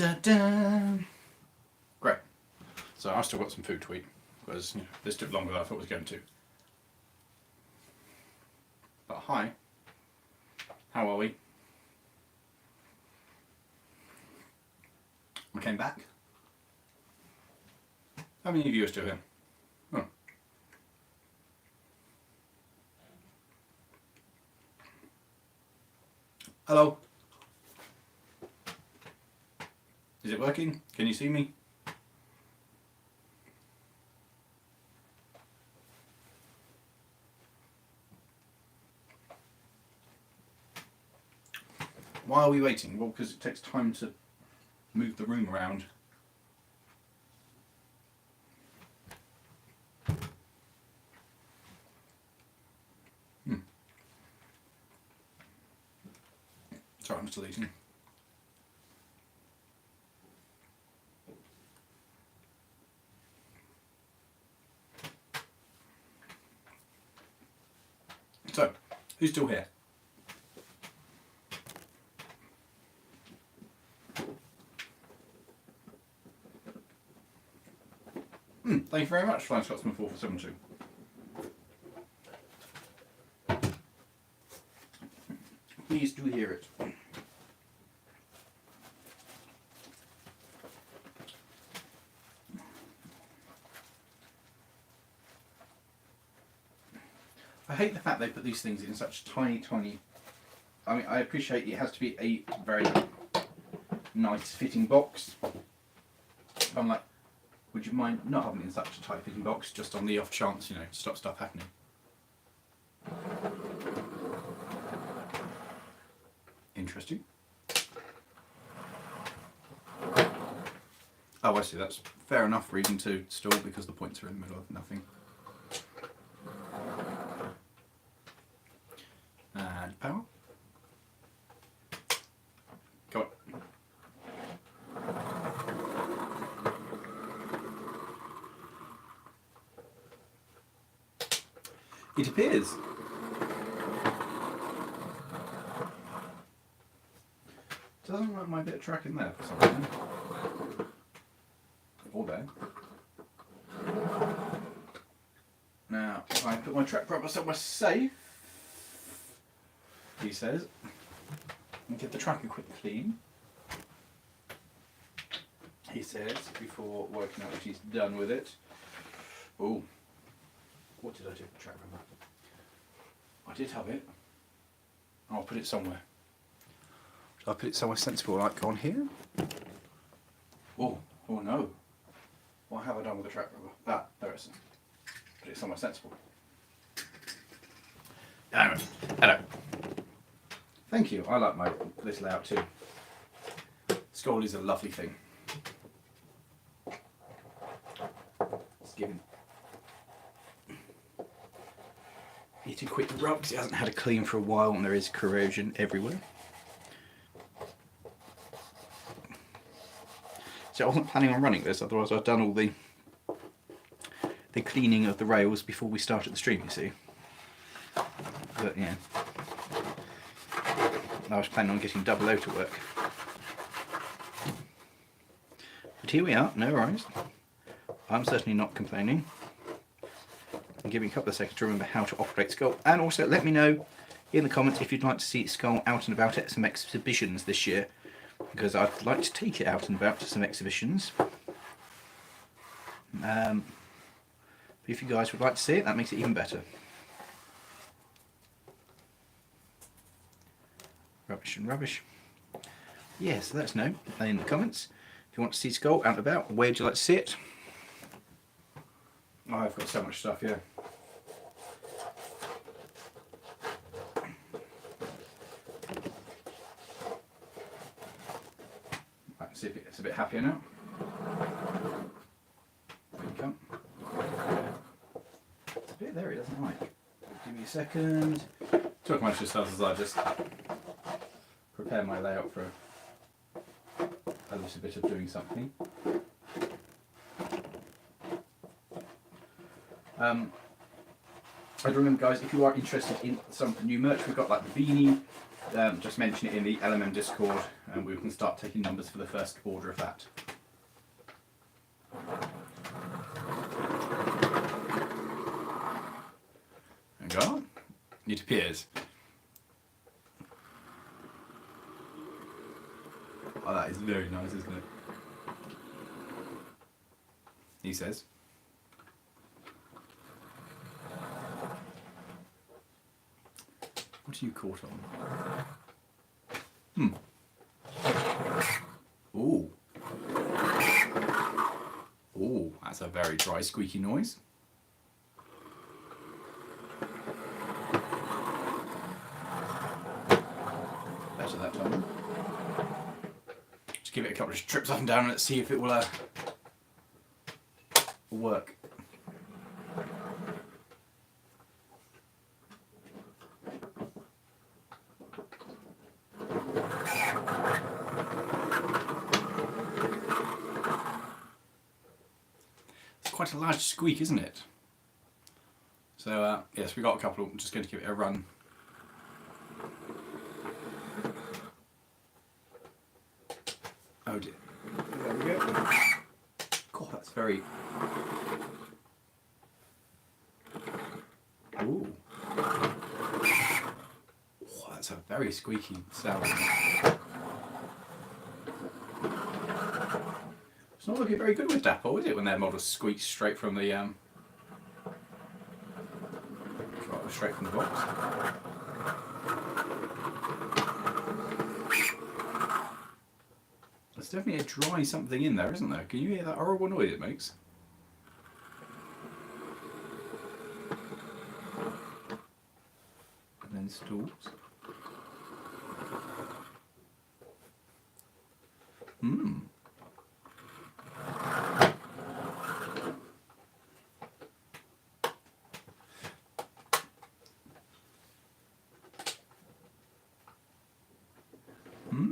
da, da. Great. So I've still got some food to eat because this took longer than I thought it was going to. But hi, how are we? I came back. How many of you are still here? Oh. Hello. Is it working? Can you see me? Why are we waiting? Well, because it takes time to move the room around. Sorry, I'm still eating. So, who's still here? Thank you very much, Flying Scotsman 4472. Please do hear it. I hate the fact they put these things in such tiny. I mean, I appreciate it has to be a very nice fitting box. I'm like, would you mind not having it in such a tight fitting box, just on the off chance, to stop stuff happening? Interesting. Oh, I see, that's fair enough reason to stall because the points are in the middle of nothing. And power. Go on. It appears. Doesn't like my bit of track in there for some reason. Or there. Now, if I put my track rubber somewhere safe, he says, and give the track a quick clean, he says, before working out if he's done with it. Oh, what did I do with the track rubber? I did have it. I'll put it somewhere. Shall I put it somewhere sensible, like on here? Oh no. What have I done with the track rubber? Ah, there it is. Put it somewhere sensible. Anyway, hello. Thank you, I like this layout too. Skull is a lovely thing. It's given it a quick rub because it hasn't had a clean for a while and there is corrosion everywhere. So I wasn't planning on running this, otherwise I'd done all the cleaning of the rails before we started the stream, you see. But yeah, I was planning on getting double O to work. But here we are, no worries. I'm certainly not complaining. I'm giving a couple of seconds to remember how to operate Skull, and also let me know in the comments if you'd like to see Skull out and about at some exhibitions this year, because I'd like to take it out and about to some exhibitions. If you guys would like to see it, that makes it even better. Rubbish and rubbish. Yes, let us know in the comments if you want to see Skull out and about. Where would you like to see it? Oh, I've got so much stuff, yeah. Right, see if it's a bit happier now. There you come. It's a bit there, he doesn't like. Give me a second. Took much just as I just prepare my layout for a little bit of doing something. I'd remember, guys, if you are interested in some new merch, we've got like the beanie. Just mention it in the LMM Discord. and we can start taking numbers for the first order of that. There we go. It appears. Oh, that is very nice, isn't it? He says. What are you caught on? Ooh. Ooh, that's a very dry, squeaky noise. Better that time. Just give it a couple of trips up and down and let's see if it will work. Quite a large squeak, isn't it? So yes, we got a couple. I'm just going to give it a run. Oh dear. There we go. God, that's very. Ooh. Oh, that's a very squeaky sound. It's not looking very good with Dapple, is it, when their models squeak straight from the straight from the box? There's definitely a dry something in there, isn't there? Can you hear that horrible noise it makes? And then stalls.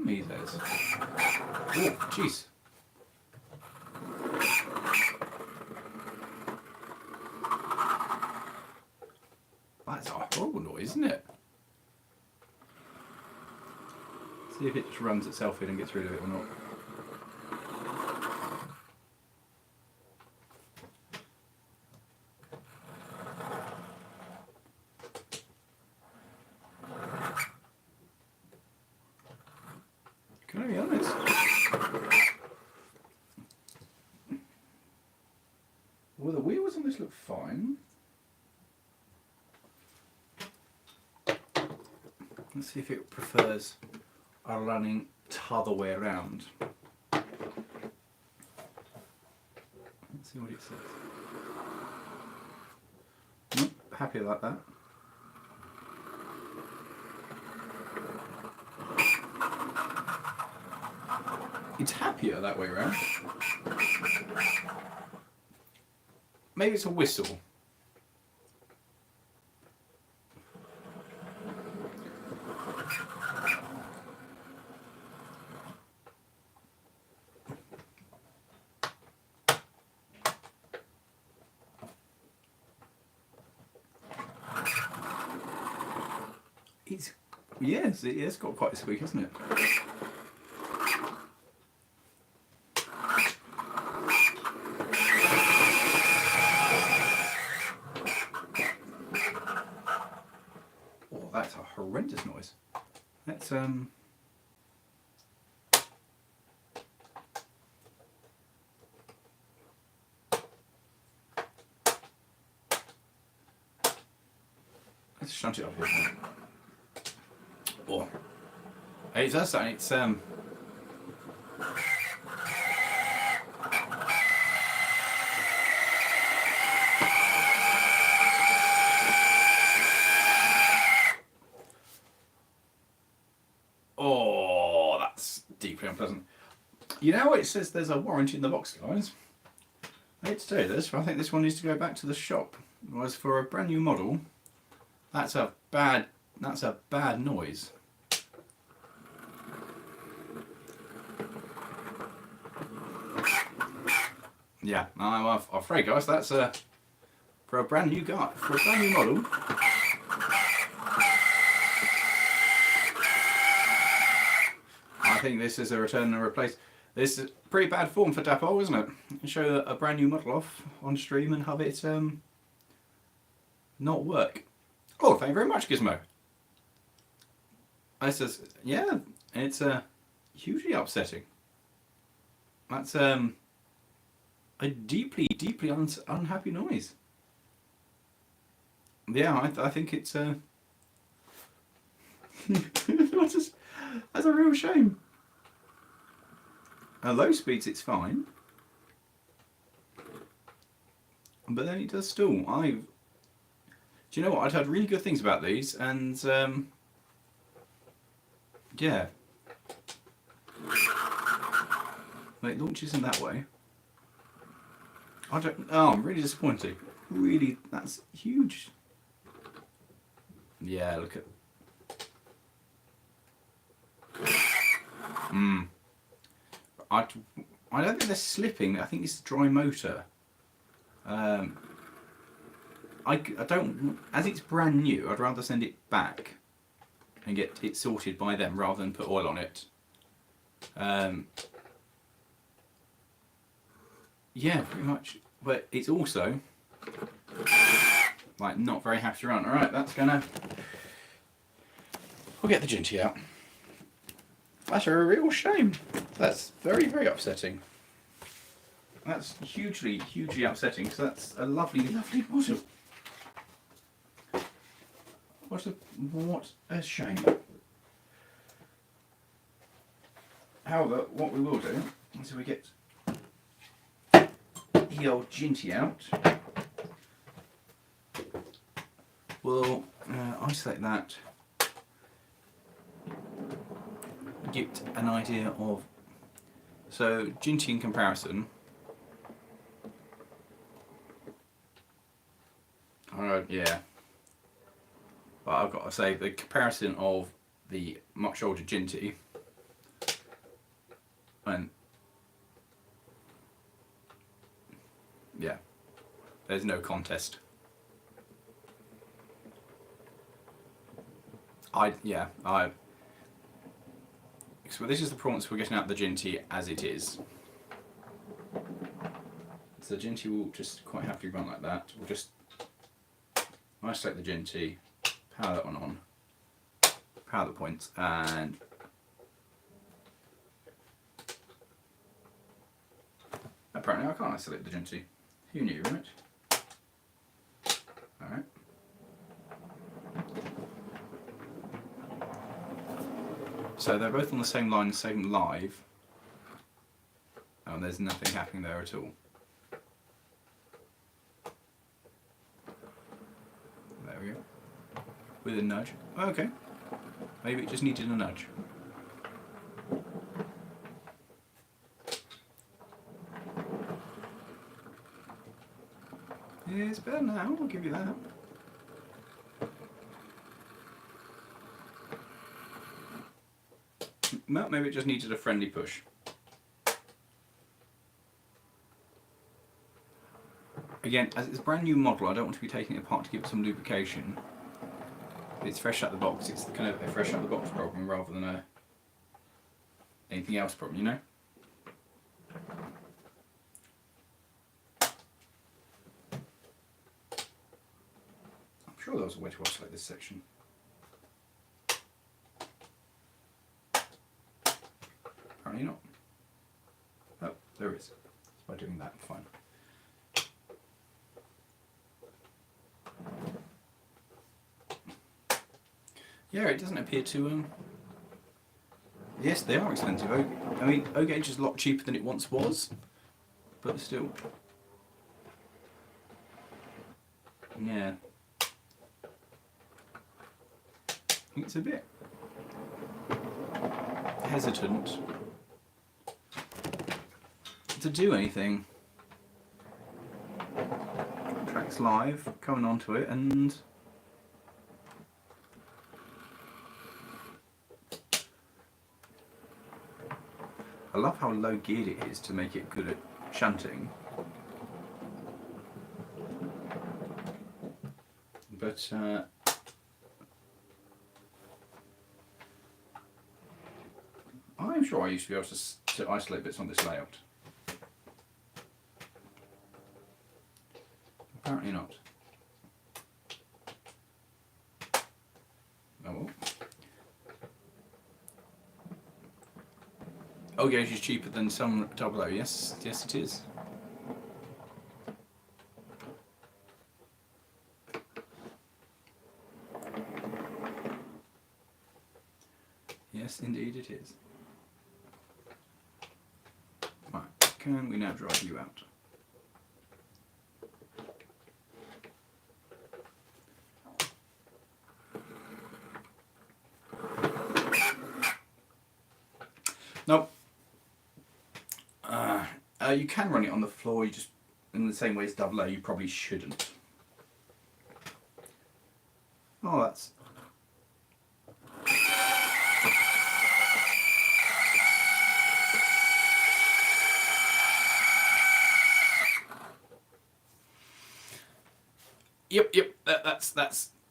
He says. Oh, jeez. That's a horrible noise, isn't it? See if it just runs itself in and gets rid of it or not. Can I be honest? Well, the wheels on this look fine. Let's see if it prefers our running t'other way around. Let's see what it says. Nope, happy like that. It's happier that way around. Maybe it's a whistle. Yes, it has got quite a squeak, hasn't it? Oh, that's a horrendous noise. Let's shunt it up here. Oh, it does that. It's oh, that's deeply unpleasant. You know, it says there's a warranty in the box, guys. I hate to tell you this, but I think this one needs to go back to the shop. Whereas for a brand new model, that's a bad noise. Yeah, I'm afraid, guys, that's for a brand new guy, for a brand new model. I I think this is a return and replace. This is pretty bad form for Dapo, isn't it? Show a brand new model off on stream and have it not work. Oh, thank you very much, Gizmo. I says, yeah, it's hugely upsetting. That's a deeply, deeply unhappy noise. Yeah, I think it's that's a real shame. At low speeds it's fine, but then it does stall. Do you know what? I'd heard really good things about these, and yeah. Well, it launches in that way. I'm really disappointed. Really, that's huge. Yeah, look at. I don't think they're slipping. I think it's the dry motor. I don't. As it's brand new, I'd rather send it back and get it sorted by them rather than put oil on it. Yeah, pretty much. But it's also like not very happy to run. All right, that's gonna. We'll get the Ginty out. That's a real shame. That's very, very upsetting. That's hugely, hugely upsetting because that's a lovely, lovely model. What a shame. However, what we will do is we get the old Ginty out. We'll isolate that. Get an idea of. So Ginty in comparison. Yeah. But I've got to say the comparison of the much older Ginty and yeah, there's no contest. So this is the prawns we're getting out of the Ginty as it is. So the Ginty will just quite happily run like that. We'll just isolate the Ginty, power that one on, power the points, and apparently I can't isolate the Ginty. Who knew, right? Alright. So they're both on the same line, same live, and there's nothing happening there at all. There we go. With a nudge. Okay. Maybe it just needed a nudge. Yeah, it's better now, I'll give you that. No, maybe it just needed a friendly push. Again, as it's a brand new model, I don't want to be taking it apart to give it some lubrication. It's fresh out the box, it's kind of a fresh out the box problem rather than a anything else problem, you know? I'm sure there was a way to isolate this section. Apparently not. Oh, there is. By doing that, fine. Yeah, it doesn't appear to. Yes, they are expensive. I mean, O-Gauge is a lot cheaper than it once was, but still. Yeah. It's a bit hesitant to do anything. Track's live, coming onto it, and I love how low geared it is to make it good at shunting. But I I'm sure I used to be able to isolate bits on this layout. Apparently not. Oh well. Oh yeah, she's cheaper than some double O. Yes, yes it is. Yes, indeed it is. Right, can we now drive you out? Nope. You can run it on the floor, you just, in the same way as double O, you probably shouldn't. Oh, that's... Yep,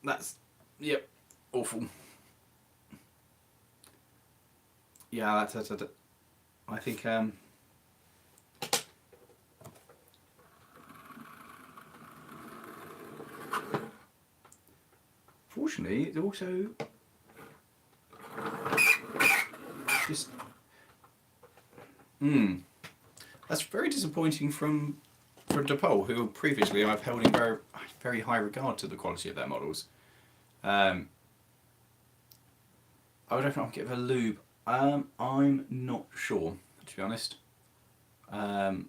that's, yep, awful. Yeah, that's I think, fortunately, it's also just, that's very disappointing from DePaul, who previously I've held in very high regard to the quality of their models. I would definitely give it a lube. I'm not sure, to be honest. I'll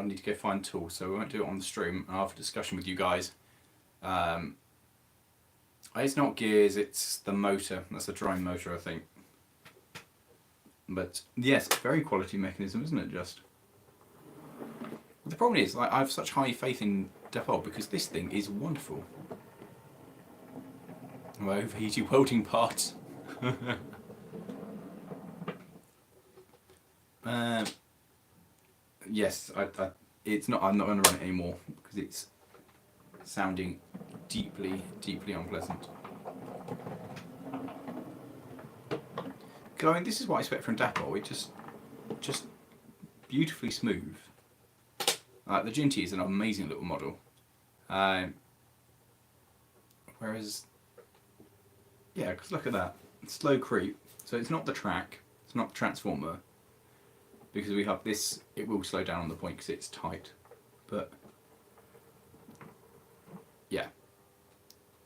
need to go find tools, so we won't do it on the stream. I'll have a discussion with you guys. It's not gears, it's the motor. That's the driving motor, I think. But yes, very quality mechanism, isn't it? Just the problem is, like, I have such high faith in DePaul because this thing is wonderful. Overheated welding parts. Yes, it's not. I'm not going to run it anymore because it's sounding deeply unpleasant. I mean, this is what I expect from DePaul. It just beautifully smooth. The Ginty is an amazing little model. Whereas, yeah, because look at that, slow creep. So it's not the track, it's not the transformer. Because we have this, it will slow down on the point because it's tight. But yeah,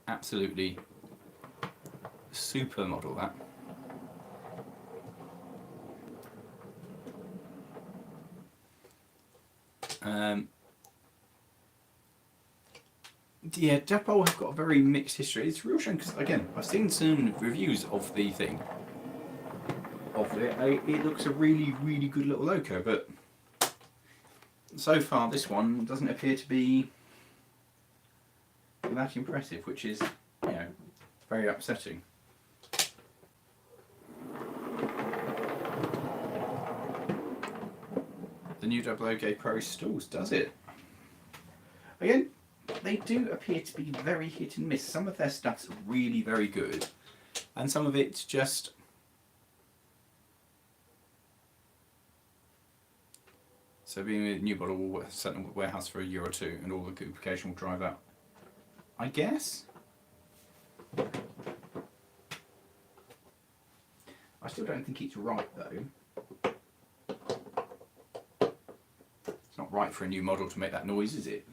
absolutely super model that. Yeah, DePaul have got a very mixed history. It's a real shame because, again, I've seen some reviews of the thing. It looks a really good little loco, but so far this one doesn't appear to be that impressive, which is, you know, very upsetting. The new 00K Pro stalls does it. Again, they do appear to be very hit and miss. Some of their stuff's really very good, and some of it's just... So being a new model will set in the warehouse for a year or two and all the duplication will drive out. I guess? I still don't think it's right though. It's not right for a new model to make that noise, is it?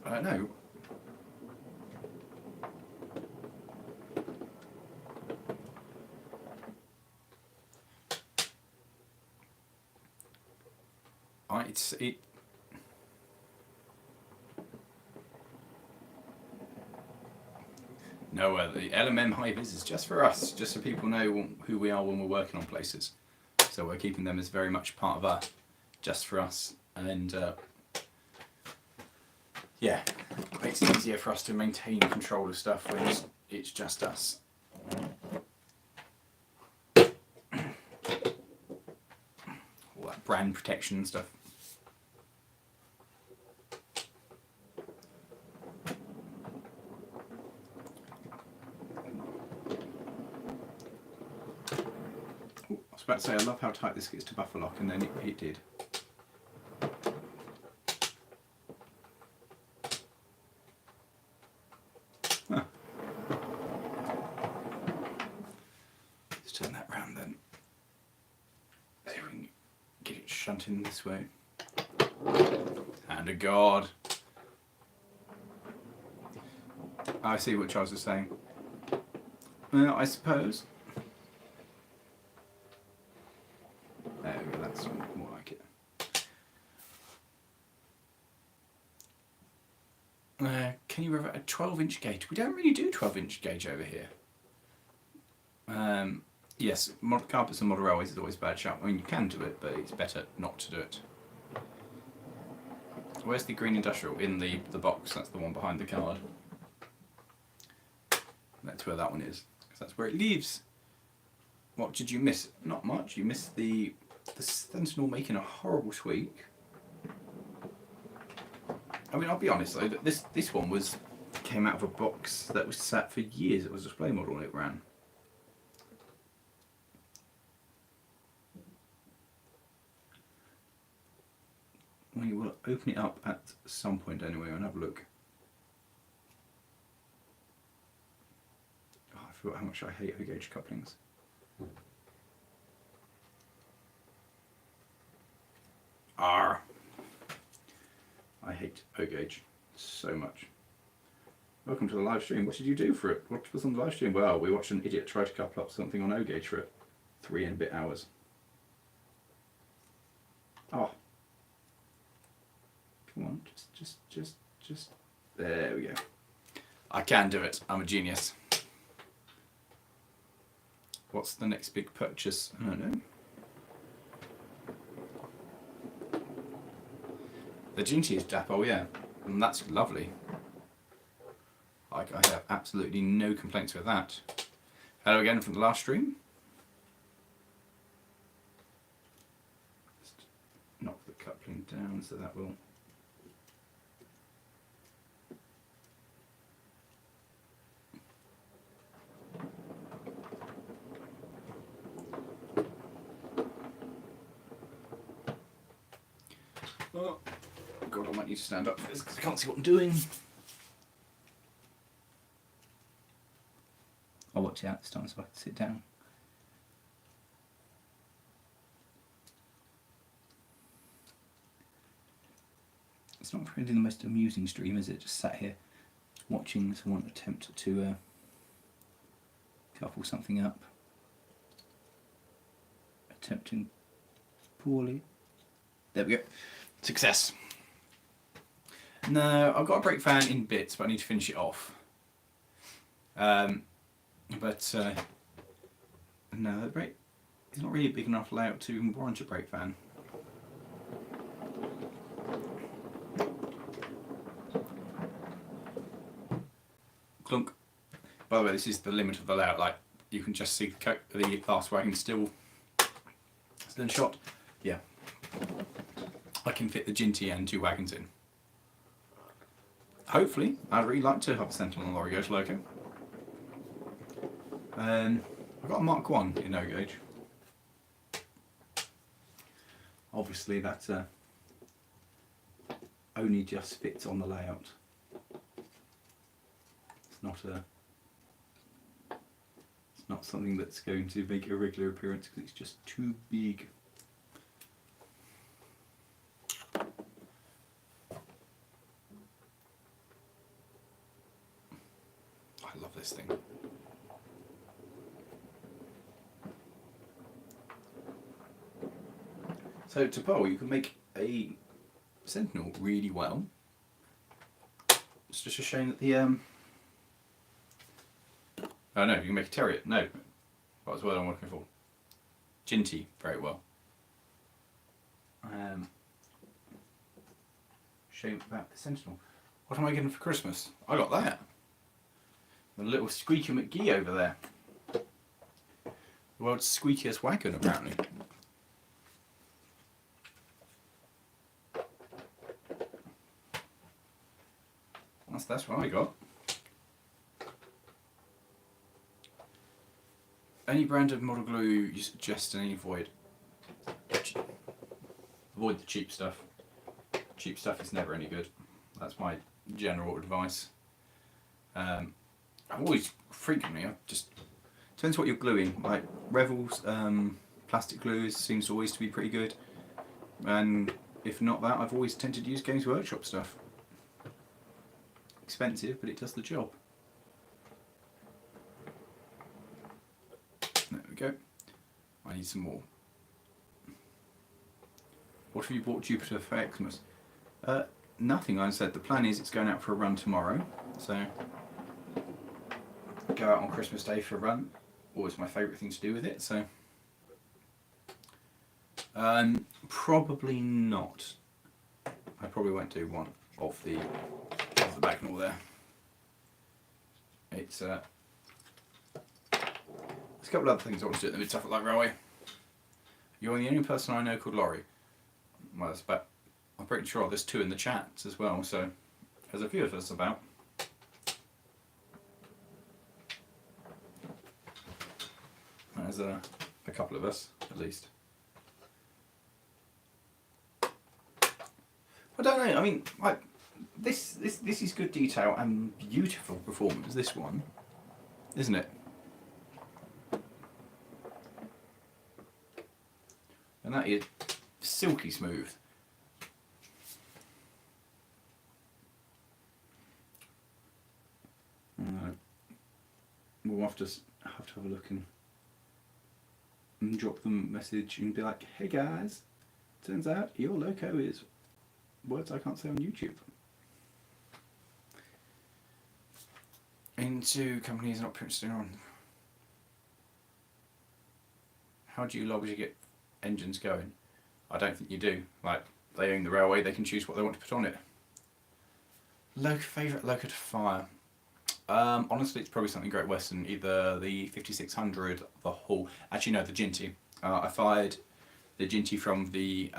I don't know. No, the LMM high-vis is just for us, just so people know who we are when we're working on places. So we're keeping them as very much part of our just for us, and yeah, it makes it easier for us to maintain control of stuff when it's just us. All that brand protection and stuff. was about to say, I love how tight this gets to buffer lock, and then it did. Huh. Let's turn that round then. See if we can get it shunting this way. Hand of God. I see what Charles is saying. Well, I suppose. There we go, that's more like it. Can you revert a 12-inch gauge? We don't really do 12-inch gauge over here. Yes, carpets and model railways is always a bad shout. I mean, you can do it, but it's better not to do it. Where's the green industrial? In the box. That's the one behind the card. That's where that one is, because that's where it lives. What did you miss? Not much. You missed the Sentinel making a horrible tweak. I mean, I'll be honest though, this one came out of a box that was sat for years. It was a display model and it ran. We will open it up at some point anyway and have a look. Oh, I forgot how much I hate O-gauge couplings. Arr! I hate O-gauge so much. Welcome to the live stream. What did you do for it? What was on the live stream? Well, we watched an idiot try to couple up something on O-gauge for 3 and a bit hours. Oh. Come on, just. There we go. I can do it. I'm a genius. What's the next big purchase? I don't know. The Ginty is Dapo, yeah. And that's lovely. I have absolutely no complaints with that. Hello again from the last stream. Just knock the coupling down so that will... Oh, God, I might need to stand up for this because I can't see what I'm doing. I'll watch it out this time so I can sit down. It's not really the most amusing stream, is it? Just sat here watching someone attempt to couple something up. Attempting poorly. There we go. Success. No, I've got a brake fan in bits, but I need to finish it off. No, the brake is not really big enough layout to even warrant a brake fan. Clunk. By the way, this is the limit of the layout. Like, you can just see the last wagon still in shot. Yeah. I can fit the Ginty and 2 wagons in. Hopefully, I'd really like to have a Sentinel and Lawrie go to loco. I've got a Mark 1 in O-gauge. Obviously that only just fits on the layout. It's not something that's going to make a regular appearance because it's just too big. I love this thing. So to poll, you can make a Sentinel really well. It's just a shame that the oh no, you can make a Terrier. No, what was the word I'm looking for? Ginty, very well. Shame about the Sentinel. What am I getting for Christmas? I got that. The little Squeaky McGee over there. The world's squeakiest wagon, apparently. That's what I got. Any brand of model glue you suggest and avoid? Avoid the cheap stuff. Cheap stuff is never any good. That's my general advice. I've always, frequently, depends what you're gluing. Like Revell's plastic glue seems always to be pretty good. And if not that, I've always tended to use Games Workshop stuff. Expensive, but it does the job. There we go. I need some more. What have you bought Jupiter for Xmas? Nothing. I said the plan is it's going out for a run tomorrow. So go out on Christmas Day for a run. Always my favourite thing to do with it. So probably not. I probably won't do one of the Bagnall there. It's there's a couple of other things I want to do at the Mid-Suffolk Light Railway. You're the only person I know called Lawrie. Well, that's about, I'm pretty sure there's 2 in the chats as well, so there's a few of us about. There's a couple of us, at least. I don't know, I mean, like, this is good detail and beautiful performance, this one, isn't it? And that is silky smooth. We'll have to have a look and drop them a message and be like, hey guys, turns out your loco is words I can't say on YouTube. Into companies not printing on. How do you lobby to get engines going? I don't think you do. Like, they own the railway, they can choose what they want to put on it. Favourite loco to fire? Honestly, it's probably something Great Western, either the 5600, the Hall. Actually, no, the Ginty. I fired the Ginty from the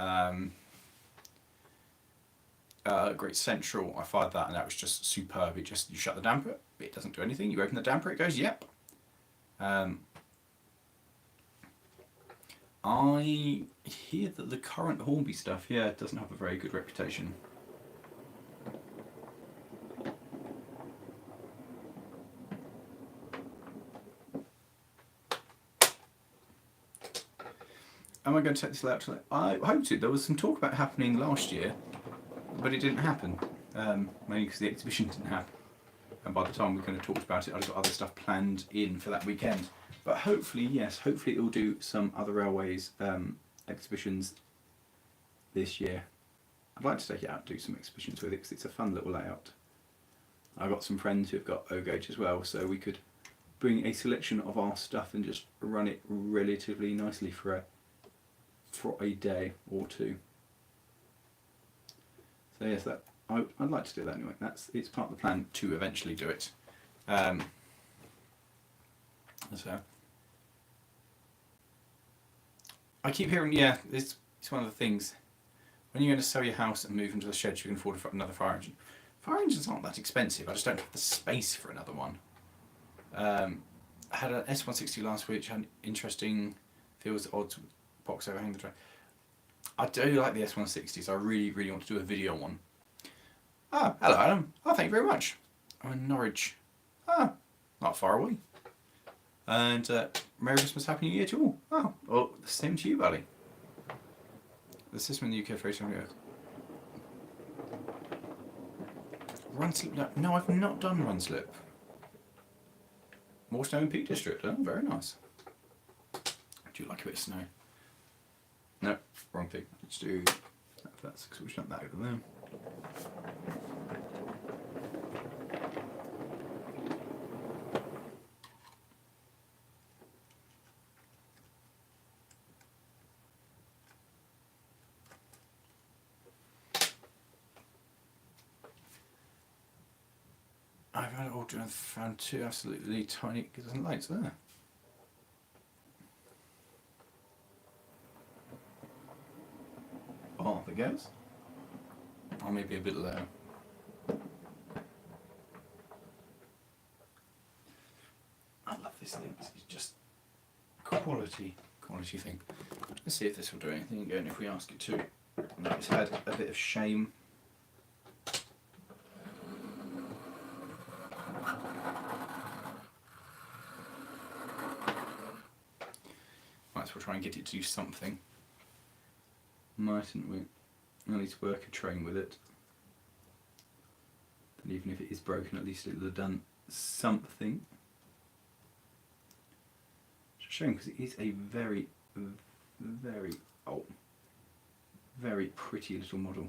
Great Central. I fired that, and that was just superb. You shut the damper, it doesn't do anything. You open the damper, it goes, yep. I hear that the current Hornby stuff, yeah, doesn't have a very good reputation. Am I going to take this layout to? I hope to. There was some talk about happening last year, but it didn't happen. Mainly because the exhibition didn't happen. And by the time we kind of talked about it, I've got other stuff planned in for that weekend. But hopefully, yes, hopefully it will do some other railways exhibitions this year. I'd like to take it out and do some exhibitions with it because it's a fun little layout. I've got some friends who've got O-Gauge as well, so we could bring a selection of our stuff and just run it relatively nicely for a day or two. So yes, I'd like to do that anyway. It's part of the plan to eventually do it. So I keep hearing, yeah, it's one of the things. When you're going to sell your house and move into the shed, you can afford another fire engine. Fire engines aren't that expensive. I just don't have the space for another one. I had an S160 last week, which had an interesting, feels odd box overhang the track. I do like the S160s. I really, really want to do a video on one. Ah, hello Adam. Oh, thank you very much. I'm in Norwich. Ah, not far away. And Merry Christmas, Happy New Year to all. Oh, well, the same to you, buddy. The system in the UK for Run slip? No, I've not done run slip. More snow in Peak District. Oh, very nice. I do like a bit of snow. No, wrong thing. Let's do that's because we shut that over there. I've had it all done. Found 2 absolutely tiny lights there. Oh, there goes. Or maybe a bit low. I love this thing. It's just quality thing. Let's see if this will do anything again if we ask it to. No, it's had a bit of shame. Right, so we'll try and get it to do something. Mightn't we? At least work a train with it. And even if it is broken, at least it'll have done something. It's a shame because it is a very pretty little model.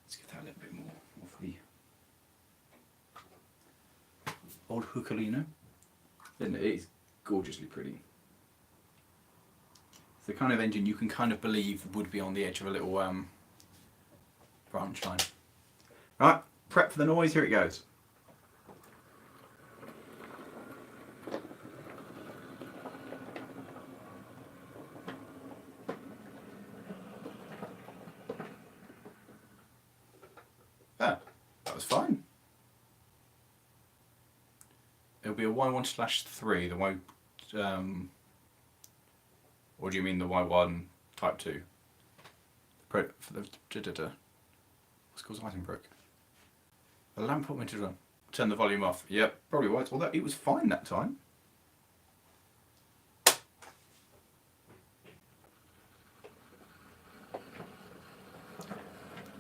Let's give that a little bit more of the old Hookalino. Isn't it? It is gorgeously pretty. It's the kind of engine you can kind of believe would be on the edge of a little branch line. Right, prep for the noise, here it goes. Ah, that was fine. It'll be a Y1/3, the Y... or do you mean the Y1 Type 2? For the what's called lighting broke. The lamp put me to turn the volume off. Yep, probably was. Although it was fine that time.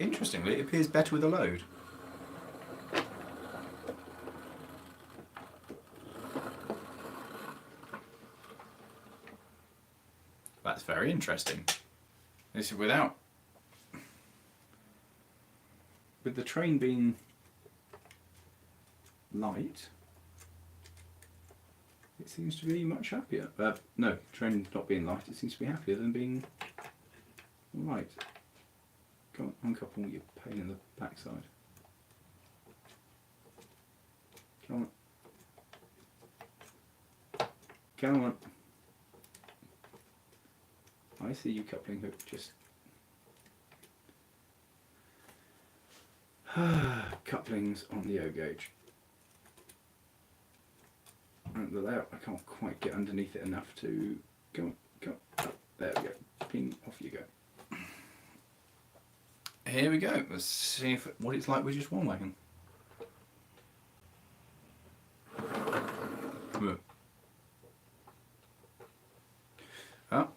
Interestingly, it appears better with a load. That's very interesting. This is without. With the train being light, it seems to be much happier. No, train not being light, it seems to be happier than being light. Go on, uncouple your pain in the backside. Come on. Come on. I see you coupling hook just... couplings on the O gauge. And the layout, I can't quite get underneath it enough to... Go on, go on. Oh, there we go. Ping, off you go. Here we go. Let's see what it's like with just one wagon. Oh.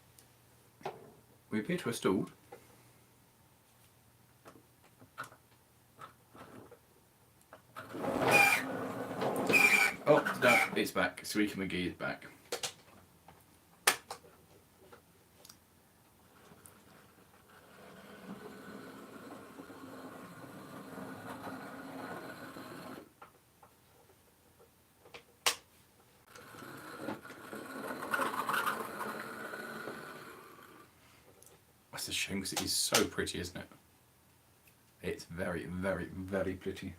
We appear to have stalled. Oh, no, it's back. Squeaky McGee is back. That's a shame because it is so pretty, isn't it? It's very, very, very pretty.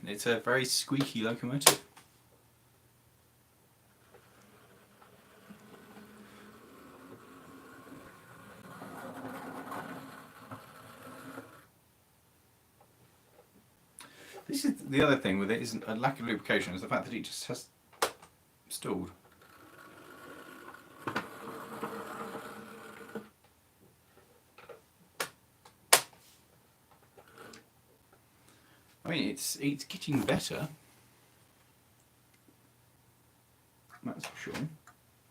It's a very squeaky locomotive. This is the other thing with it, is a lack of lubrication, is the fact that it just has stalled. I mean, it's getting better. That's for sure. I'm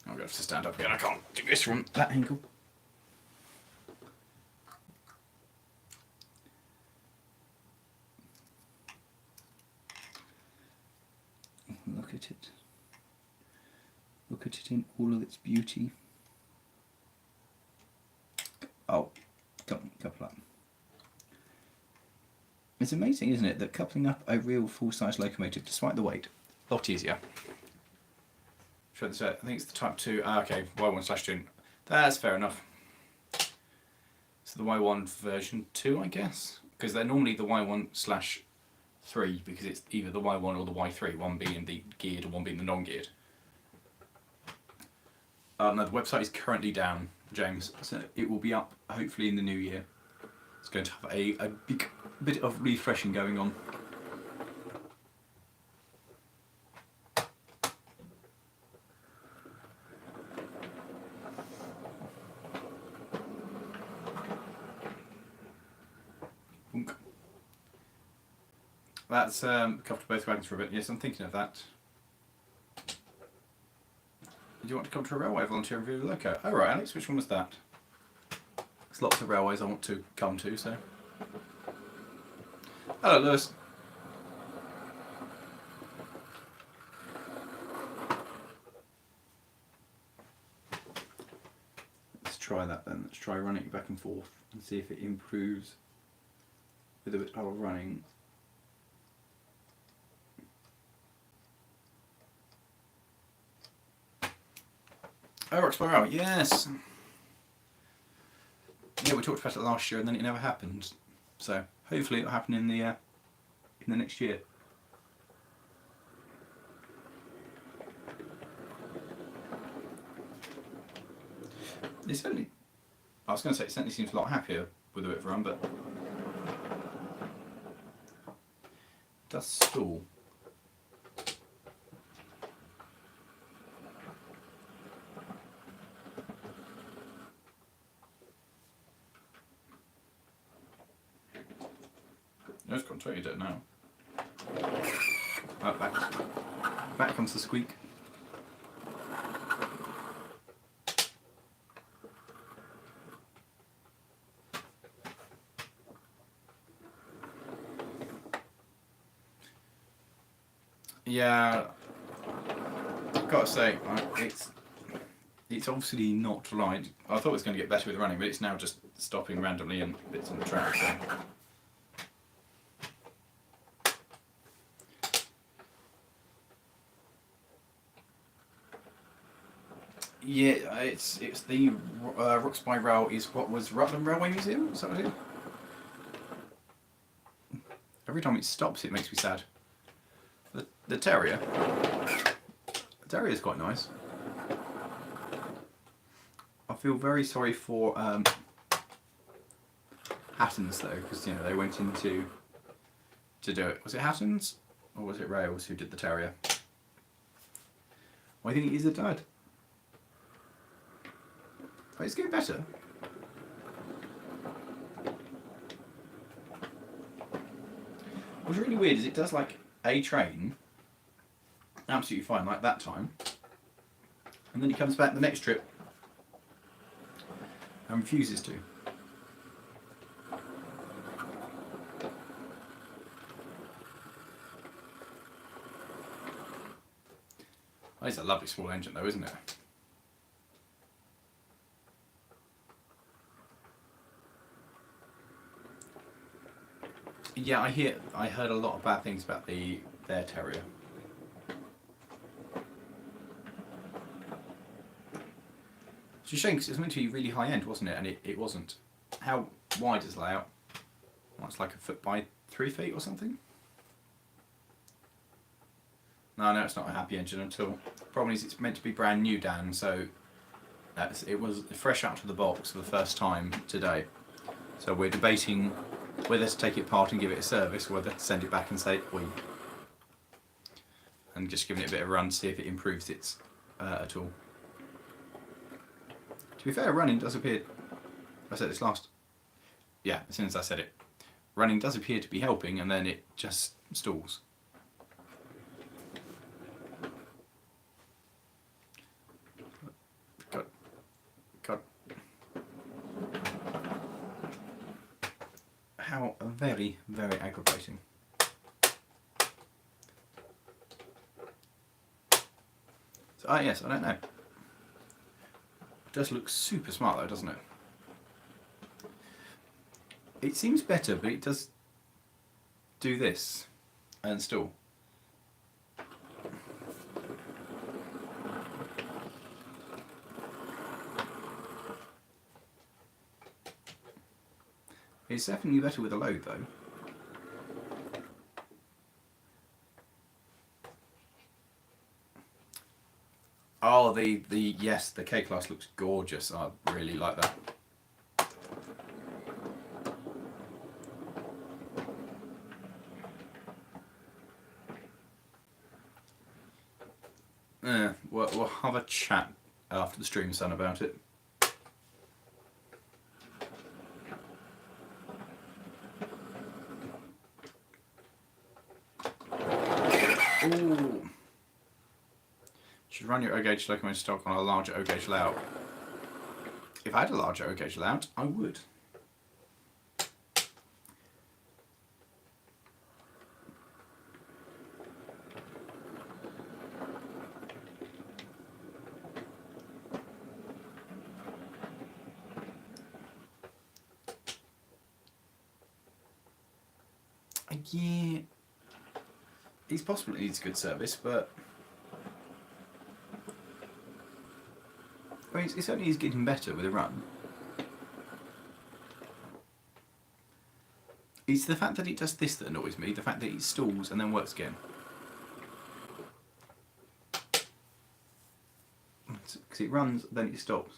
going to have to stand up again. I can't do this from that angle. Look at it. Look at it in all of its beauty. Oh, come on, couple up. It's amazing, isn't it, that coupling up a real full-size locomotive, despite the weight, a lot easier. Show this out. I think it's the Type 2. Okay, Y1/2. That's fair enough. So the Y1 version 2, I guess, because they're normally the Y1/3 three because it's either the Y1 or the Y3, one being the geared and one being the non-geared. No, the website is currently down, James, so it will be up hopefully in the new year. It's going to have a big bit of refreshing going on. That's covered both wagons for a bit. Yes, I'm thinking of that. Do you want to come to a railway volunteer review with Loco? Oh right, Alex, which one was that? There's lots of railways I want to come to, so. Hello, Lewis. Let's try that then. Let's try running it back and forth and see if it improves with a bit of running. Oh, Rock Spiral, yes! Yeah, we talked about it last year and then it never happened. So, hopefully it'll happen in the next year. It certainly, I was going to say, it certainly seems a lot happier with a bit of run, but it does stall. No, it's gone totally dead now. Back comes the squeak. Yeah, I've got to say, it's obviously not right. I thought it was going to get better with running, but it's now just stopping randomly in bits on the track. So. Yeah, it's the Rooks by Rail is what was Rutland Railway Museum. Is that what it is? Every time it stops, it makes me sad. The terrier. The terrier is quite nice. I feel very sorry for Hattons though, because they went into to do it. Was it Hattons or was it Rails who did the terrier? Well, I think it is a dud. Oh, it's getting better. What's really weird is it does like a train absolutely fine like that time, and then he comes back the next trip and refuses to. Oh, it's a lovely small engine though, isn't it? Yeah, I heard a lot of bad things about their terrier. It's a shame because it was meant to be really high end, wasn't it? And it wasn't. How wide is the layout? Well, it's like a foot by 3 feet or something. No, it's not a happy engine at all. The problem is it's meant to be brand new, Dan, so it was fresh out of the box for the first time today. So we're debating whether to take it apart and give it a service, or whether to send it back and say, oi. And just giving it a bit of a run to see if it improves it at all. To be fair, running does appear, I said this last, yeah, as soon as I said it, running does appear to be helping, and then it just stalls. God. How very, very aggravating. So, yes, I don't know. It does look super smart though, doesn't it? It seems better, but it does do this and stall. It's definitely better with a load though. Oh, yes, the K class looks gorgeous. I really like that. We'll have a chat after the stream's done about it. Ooh. Should run your O-gauge locomotive stock on a larger O-gauge layout. If I had a larger O-gauge layout, I would. Yeah, it's possible it needs good service, but I mean, it certainly is getting better with a run. It's the fact that it does this that annoys me, the fact that it stalls and then works again. Because it runs, then it stops.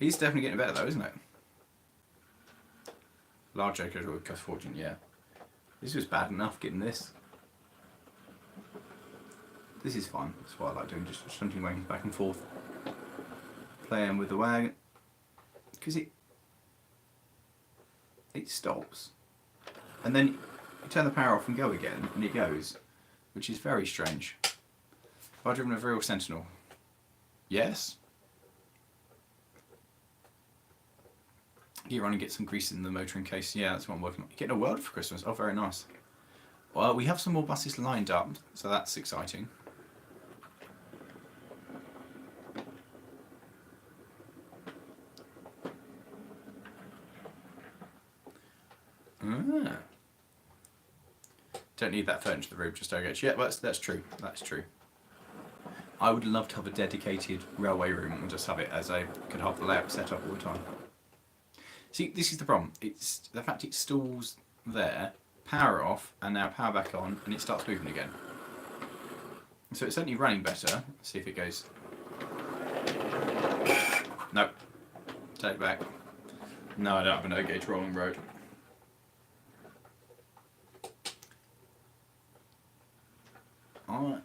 It's definitely getting better though, isn't it? Large acres with cost fortune, yeah. This was bad enough getting this. This is fun. That's what I like doing, just shunting wagons back and forth. Playing with the wagon. Because it stops. And then you turn the power off and go again, and it goes. Which is very strange. Have I driven a real Sentinel? Yes. Get around and get some grease in the motor in case. Yeah, that's what I'm working on. You're getting a world for Christmas. Oh, very nice. Well, we have some more buses lined up, so that's exciting. Ah. Don't need that furniture in the room, just O-gauge. Yeah, that's true. That's true. I would love to have a dedicated railway room and just have it as I could have the layout set up all the time. See, this is the problem. It's the fact it stalls there, power off, and now power back on, and it starts moving again. So it's certainly running better. Let's see if it goes. Nope. Take it back. No, I don't have an O-gauge rolling road. Alright.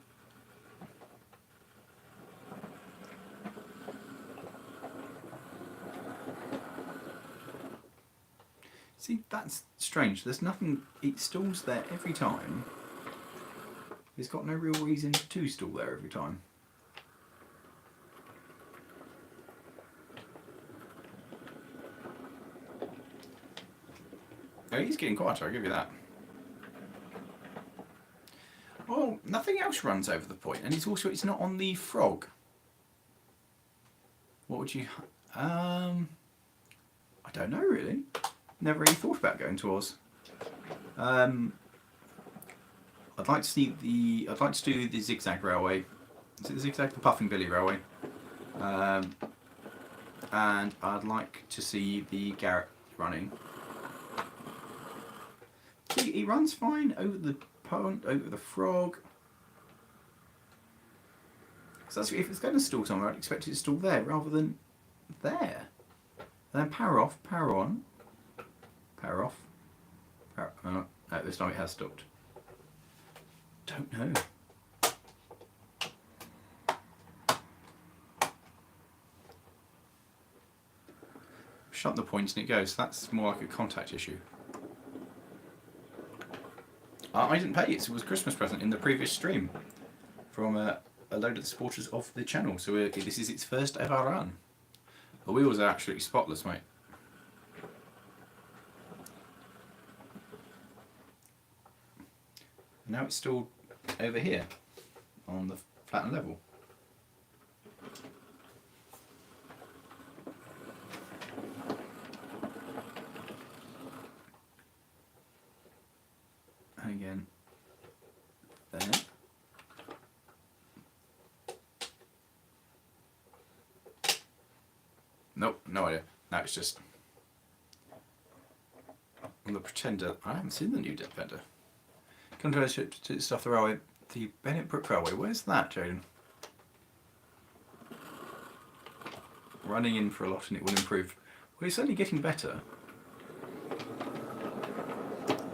See, that's strange. There's nothing. It stalls there every time. It's got no real reason to stall there every time. Oh, he's getting quieter, I'll give you that. Well, nothing else runs over the point, and it's not on the frog. What would you... I don't know really. Never really thought about going to Oz. I'd like to see the... I'd like to do the zigzag railway. Is it the zigzag? The Puffing Billy railway. And I'd like to see the Garrett running. See, he runs fine over the pond, over the frog. So that's, if it's going to stall somewhere, I'd expect it to stall there rather than there. And then power off, power on, power off. Power, no, this time it has stopped. Don't know. Shut the points and it goes. That's more like a contact issue. I didn't pay it. It was a Christmas present in the previous stream from a load of the supporters of the channel. So this is its first ever run. The wheels are absolutely spotless, mate. Now it's still over here on the flat and level. And again, there. Nope, no idea. No, it's just on the Pretender. I haven't seen the new Defender. Come to stuff the railway. The Bennett Brook Railway. Where's that, Jaden? Running in for a lot and it will improve. Well, it's only getting better.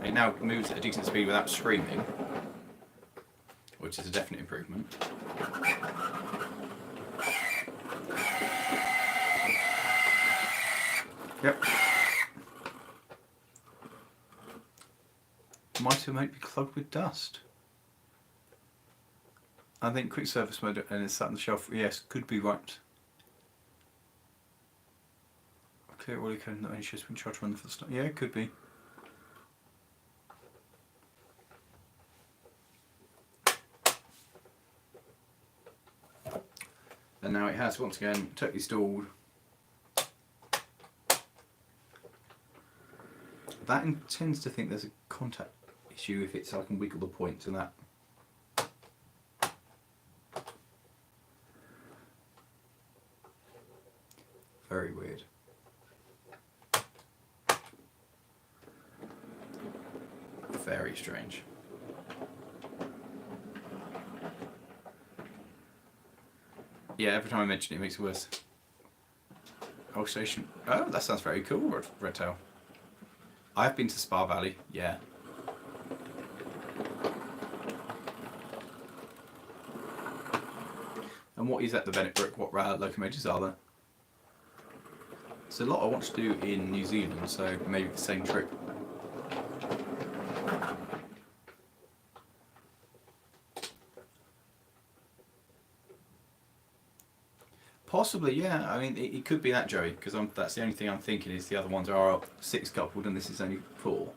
It now moves at a decent speed without screaming, which is a definite improvement. Yep. Might be clogged with dust. I think quick service mode and it's sat on the shelf. Yes, could be right. Clear all your code, not any issues when you try to run the full stop. Yeah, it could be. And now it has once again totally stalled. That tends to think there's a contact issue if it's I can wiggle the points and that. Very weird. Very strange. Yeah, every time I mention it, it makes it worse. Oh, station. Oh, that sounds very cool, Redtail. I've been to Spa Valley, yeah. And what is at the Bennett Brook? What locomotives are there? There's a lot I want to do in New Zealand, so maybe the same trip. Possibly, yeah. I mean, it could be that, Joey, because that's the only thing I'm thinking is the other ones are 6 coupled and this is only 4.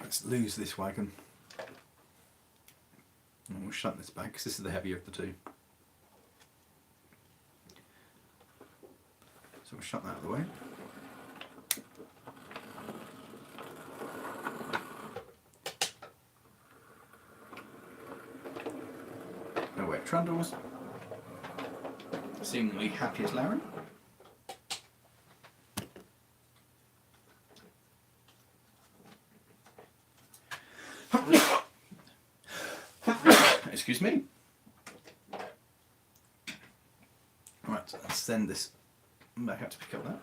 Let's lose this wagon. And we'll shut this back because this is the heavier of the two. So we'll shut that out of the way. No wet trundles. Seemingly happy as Lawrie. Excuse me. Right, let's send this back out to pick up that.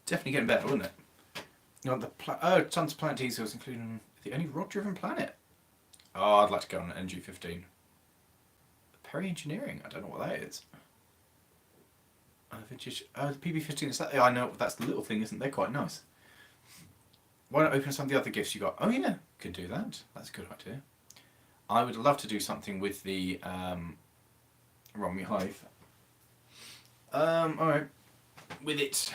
Definitely getting better, wasn't it? You want the tons of planet diesels, including the only rod-driven planet. Oh, I'd like to go on an NG-15. Perry Engineering, I don't know what that is. Vintage. Oh, the PB-15 is that? Yeah, I know that's the little thing, isn't it? They're quite nice. Why not open some of the other gifts you got? Oh yeah, can do that. That's a good idea. I would love to do something with the Romney Hive. Alright. With it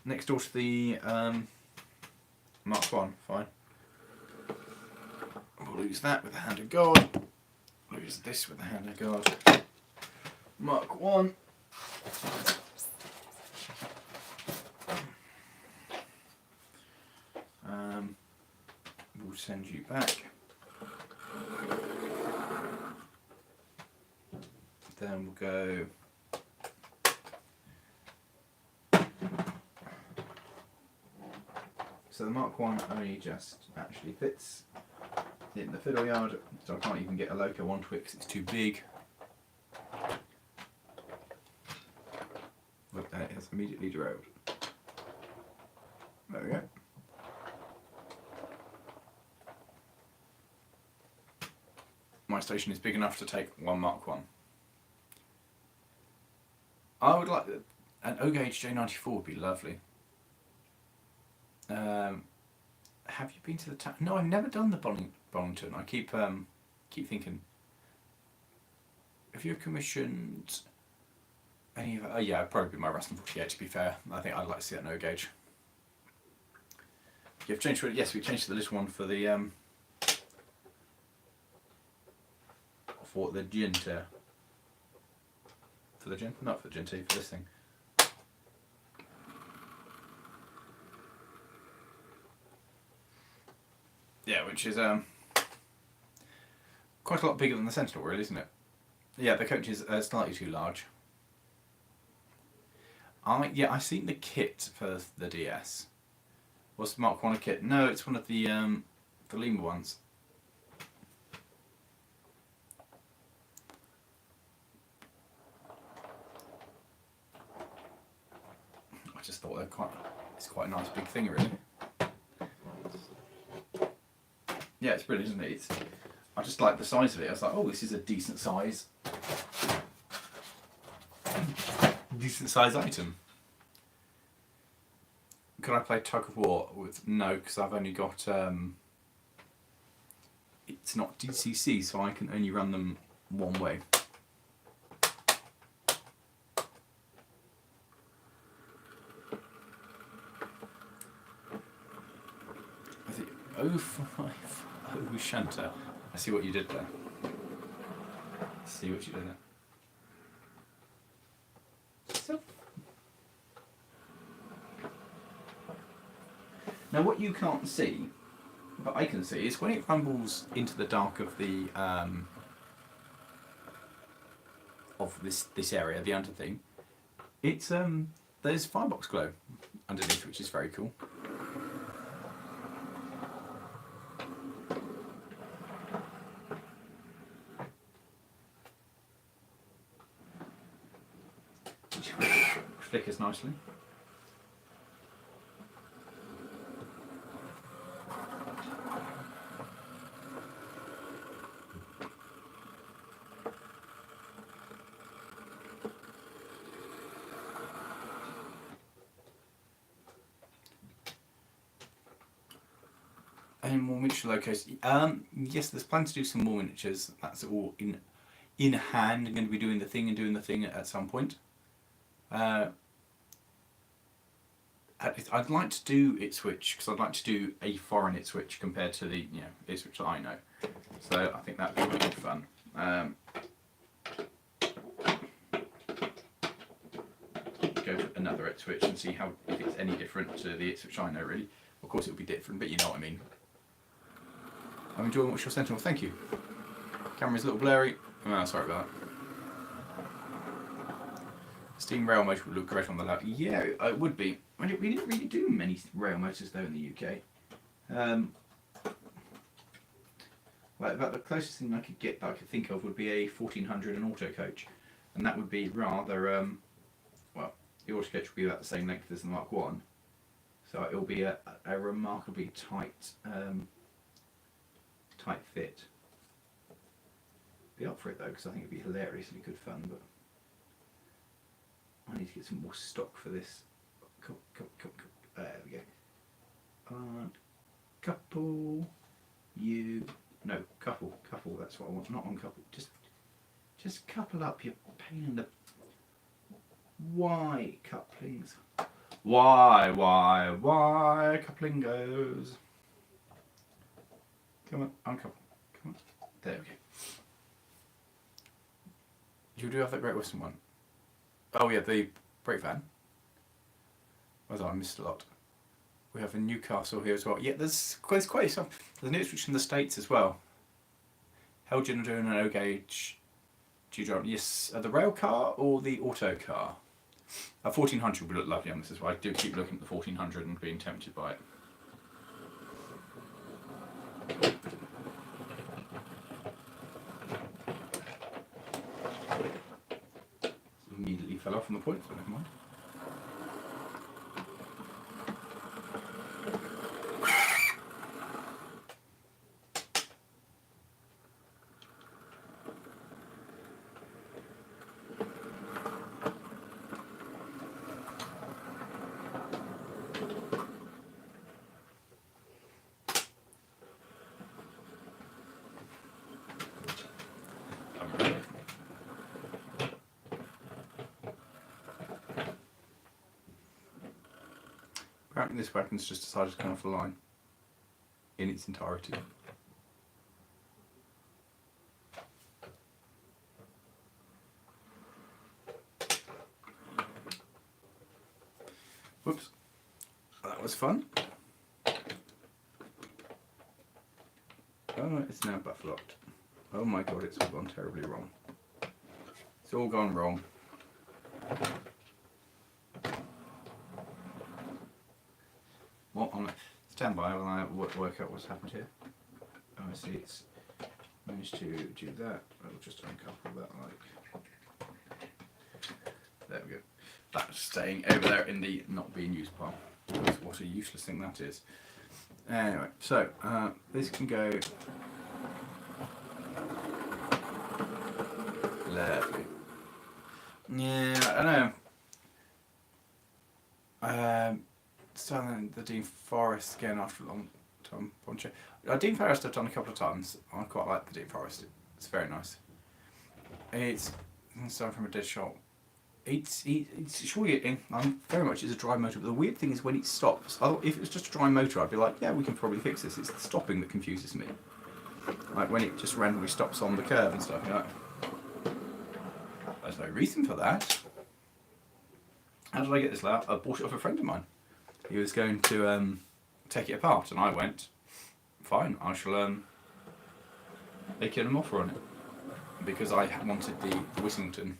next door to the Mark 1, fine. We'll lose that with the Hand of God. Lose this with the Hand of God. Mark 1. We'll send you back. Then we'll go. So the Mark 1 only just actually fits in the fiddle yard, so I can't even get a loco onto it because it's too big. Look, that is immediately derailed. There we go. My station is big enough to take one Mark 1. I would like an O-gauge J94 would be lovely. Have you been to the town? No, I've never done the Bollington. I keep thinking. Have you commissioned any of? Oh yeah, it'd probably be my Ruston 48. To be fair, I think I'd like to see that O-gauge. You've changed for it. Yes, we changed the little one for the Ginter. For the Gin? Not for the Ginty, for this thing. Yeah, which is quite a lot bigger than the Sentinel, really, isn't it? Yeah, the coach is slightly too large. I've seen the kit for the DS. What's the Mark 1 kit? No, it's one of the Lima ones. I just thought it's quite a nice big thing, really. Yeah, it's brilliant, isn't it? I just like the size of it. I was like, oh, this is a decent size. Decent size item. Can I play tug of war with? No, because I've only got it's not DCC, so I can only run them one way. I think 05 Shunter. I see what you did there. See what you did there. So. Now what you can't see, but I can see, is when it rumbles into the dark of the this area, the under thing, it's there's firebox glow underneath, which is very cool. Which flickers nicely. Any more miniature locos? Yes, there's plans to do some more miniatures. That's all in hand. I'm going to be doing the thing at some point. I'd like to do Ipswich because I'd like to do a foreign Ipswich compared to the Ipswich that I know. So I think that'd be really good fun. Go to another Ipswich and see if it's any different to the Ipswich I know. Really, of course it'll be different, but you know what I mean. I'm enjoying watching your Sentinel, thank you. Camera's a little blurry. Oh, sorry about that. Steam rail motor would look great on the lap. Yeah, it would be. We didn't really do many rail motors though in the UK. About the closest thing I could get that I could think of would be a 1400 and auto coach, and that would be rather well, the auto coach would be about the same length as the Mark 1, so it will be a remarkably tight fit. Be up for it though, because I think it'd be hilariously good fun, but I need to get some more stock for this. There we go. Couple, couple, that's what I want, not on couple, just couple up, you pain in the... Why couplings? Why coupling goes? Come on, uncouple. Come on. There we go. You do have that Great Western one. Oh yeah, the brake van. Although I missed a lot. We have a Newcastle here as well. Yeah, there's quite some. There's an Ipswich in the States as well. Helgen are doing an O gauge. Yes, the rail car or the auto car. A 1400 would look lovely on this as well. I do keep looking at the 1400 and being tempted by it. Immediately fell off on the point, so never mind. Apparently this weapon's just decided to come off the line. in its entirety. Whoops, that was fun. Oh, it's now buff locked. Oh my god, it's all gone terribly wrong. It's all gone wrong. What on stand by while I work out what's happened here. Oh, I see, it's managed to do that. I'll just uncouple that like. There we go. That's staying over there in the not being used pile. What a useless thing that is. Anyway, so this can go. Lovely. Yeah, I don't know. Starting the Dean Forest again after a long time. Dean Forest I've done a couple of times. I quite like the Dean Forest. It's very nice. It's starting from a dead shot. It's surely very much is a dry motor, but the weird thing is when it stops. If it was just a dry motor, I'd be like, yeah, we can probably fix this. It's the stopping that confuses me. Like when it just randomly stops on the curve and stuff. You're like, there's no reason for that. How did I get this layout? I bought it off a friend of mine. He was going to take it apart, and I went, fine, I shall make an offer on it. Because I wanted the Whittington.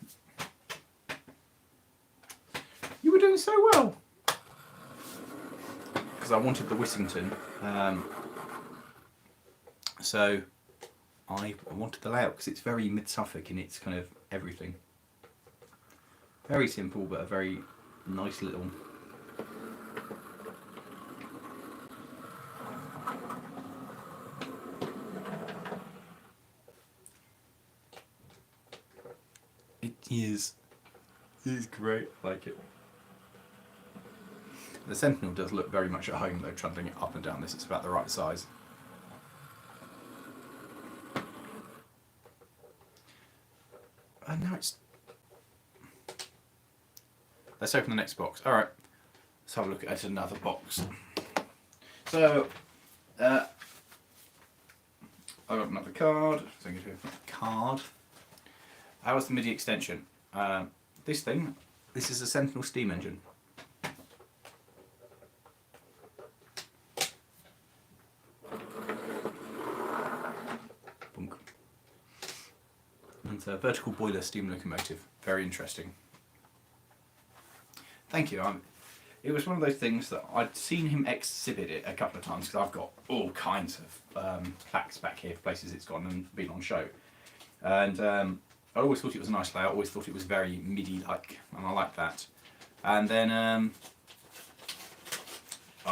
You were doing so well! Because I wanted the Whittington. So I wanted the layout because it's very Mid-Suffolk in its kind of everything. Very simple, but a very nice little. It is great, I like it. The Sentinel does look very much at home though, trundling it up and down this, it's about the right size. And now it's... Let's open the next box. Alright, let's have a look at another box. So, I've got another card. So I'm going to open a card. How was the MIDI extension? This is a Sentinel steam engine. Bunk. And it's a vertical boiler steam locomotive. Very interesting. Thank you. It was one of those things that I'd seen him exhibit it a couple of times because I've got all kinds of plaques back here, places it's gone and been on show. And I always thought it was a nice layout, I always thought it was very MIDI-like, and I like that. And then I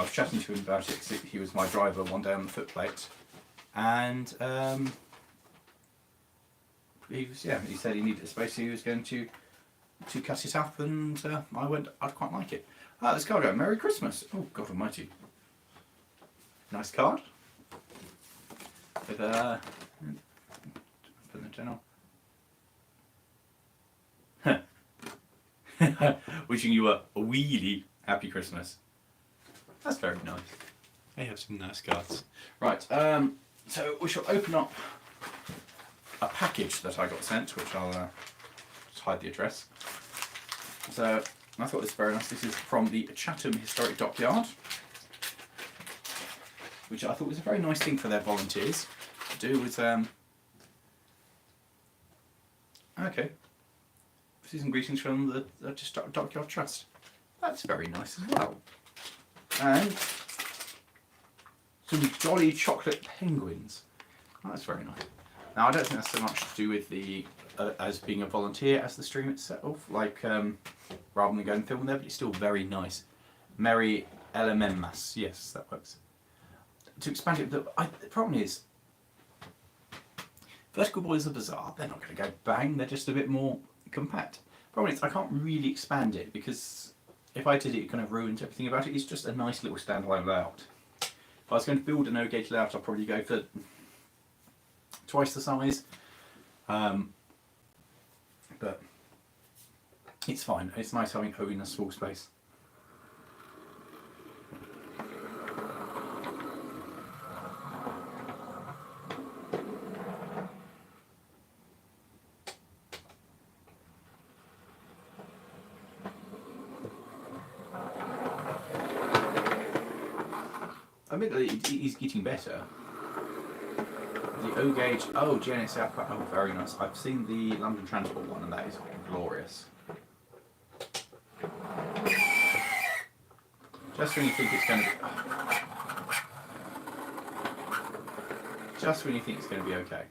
was chatting to him about it because he was my driver one day on the footplate, and he said he needed a space, so he was going to cut it up, and I went, I'd quite like it. This card go, Merry Christmas! Oh, God almighty. Nice card. With put the channel. Wishing you a really happy Christmas. That's very nice. They have some nice cards. Right, so we shall open up a package that I got sent, which I'll just hide the address. So I thought this was very nice. This is from the Chatham Historic Dockyard, which I thought was a very nice thing for their volunteers to do with. Okay. Season greetings from the Dockyard Trust. That's very nice as well. And some jolly chocolate penguins. That's very nice. Now I don't think that's so much to do with the as being a volunteer as the stream itself, like rather than going and film there, but it's still very nice. Merry LMMmas. Yes, that works. To expand it, the problem is vertical boilers are bizarre. They're not going to go bang. They're just a bit more compact. Problem is I can't really expand it because if I did it, it kind of ruins everything about it. It's just a nice little standalone layout. If I was going to build an O-gauge layout, I'd probably go for twice the size. But it's fine. It's nice having O in a small space. admittedly, he's getting better. The O gauge, oh, GNS output, oh, very nice. I've seen the London Transport one, and that is glorious. Just when you think it's going to be, just when you think it's going to be okay,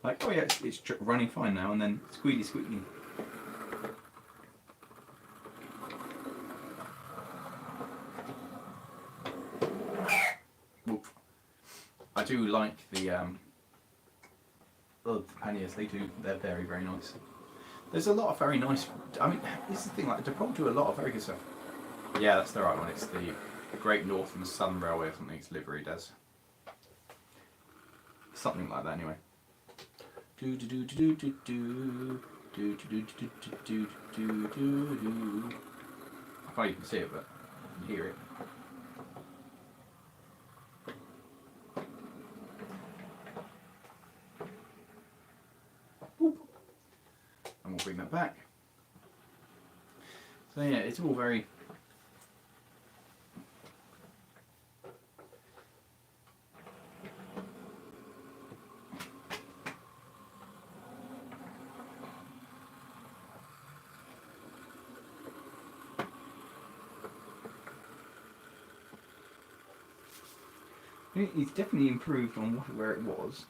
like, oh yeah, it's running fine now, and then squeaky. Oof. I do like the panniers. They're very, very nice. There's a lot of very nice. I mean, this is the thing. Like, the Depot do a lot of very good stuff. Yeah, that's the right one. It's the Great Northern Southern Railway or something. It's liveried as something like that. Anyway. I can't even see it, but I can hear it. And we'll bring that back. So yeah, it's all very. It's definitely improved on where it was.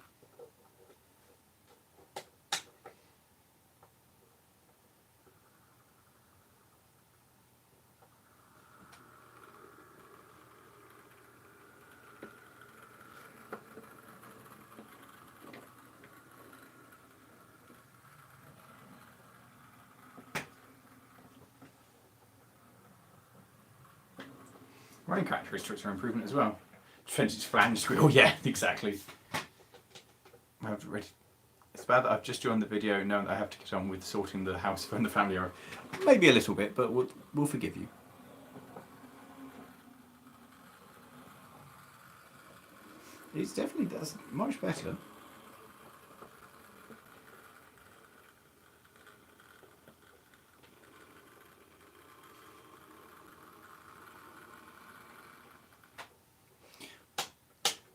Running characteristics are improvement as well. Defense is flange squeal, yeah, exactly. It's bad that I've just joined the video knowing that I have to get on with sorting the house and the family. Or maybe a little bit, but we'll forgive you. It's definitely does much better.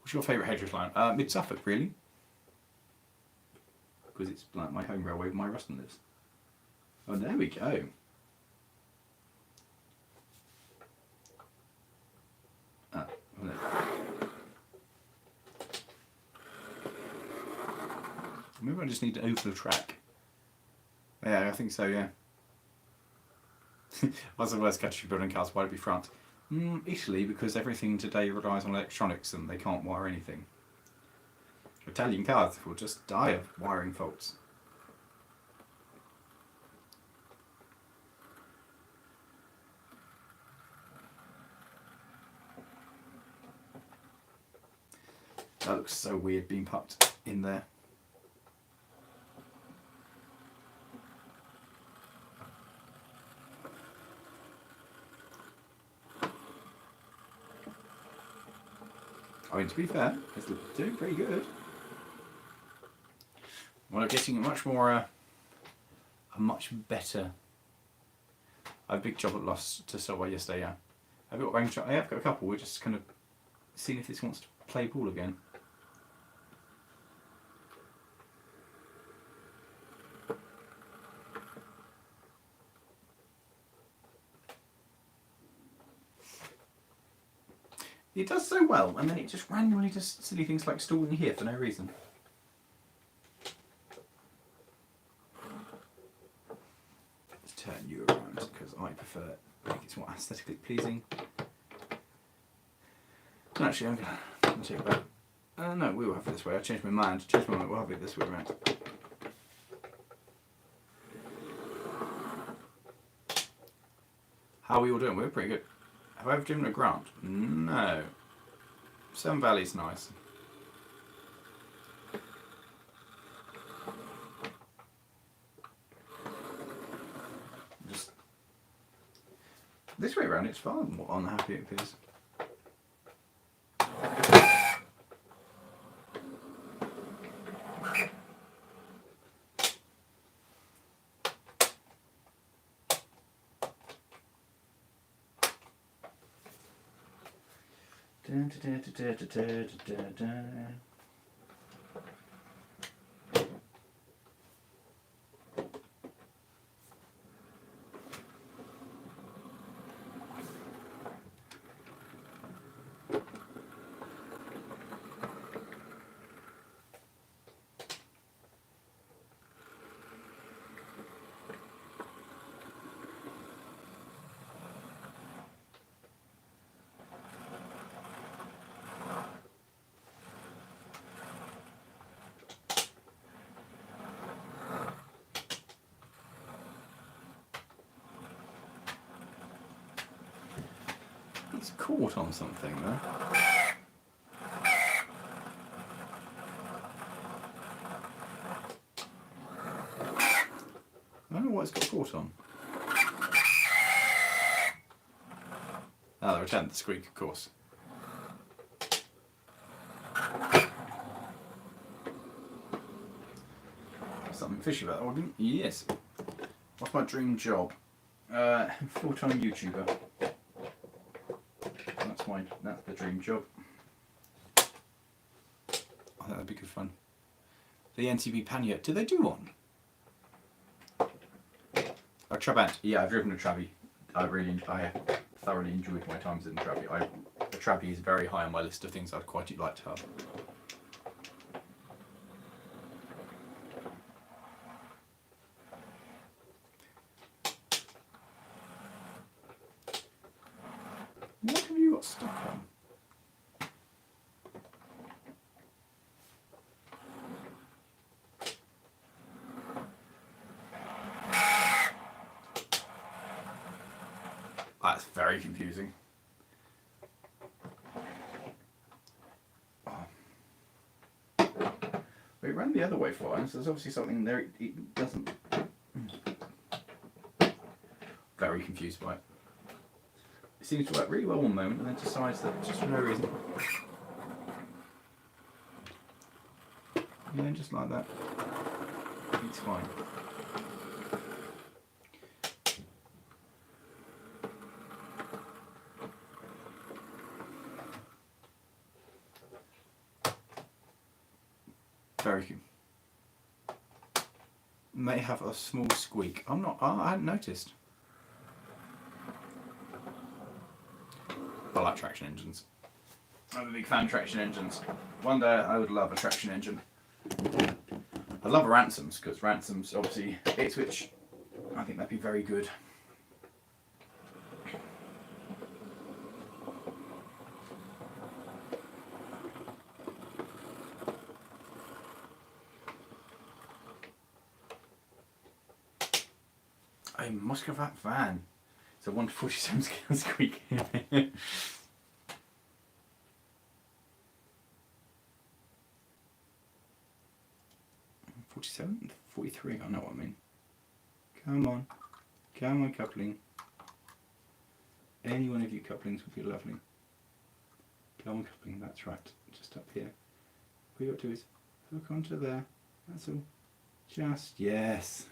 What's your favourite hedgerows line? Mid Suffolk, really. Because it's like my home railway where my Ruston lives. Oh, there we go. Ah, oh, no. Maybe I just need to over the track. Yeah, I think so, yeah. What's the worst country building cars? Why would it be France? Italy, because everything today relies on electronics and they can't wire anything. Italian cars will just die of wiring faults. That looks so weird being popped in there. I mean, to be fair, it's doing pretty good. Well, I'm getting a much more, a much better. I have a big job at loss to Subway yesterday. Yeah, I've got range. I have got a couple. We're just kind of seeing if this wants to play ball again. It does so well, and then it just randomly does silly things like stalling here for no reason. Let's turn you around because I prefer it. I think it's more aesthetically pleasing. Actually, I'm going to take it back. No, we will have it this way. I changed my mind. We'll have it this way around. How are we all doing? We're pretty good. Have I ever driven a Grant? No. Severn Valley's nice. Just this way around, it's far more unhappy it appears. It's caught on something there. I don't know what it's got caught on. Ah, the return to the squeak, of course. Something fishy about that organ? Yes. What's my dream job? Full-time YouTuber. That's the dream job. I think that'd be good fun. The NTB pannier. Do they do one? A Trabant. Yeah, I've driven a Trabi. I thoroughly enjoyed my times in the Trabi. The Trabi is very high on my list of things I'd quite like to have. What have you got stuck on? That's very confusing. Oh. It ran the other way for once. There's obviously something there it doesn't. Very confused by it. It seems to work really well one moment and then decides that just for no reason. Yeah, just like that. It's fine. Very good. May have a small squeak. I hadn't noticed. I like traction engines. I'm a big fan of traction engines. One day I would love a traction engine. I love ransoms because ransoms obviously bits which I think that'd be very good. A Muscovat van. It's a 147 scale squeak. 47? 43, I know what I mean. Come on. Come on, coupling. Any one of you couplings would be lovely. Come on, coupling, that's right. Just up here. All you got to do is hook onto there. That's all. Just, yes.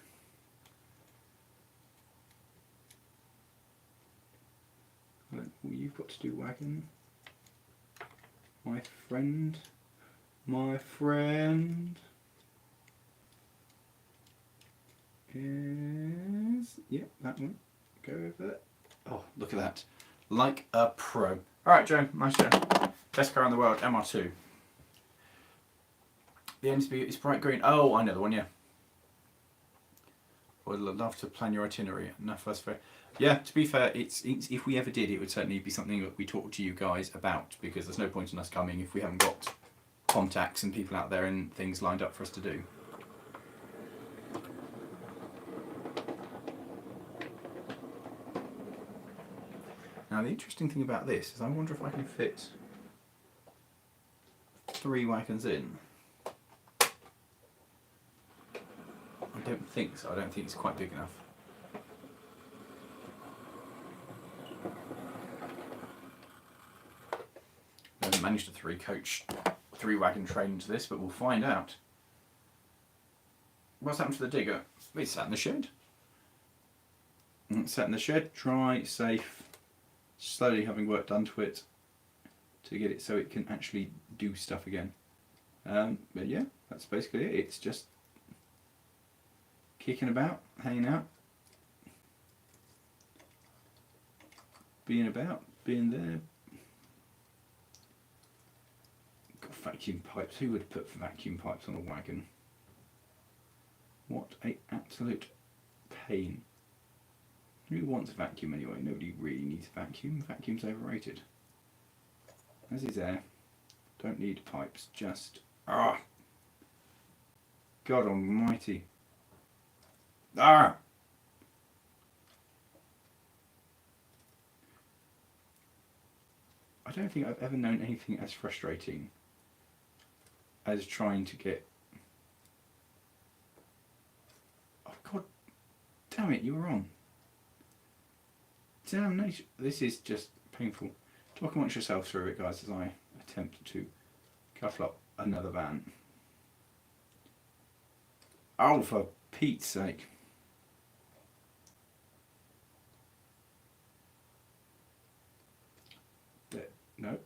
All you've got to do, wagon. My friend. My friend. Is, yep, that one. Go over there. Oh, look at that. Like a pro. Alright, Joe, nice show. Best car in the world, MR2. The NSB is bright green. Oh, I know the one, yeah. Would love to plan your itinerary. Enough that's fair. Yeah, to be fair, it's if we ever did, it would certainly be something that we talk to you guys about, because there's no point in us coming if we haven't got contacts and people out there and things lined up for us to do. Now the interesting thing about this is I wonder if I can fit 3 wagons in. I don't think so. I don't think it's quite big enough. I haven't managed to 3 wagon train into this, but we'll find out. What's happened to the digger? It's sat in the shed. It's sat in the shed, dry, safe, slowly having work done to it. to get it so it can actually do stuff again. But yeah, that's basically it. It's just kicking about, hanging out, being there. Got vacuum pipes. Who would put vacuum pipes on a wagon? What a absolute pain. Who wants a vacuum anyway? Nobody really needs a vacuum. Vacuum's overrated. As is air. Don't need pipes. Just God almighty. I don't think I've ever known anything as frustrating as trying to get... Oh God damn it, you were wrong. Damnation. This is just painful. Talk amongst yourselves through it, guys, as I attempt to couple up another van. Oh, for Pete's sake. No.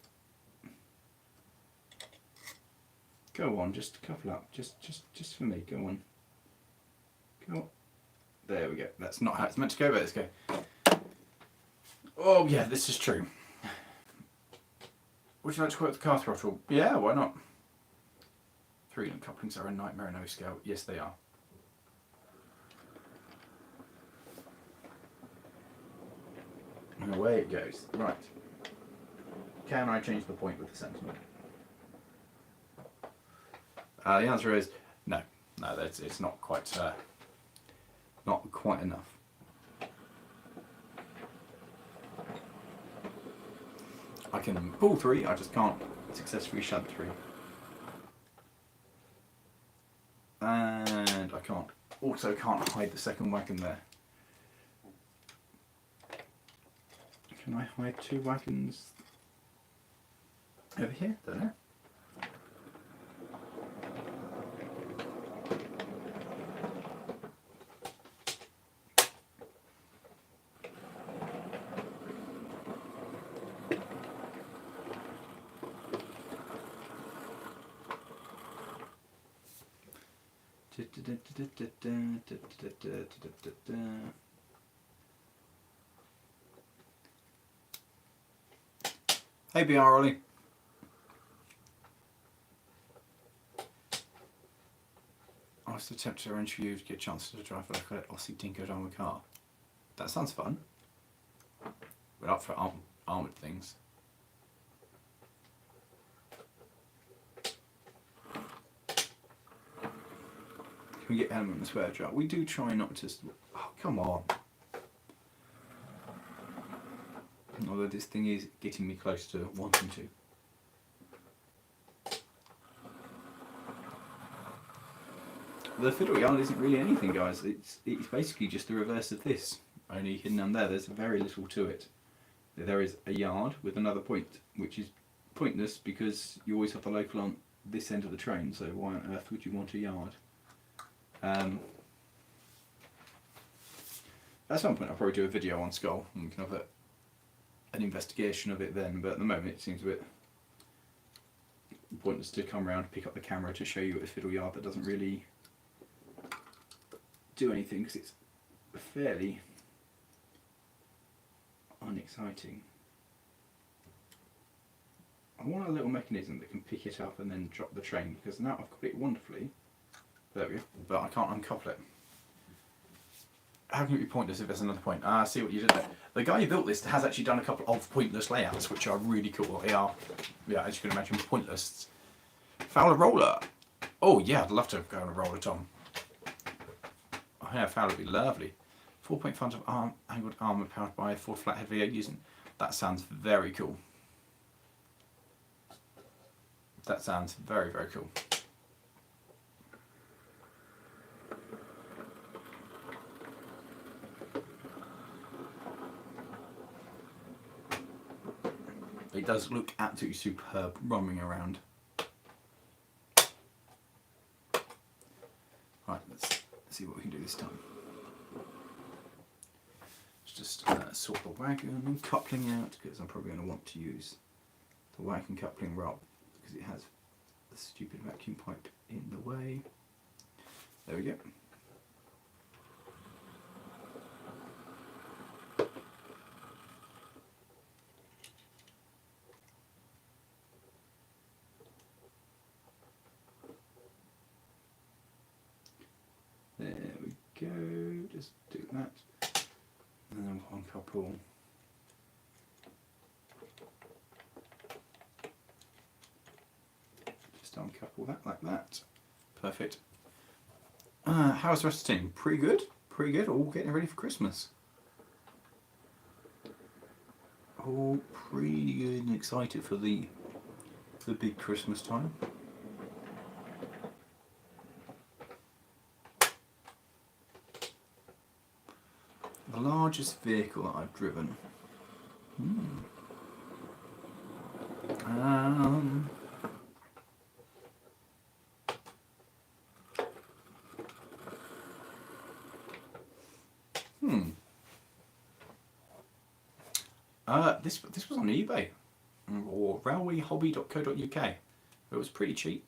Go on, just couple up. Just for me. Go on. Go on. There we go. That's not how it's meant to go, but let's go. Oh yeah, this is true. Would you like to work the car throttle? Yeah, why not? 3-link couplings are a nightmare in O-scale. Yes, they are. And away it goes. Right. Can I change the point with the Sentinel? The answer is no. No, it's not quite enough. I can pull 3, I just can't successfully shunt 3. And I can't hide the second wagon there. Can I hide 2 wagons over here? Don't know. Hey BR Ollie. I was attempting to arrange for you to get a chance to drive a local Aussie tinkered armoured car. That sounds fun. We're up for armoured things. Can we get element and swear jar? We do try not to... Oh, come on. Although this thing is getting me close to wanting to. The fiddle yard isn't really anything, guys. It's basically just the reverse of this, only hidden down there. There's very little to it. There is a yard with another point, which is pointless because you always have the local on this end of the train, so why on earth would you want a yard? At some point I'll probably do a video on Skull and we can have an investigation of it then, but at the moment it seems a bit pointless to come around, pick up the camera to show you a fiddle yard that doesn't really do anything because it's fairly unexciting. I want a little mechanism that can pick it up and then drop the train, because now I've got it wonderfully. There we go, but I can't uncouple it. How can it be pointless if there's another point? I see what you did there. The guy who built this has actually done a couple of pointless layouts, which are really cool. They are, yeah, as you can imagine, pointless. Fowler roller. Oh yeah, I'd love to go on a roller, Tom. Oh yeah, Fowler would be lovely. 4-point fans of angled armour powered by a Ford flathead V8 using. That sounds very cool. That sounds very, very cool. It does look absolutely superb roaming around. Right, let's see what we can do this time. Let's just sort the wagon and coupling out, because I'm probably going to want to use the wagon coupling rod because it has the stupid vacuum pipe in the way. There we go. There we go, just do that. And then one couple. Just uncouple that like that. Perfect. How's the rest of the team? Pretty good. Pretty good. All getting ready for Christmas. All pretty good and excited for the big Christmas time. The largest vehicle that I've driven. This was on eBay or railwayhobby.co.uk. It was pretty cheap.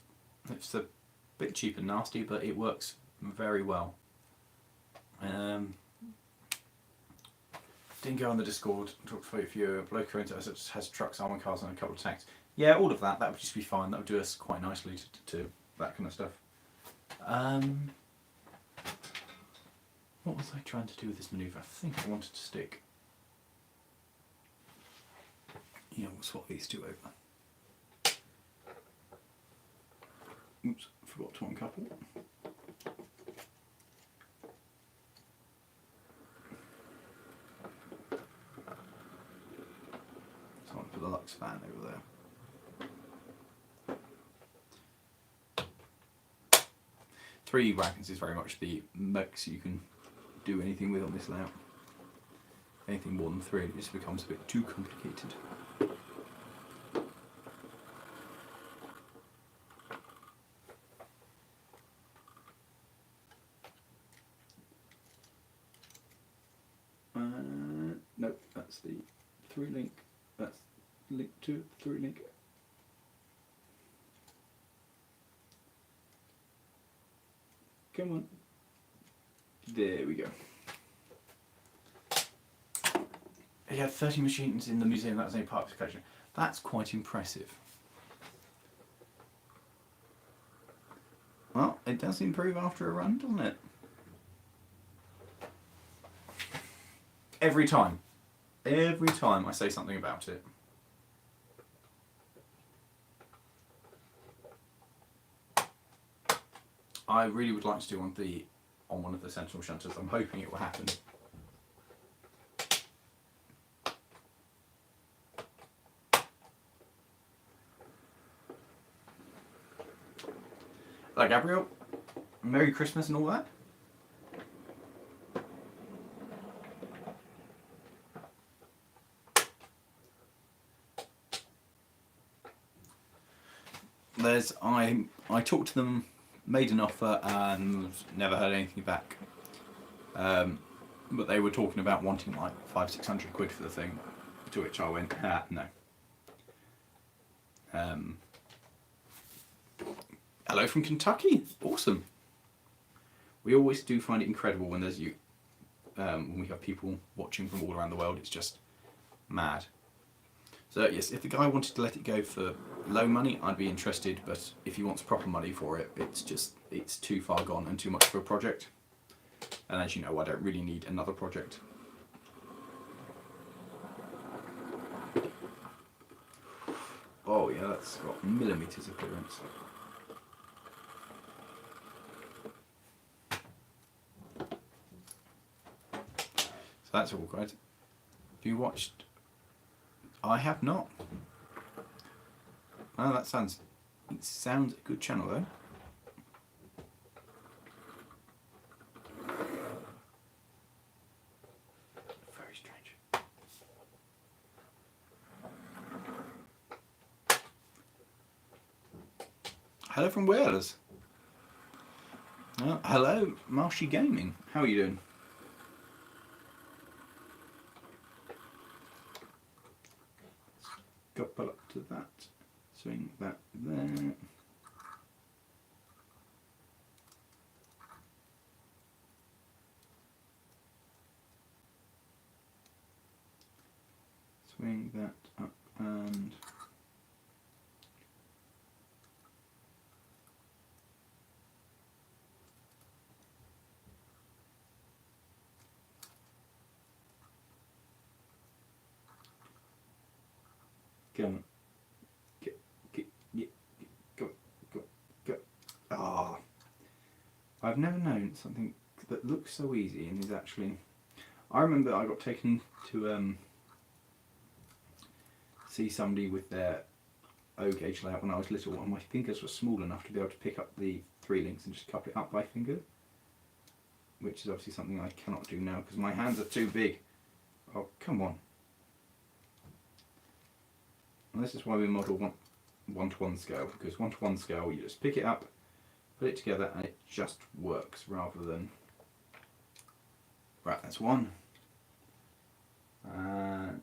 It's a bit cheap and nasty, but it works very well. Didn't go on the Discord. Talked for if you're a bloke who has trucks, armoured cars, and a couple of tanks. Yeah, all of that. That would just be fine. That would do us quite nicely to that kind of stuff. What was I trying to do with this manoeuvre? I think I wanted to stick. Yeah, we'll swap these two over. Oops, forgot to uncouple. So I'll put the Lux fan over there. 3 wagons is very much the max you can do anything with on this layout. Anything more than 3, it just becomes a bit too complicated. Nope, that's the 3-link. That's linked to 3-link. Come on. There we go. He had 30 machines in the museum. That was only part of his collection. That's quite impressive. Well, it does improve after a run, doesn't it? Every time I say something about it. I really would like to do on one of the Sentinel shunters. I'm hoping it will happen. Hello, Gabriel. Merry Christmas and all that. I talked to them, made an offer, and never heard anything back. But they were talking about wanting like 500-600 quid for the thing, to which I went, no. Hello from Kentucky, awesome. We always do find it incredible when there's when we have people watching from all around the world. It's just mad. So yes, if the guy wanted to let it go for low money, I'd be interested, but if he wants proper money for it, it's too far gone and too much for a project. And as you know, I don't really need another project. Oh yeah, that's got millimetres of clearance. So that's all good. Have you watched? I have not. Oh, it sounds a good channel though. Very strange. Hello from Wales. Hello, Marshy Gaming. How are you doing? Got pull up to that, swing that there. Swing that up and go on. Go. Ah. I've never known something that looks so easy and is actually... I remember I got taken to see somebody with their O gauge layout when I was little, and my fingers were small enough to be able to pick up the 3 links and just couple it up by finger, which is obviously something I cannot do now because my hands are too big. Oh, come on. And this is why we model one-to-one scale, because one-to-one scale you just pick it up, put it together and it just works rather than... Right, that's 1. And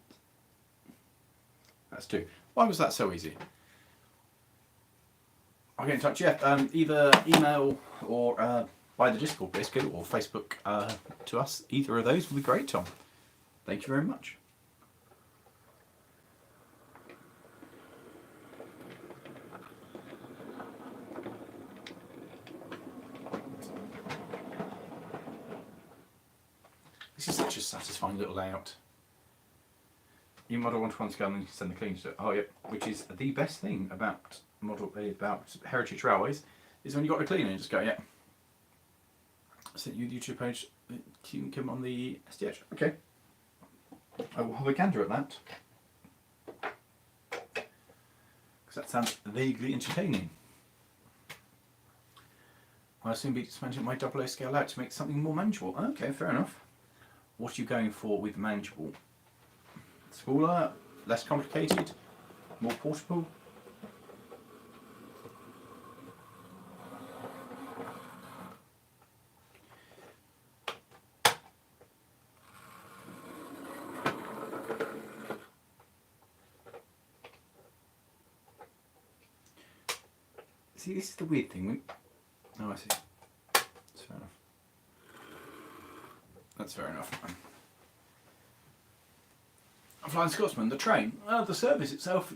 that's 2. Why was that so easy? I'll get in touch, yeah. Either email or by the Discord basically, or Facebook to us. Either of those would be great, Tom. Thank you very much. This is such a satisfying little layout. You model one-to-one scale and then you can send the cleans to it. Oh yeah, which is the best thing about Heritage Railways is when you got the cleaner and you just go, yeah. Send you the YouTube page, you can come on the SDH. Okay. I will have a gander at that. Because that sounds vaguely entertaining. I'll soon be expanding my 00 scale out to make something more manageable. Okay, fair enough. What are you going for with manageable? Smaller, less complicated, more portable? See, this is the weird thing. Oh, I see. That's fair enough. That's fair enough. Flying Scotsman, the train, the service itself,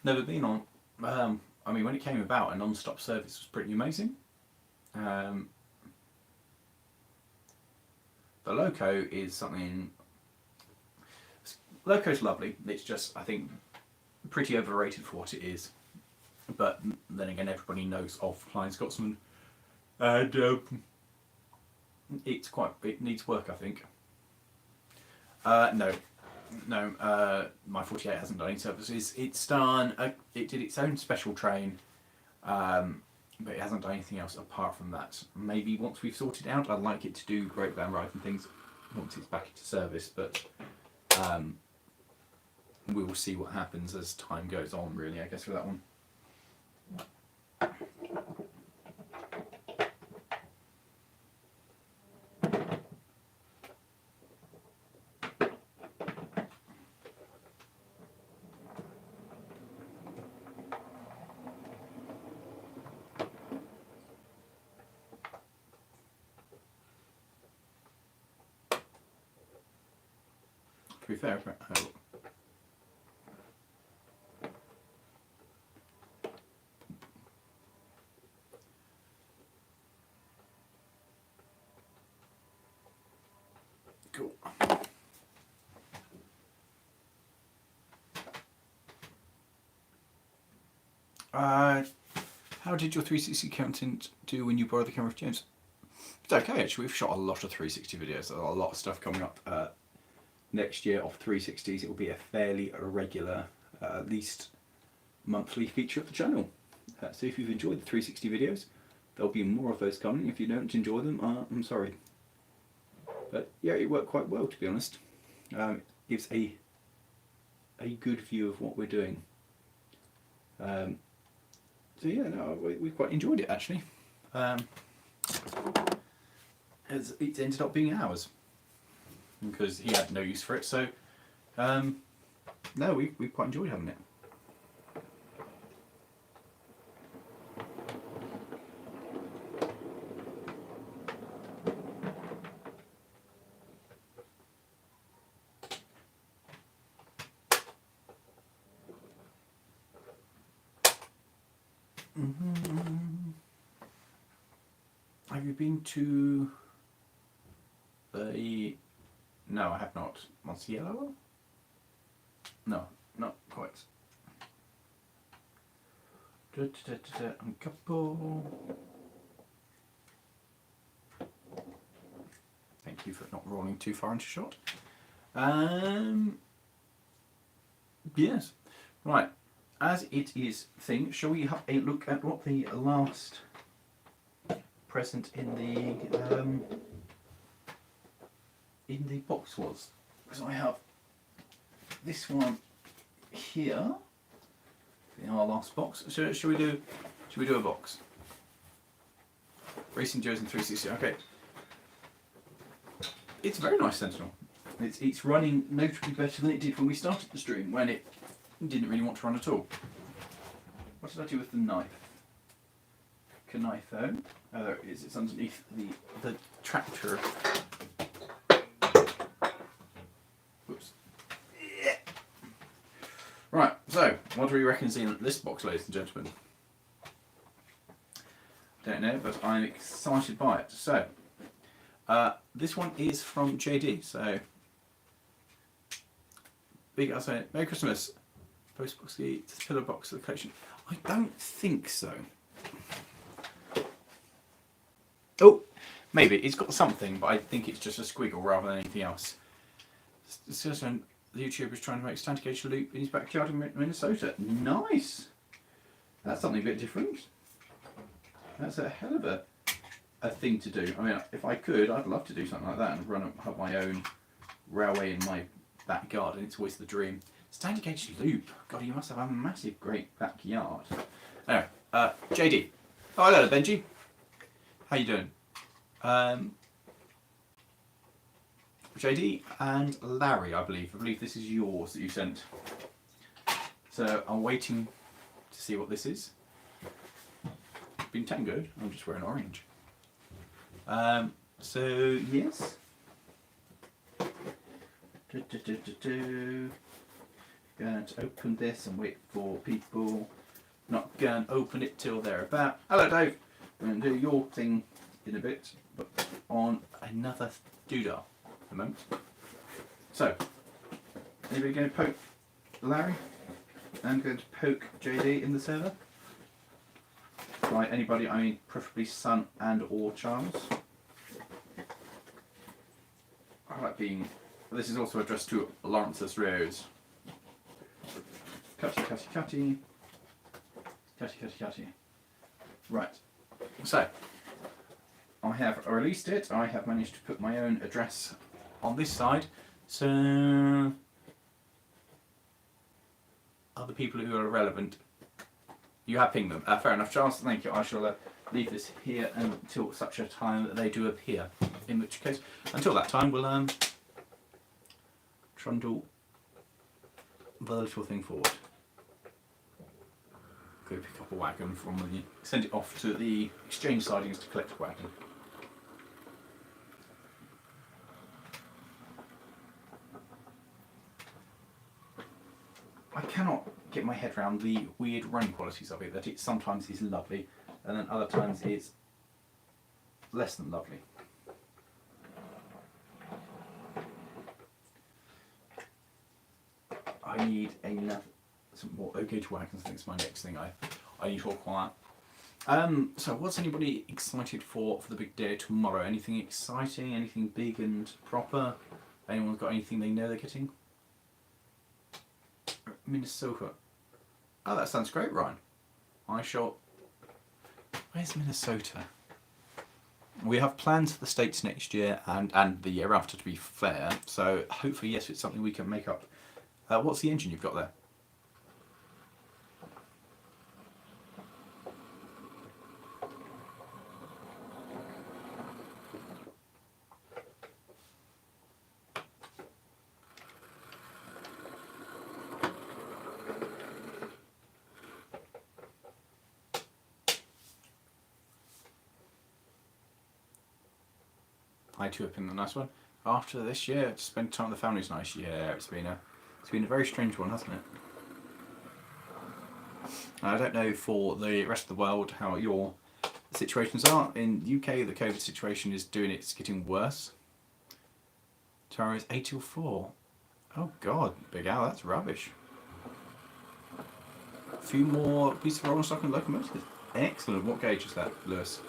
never been on. I mean, when it came about, a non-stop service was pretty amazing. The loco is something. Loco's lovely. It's just, I think, pretty overrated for what it is. But then again, everybody knows of Flying Scotsman, and it needs work, I think. No, my 48 hasn't done any services. It's done. It did its own special train, but it hasn't done anything else apart from that. Maybe once we've sorted it out, I'd like it to do Great Van Ride and things once it's back into service. But we will see what happens as time goes on. Really, I guess for that one. To be fair, cool. How did your 360 content do when you borrowed the camera of James? It's okay, actually. We've shot a lot of 360 videos. There's a lot of stuff coming up next year of 360s. It will be a fairly regular, at least monthly feature of the channel. So if you've enjoyed the 360 videos, there'll be more of those coming. If you don't enjoy them, I'm sorry. But yeah, it worked quite well, to be honest. It gives a good view of what we're doing. So yeah, no, we quite enjoyed it actually. It ended up being ours because he had no use for it. So no, we quite enjoyed having it. Have you been to the... No, I have not. Monsiello? No, not quite. Couple. Thank you for not rolling too far into shot. Yes. Right. As it is thing, shall we have a look at what the last present in the box was? Because I have this one here in our last box. So shall we do a box? Racing Joes and 360. Okay. It's a very nice Sentinel. It's running notably better than it did when we started the stream, when it didn't really want to run at all. What did I do with the knife? Knifo. Oh, there it is. It's underneath the tractor. Whoops. Yeah. Right, so what do we reckon is in this box, ladies and gentlemen? Don't know, but I'm excited by it. So, this one is from JD, so big outside. Merry Christmas. Post box key to the pillar box of the collection. I don't think so. Oh, maybe it's got something, but I think it's just a squiggle rather than anything else. The YouTuber is trying to make standard gauge loop in his backyard in Minnesota. Nice. That's something a bit different. That's a hell of a thing to do. I mean, if I could, I'd love to do something like that and have my own railway in my backyard, and it's always the dream. Standard gauge loop. God, you must have a massive, great backyard. Anyway, JD. Oh, hello, Benji. How you doing? JD and Larry, I believe this is yours that you sent. So I'm waiting to see what this is. Been tangoed. I'm just wearing orange. So yes. Going to open this and wait for people. Not going to open it till they're about. Hello, Dave. We're going to do your thing in a bit, but on another doodah at the moment. So, anybody going to poke Larry? I'm going to poke JD in the server. By anybody, I mean preferably son and or Charles. I like being... This is also addressed to Lawrence Rose. Cutty, cutty, cutty. Cutty, cutty, cutty. Right. So, I have released it. I have managed to put my own address on this side. So, other people who are relevant, you have pinged them. Fair enough, Charles. Thank you. I shall leave this here until such a time that they do appear. In which case, until that time, we'll trundle the little thing forward. Go pick up a wagon from the... Send it off to the exchange sidings to collect a wagon. I cannot get my head around the weird run qualities of it, that it sometimes is lovely and then other times it's less than lovely. I need some more gauge wagons. I think it's my next thing I need to acquire. So what's anybody excited for the big day tomorrow? Anything exciting? Anything big and proper? Anyone got anything they know they're getting? Minnesota. Oh, that sounds great, Ryan. I shall... Where's Minnesota? We have plans for the States next year and the year after, to be fair. So hopefully, yes, it's something we can make up. What's the engine you've got there? I too have been a nice one. After this year, to spend time with the family's nice. Yeah, it's been a very strange one, hasn't it? I don't know for the rest of the world how your situations are. In the UK, the COVID situation is it's getting worse. Tomorrow is 8 till 4. Oh God, Big Al, that's rubbish. A few more pieces of rolling stock and locomotives. Excellent. What gauge is that, Lewis?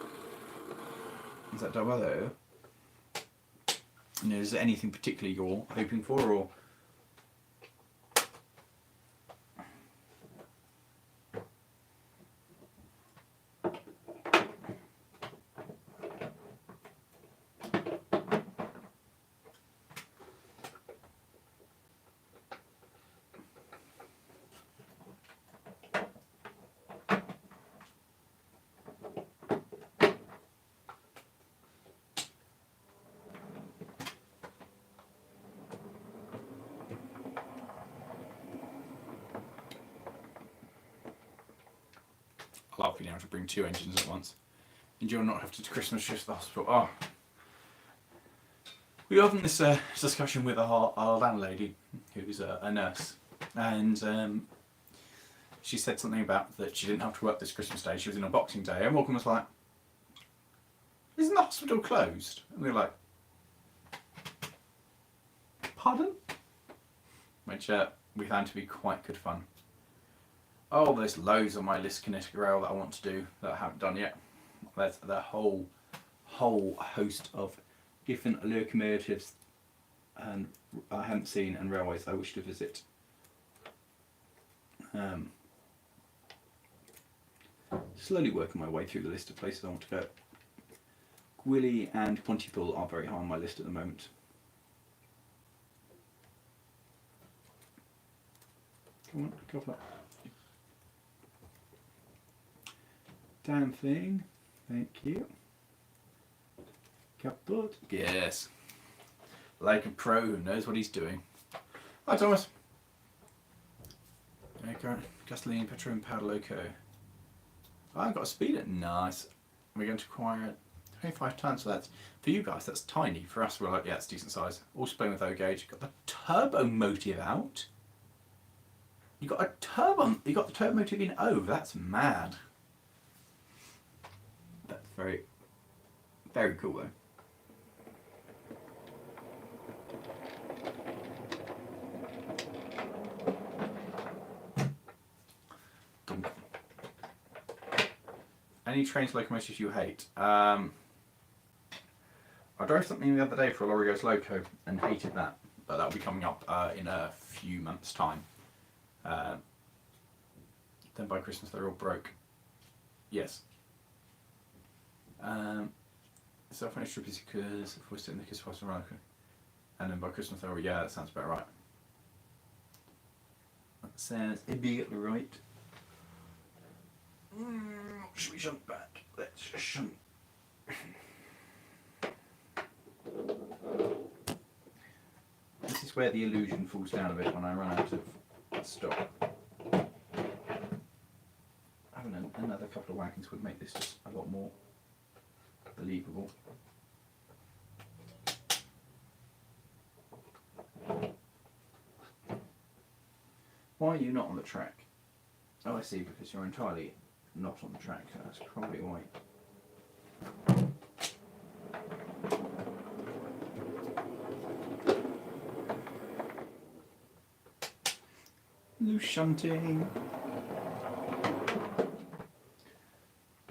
Is that double O? And is there anything particularly you're hoping for, or? I love being able to bring 2 engines at once. And you'll not have to do Christmas shifts at the hospital. Oh. We were having this discussion with our landlady, who's a nurse, and she said something about that she didn't have to work this Christmas Day. She was in on Boxing Day, and Morgan was like, "Isn't the hospital closed?" And we were like, "Pardon?" Which we found to be quite good fun. Oh, there's loads on my list Kinetic Rail that I want to do that I haven't done yet. There's the whole host of different locomotives and I haven't seen and railways I wish to visit. Slowly working my way through the list of places I want to go. Gwilly and Pontypool are very high on my list at the moment. Come on, go for that. Damn thing. Thank you. Kaput. Yes. Like a pro who knows what he's doing. Hi Thomas. Okay, gasoline, petrol and powder loco. I've got a speeder. Nice. We're going to acquire 25 tonnes, so that's, for you guys, that's tiny. For us, we're like, yeah, it's decent size. Also playing with O gauge. Got the turbo motive out. You got the turbo motive in O. That's mad. That's very, very cool though. Any trains, locomotives you hate? I drove something the other day for a Lawrie Goes Loco and hated that, but that'll be coming up in a few months' time. Then by Christmas they're all broke. Yes. Self-finished trip is because if we're sitting in the kiss for and then by Christmas they're all, yeah, that sounds about right. That sounds immediately right. Should we shunt back? Let's shunt. This is where the illusion falls down a bit when I run out of stock. Having another couple of wagons would make this just a lot more believable. Why are you not on the track? Oh, I see, because you're entirely not on the track. That's probably why. Loose shunting.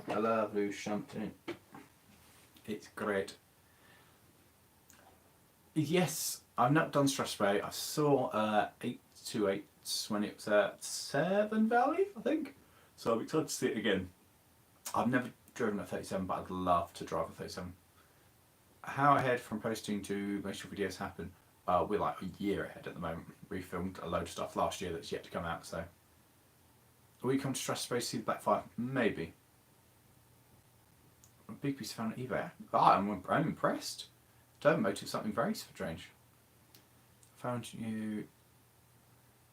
I love loose shunting. It's great. Yes, I've not done Strathspey. I saw 828 when it was at Severn Valley, I think. So I'm excited to see it again. I've never driven a 37, but I'd love to drive a 37. How ahead from posting to most of your videos happen? We're like a year ahead at the moment. We filmed a load of stuff last year that's yet to come out, so. Will you come to Strathspey to see the Black 5? Maybe. A big piece found at eBay. I'm impressed. Turbo motive is something very strange. Found you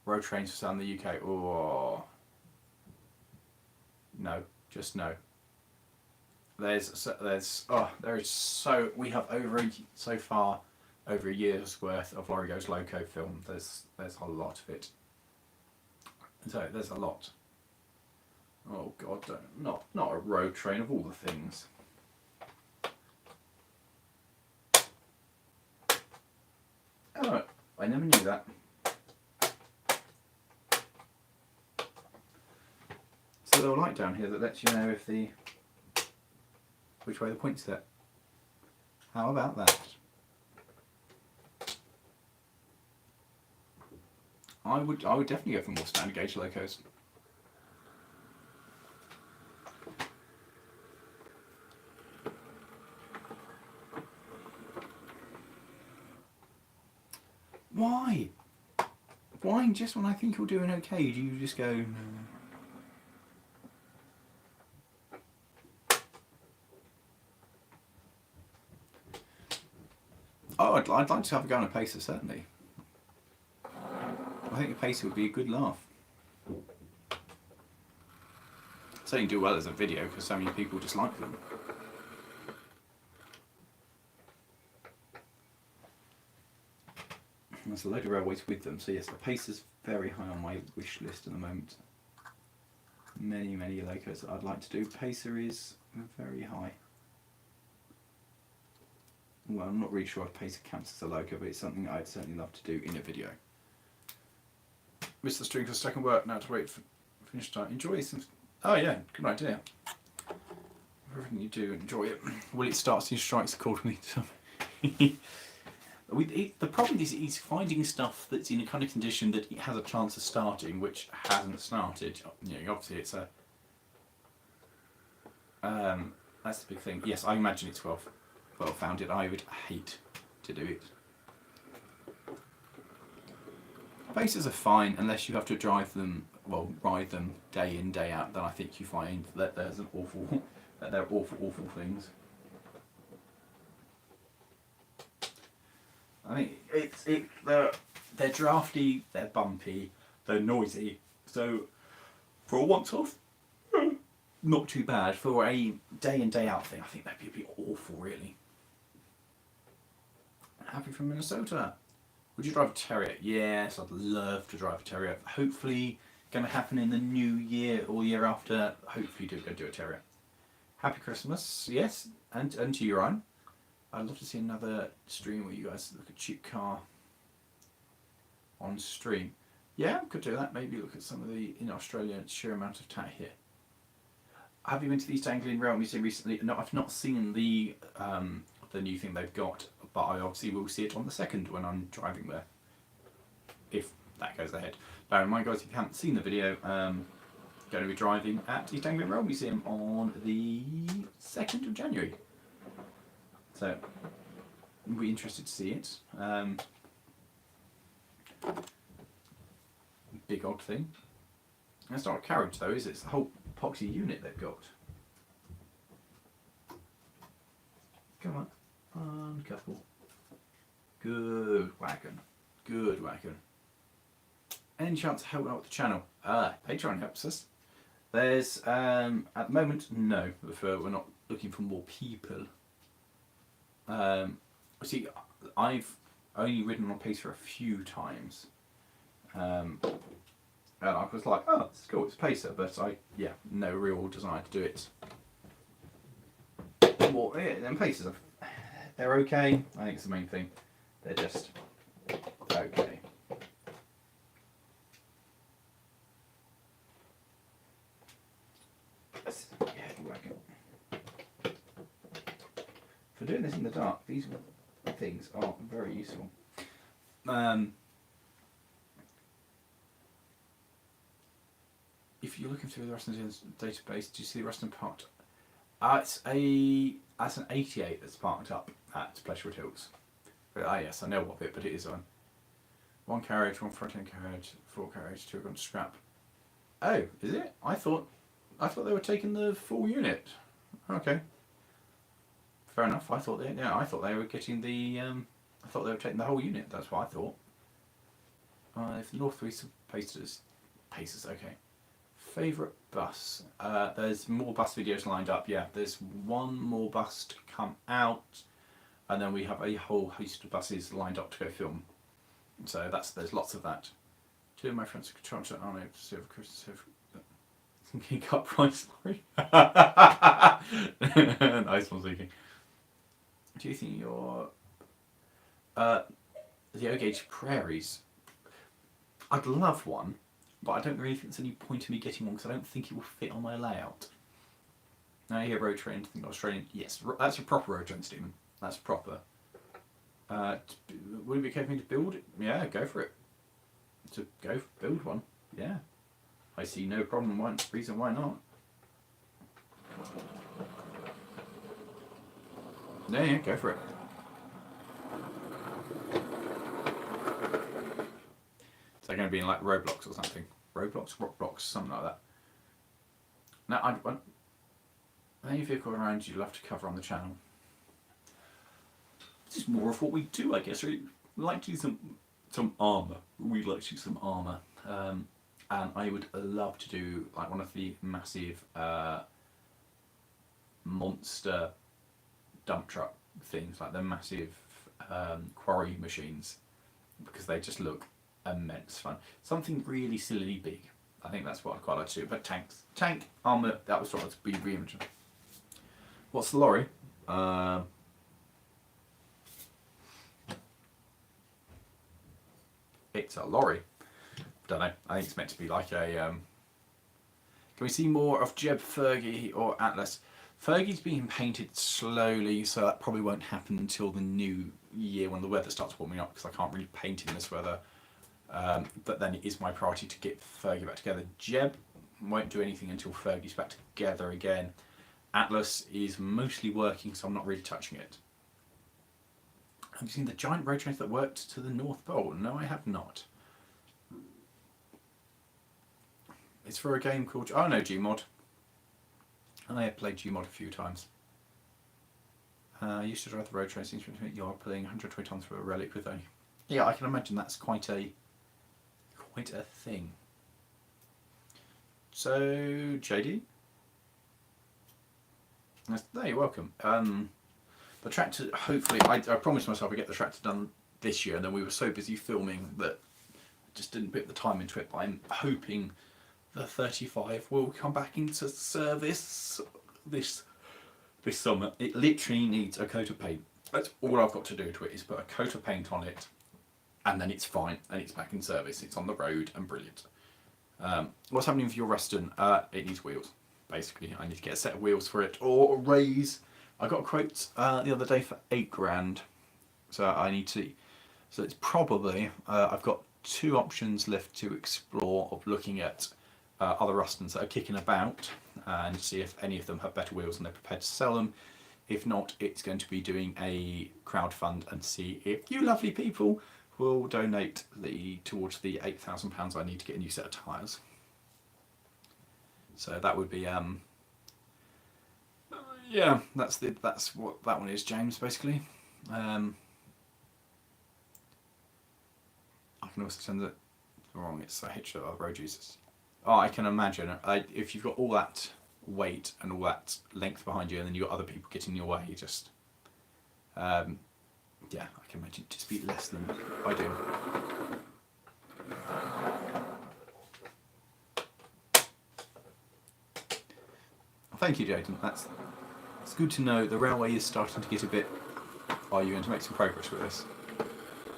road trains for sale in the UK. Oh. No, just no. There is so we have so far over a year's worth of Lawrie Goes Loco film. There's a lot of it. So there's a lot. Oh God, don't, not a road train of all the things. Oh, I never knew that. So there's a light down here that lets you know if which way the point's set. How about that? I would definitely go for more standard gauge locos. Why? Why just when I think you're doing okay, do you just go, no? Oh, I'd like to have a go on a pacer, certainly. I think a pacer would be a good laugh. Certainly do well as a video because so many people just like them. There's a load of railways with them, so yes, the pacer's very high on my wish list at the moment. Many locos that I'd like to do. Pacer is very high. Well, I'm not really sure if pacer counts as a loco, but it's something I'd certainly love to do in a video. Missed the string for second work, now to wait for finish time. Enjoy some... Oh yeah, good idea. Everything you do, enjoy it. Will it start to strikes accordingly to the problem is finding stuff that's in a kind of condition that it has a chance of starting, which hasn't started. You know, obviously it's a... that's the big thing. Yes, I imagine it's well founded. I would hate to do it. Pacers are fine unless you have to drive them, well, ride them day in, day out. Then I think you find that there's an awful, that they're awful things. I mean, they're drafty, they're bumpy, they're noisy. So for a once-off, not too bad. For a day in, day out thing, I think that'd be a bit awful, really. Happy from Minnesota. Would you drive a Terrier? Yes, I'd love to drive a Terrier. Hopefully, going to happen in the new year or year after. Hopefully, do a Terrier. Happy Christmas, yes, and to you, Ryan. I'd love to see another stream where you guys look at cheap car on stream. Yeah, could do that. Maybe look at some of the in Australia sheer amount of tat here. Have you been to the East Anglian Rail Museum recently? No, I've not seen the new thing they've got, but I obviously will see it on the 2nd when I'm driving there, if that goes ahead. Bear in mind, guys, if you haven't seen the video, going to be driving at East Anglian Rail Museum on the 2nd of January. So, we'll be interested to see it. Big odd thing. It's not a carriage though, is it? It's the whole epoxy unit they've got. Come on, uncouple. Good wagon. Good wagon. Any chance of helping out with the channel? Patreon helps us. There's, at the moment, no. We're not looking for more people. See, I've only ridden on pace for a few times. And I was like, oh, it's cool, it's pacer, but no real desire to do it. Well, yeah, them pacers, they're okay. I think it's the main thing. They're just okay. For doing this in the dark, these things are very useful. If you're looking through the Ruston database, do you see the Ruston parked? That's an 88 that's parked up at Pleasurewood Hills. Yes, I know of it, but it is on. 1 carriage, 1 front end carriage, 4 carriage, 2 are going to scrap. Oh, is it? I thought they were taking the full unit. Okay. Fair enough. I thought they were getting the. I thought they were taking the whole unit. That's what I thought. If the North East Pacers, okay. Favourite bus? There's more bus videos lined up. Yeah, there's one more bus to come out, and then we have a whole host of buses lined up to go film. So there's lots of that. 2 of my friends are trying to Christmas. Thinking cut price, Lawrie. Nice one, Zeke. Do you think your the O-gauge prairies? I'd love one, but I don't really think there's any point in me getting one because I don't think it will fit on my layout. Now you hear road train, think Australian. Yes, that's a proper road train, Stephen. That's proper. Would it be okay for me to build it? Yeah, go for it. To go build one. Yeah. I see no problem. Reason why not. Yeah, go for it. Is that going to be in like Roblox or something? Roblox, Rockblocks, something like that. Now, any vehicle around you love to cover on the channel. This is more of what we do, I guess. We like to use some armour. We like to use some armour. And I would love to do like one of the massive monster dump truck things, like the massive quarry machines, because they just look immense fun. Something really silly big. I think that's what I'd quite like to do. But tank, armour, that was what I'd be reimagining. What's the lorry? It's a lorry. Don't know. I think it's meant to be like a. Can we see more of Jeb, Fergie, or Atlas? Fergie's being painted slowly, so that probably won't happen until the new year when the weather starts warming up, because I can't really paint in this weather. But then it is my priority to get Fergie back together. Jeb won't do anything until Fergie's back together again. Atlas is mostly working, so I'm not really touching it. Have you seen the giant road train that worked to the North Pole? No, I have not. It's for a game called... Oh no, Gmod. And I have played Gmod a few times. I used to drive the road train. Seems to me you're playing 120 tons for a relic with only... Yeah, I can imagine that's quite a thing. So, JD? There, you're welcome. The tractor, hopefully, I promised myself I'd get the tractor done this year, and then we were so busy filming that I just didn't put the time into it, but I'm hoping the 35 will come back into service this summer. It literally needs a coat of paint. That's all I've got to do to it, is put a coat of paint on it, and then it's fine, and it's back in service. It's on the road, and brilliant. What's happening with your Ruston? It needs wheels. Basically, I need to get a set of wheels for it, or raise. I got a quote the other day for £8,000, so I need to. So it's probably I've got two options left to explore of looking at other Rustons that are kicking about and see if any of them have better wheels and they're prepared to sell them. If not, it's going to be doing a crowdfund and see if you lovely people will donate towards the £8,000 I need to get a new set of tyres. So that would be yeah, that's what that one is, James. Basically, I can also send it wrong. It's a hitch of road users. Oh, I can imagine if you've got all that weight and all that length behind you, and then you've got other people getting in your way. Just yeah, I can imagine just be less than ideal. Thank you, Jaden. It's good to know the railway is starting to get a bit... Are you going to make some progress with this?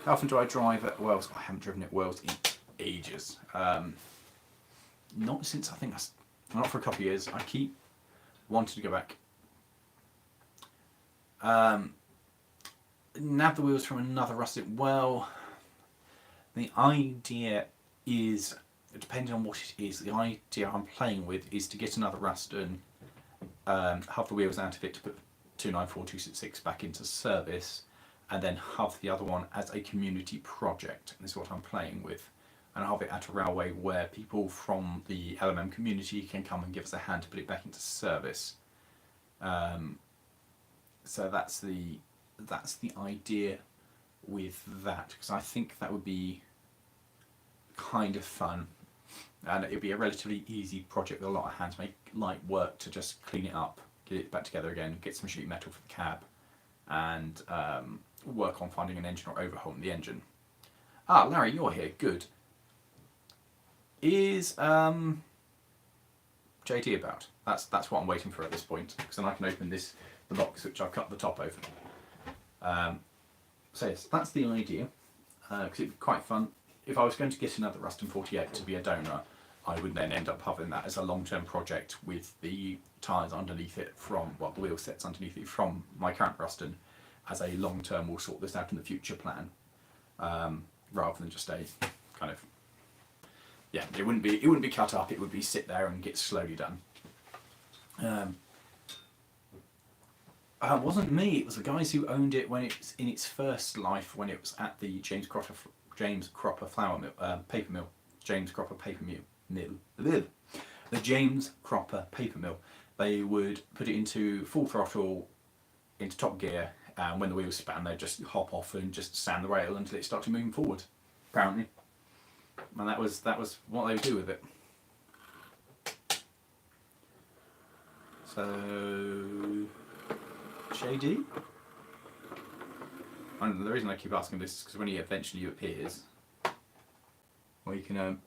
How often do I drive at Wales? I haven't driven at Wales in ages. Not since, I think, not for a couple of years. I keep wanting to go back. Nab the wheels from another rusted. Well, the idea is, depending on what it is, the idea I'm playing with is to get another Ruston, have the wheels out of it to put 294, 266 back into service, and then have the other one as a community project. And this is what I'm playing with. And have it at a railway where people from the LMM community can come and give us a hand to put it back into service. So that's the idea with that, because I think that would be kind of fun, and it'd be a relatively easy project with a lot of hands, make light work to just clean it up, get it back together again, get some sheet metal for the cab, and work on finding an engine or overhauling the engine. Ah, Larry, you're here. Good. Is JD about. That's what I'm waiting for at this point, because then I can open the box which I've cut the top over. So yes, that's the idea, because it'd be quite fun. If I was going to get another Ruston 48 to be a donor, I would then end up having that as a long-term project with the tyres underneath it the wheel sets underneath it from my current Ruston, as a long-term, we'll sort this out in the future plan, rather than just a kind of, yeah, it wouldn't be cut up, it would be sit there and get slowly done. It wasn't me, it was the guys who owned it when it was in its first life, when it was at the James Cropper paper mill. James Cropper paper mill. The James Cropper paper mill. They would put it into full throttle, into top gear, and when the wheels span, they'd just hop off and just sand the rail until it started moving forward, apparently. And that was what they would do with it. So, JD? And the reason I keep asking this is because when he eventually appears, well, you can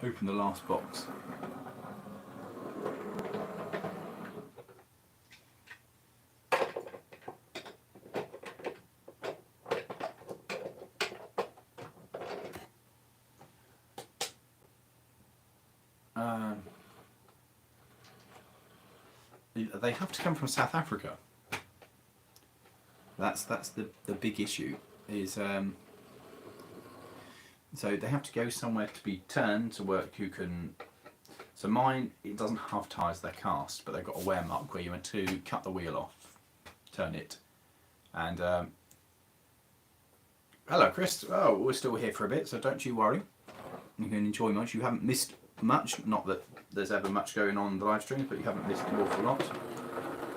open the last box. They have to come from South Africa. That's the big issue. Is so they have to go somewhere to be turned to work. Who can? So mine, it doesn't have tyres; they're cast, but they've got a wear mark where you want to cut the wheel off, turn it, and hello, Chris. Oh, we're still here for a bit, so don't you worry. You can enjoy much. You haven't missed much. Not that there's ever much going on the live stream, but you haven't missed an awful lot.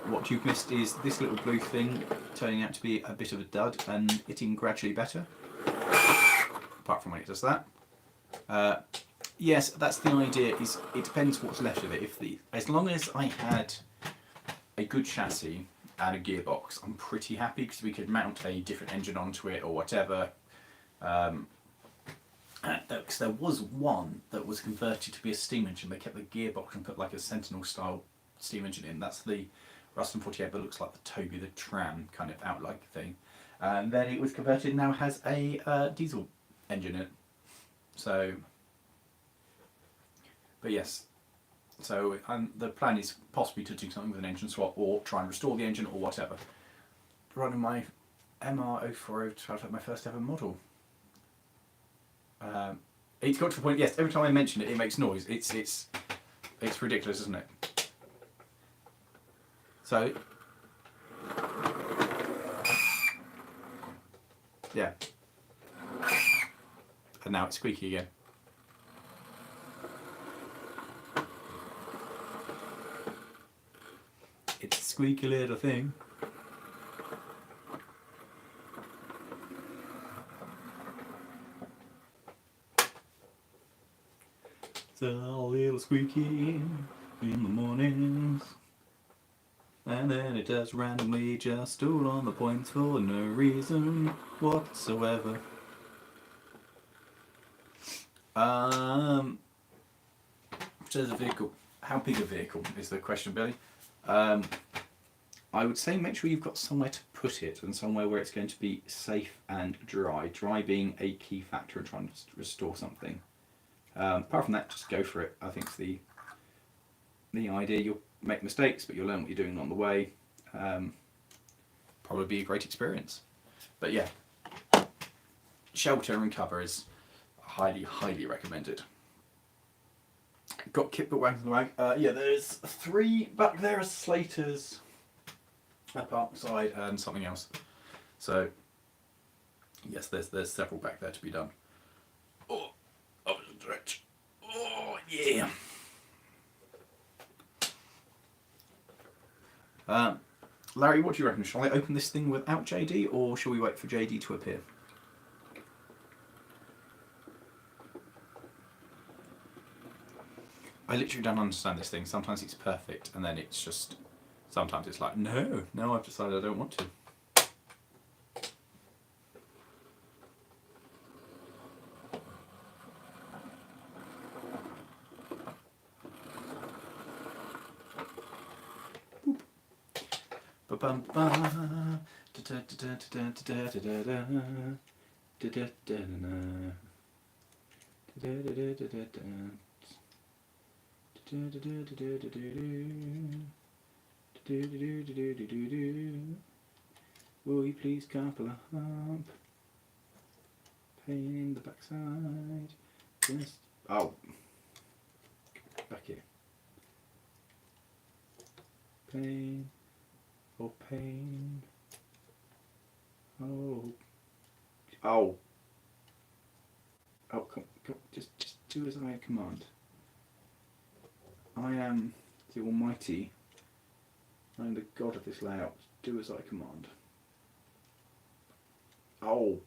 What you've missed is this little blue thing turning out to be a bit of a dud and getting gradually better. Apart from when it does that. Yes, that's the idea. Is it depends what's left of it. As long as I had a good chassis and a gearbox, I'm pretty happy, because we could mount a different engine onto it or whatever. Because there was one that was converted to be a steam engine. They kept the gearbox and put like a Sentinel style steam engine in. That's the Ruston 48, but looks like the Toby the Tram kind of outlike thing. And then it was converted and now has a diesel engine in it. So, but yes. So the plan is possibly to do something with an engine swap or try and restore the engine or whatever. Running my MR040 to have my first ever model. It's got to the point. Yes, every time I mention it, it makes noise. It's ridiculous, isn't it? So, yeah. And now it's squeaky again. It's a squeaky little thing. It's a little squeaky in the mornings. And then it does randomly just all on the points for no reason whatsoever. There's a vehicle. How big a vehicle is the question, Billy? I would say make sure you've got somewhere to put it and somewhere where it's going to be safe and dry. Dry being a key factor in trying to restore something. Apart from that, just go for it. I think it's the idea. You'll make mistakes, but you'll learn what you're doing on the way. Probably be a great experience. But yeah, shelter and cover is highly, highly recommended. Got kit book wagons in the wag. Yeah, there's 3 back there as Slaters, a park side, and something else. So yes, there's several back there to be done. Oh, that was a stretch. Oh yeah. Larry, what do you reckon? Shall I open this thing without JD, or shall we wait for JD to appear? I literally don't understand this thing. Sometimes it's perfect, and then it's just... Sometimes it's like, no, I've decided I don't want to. Ba-bum-ba. Will you please couple up? Pain in the backside. Just oh, back here. Pain, oh pain. Oh, oh, oh! Come, just do as I command. I am the Almighty. I am the God of this layout. Do as I command. Oh.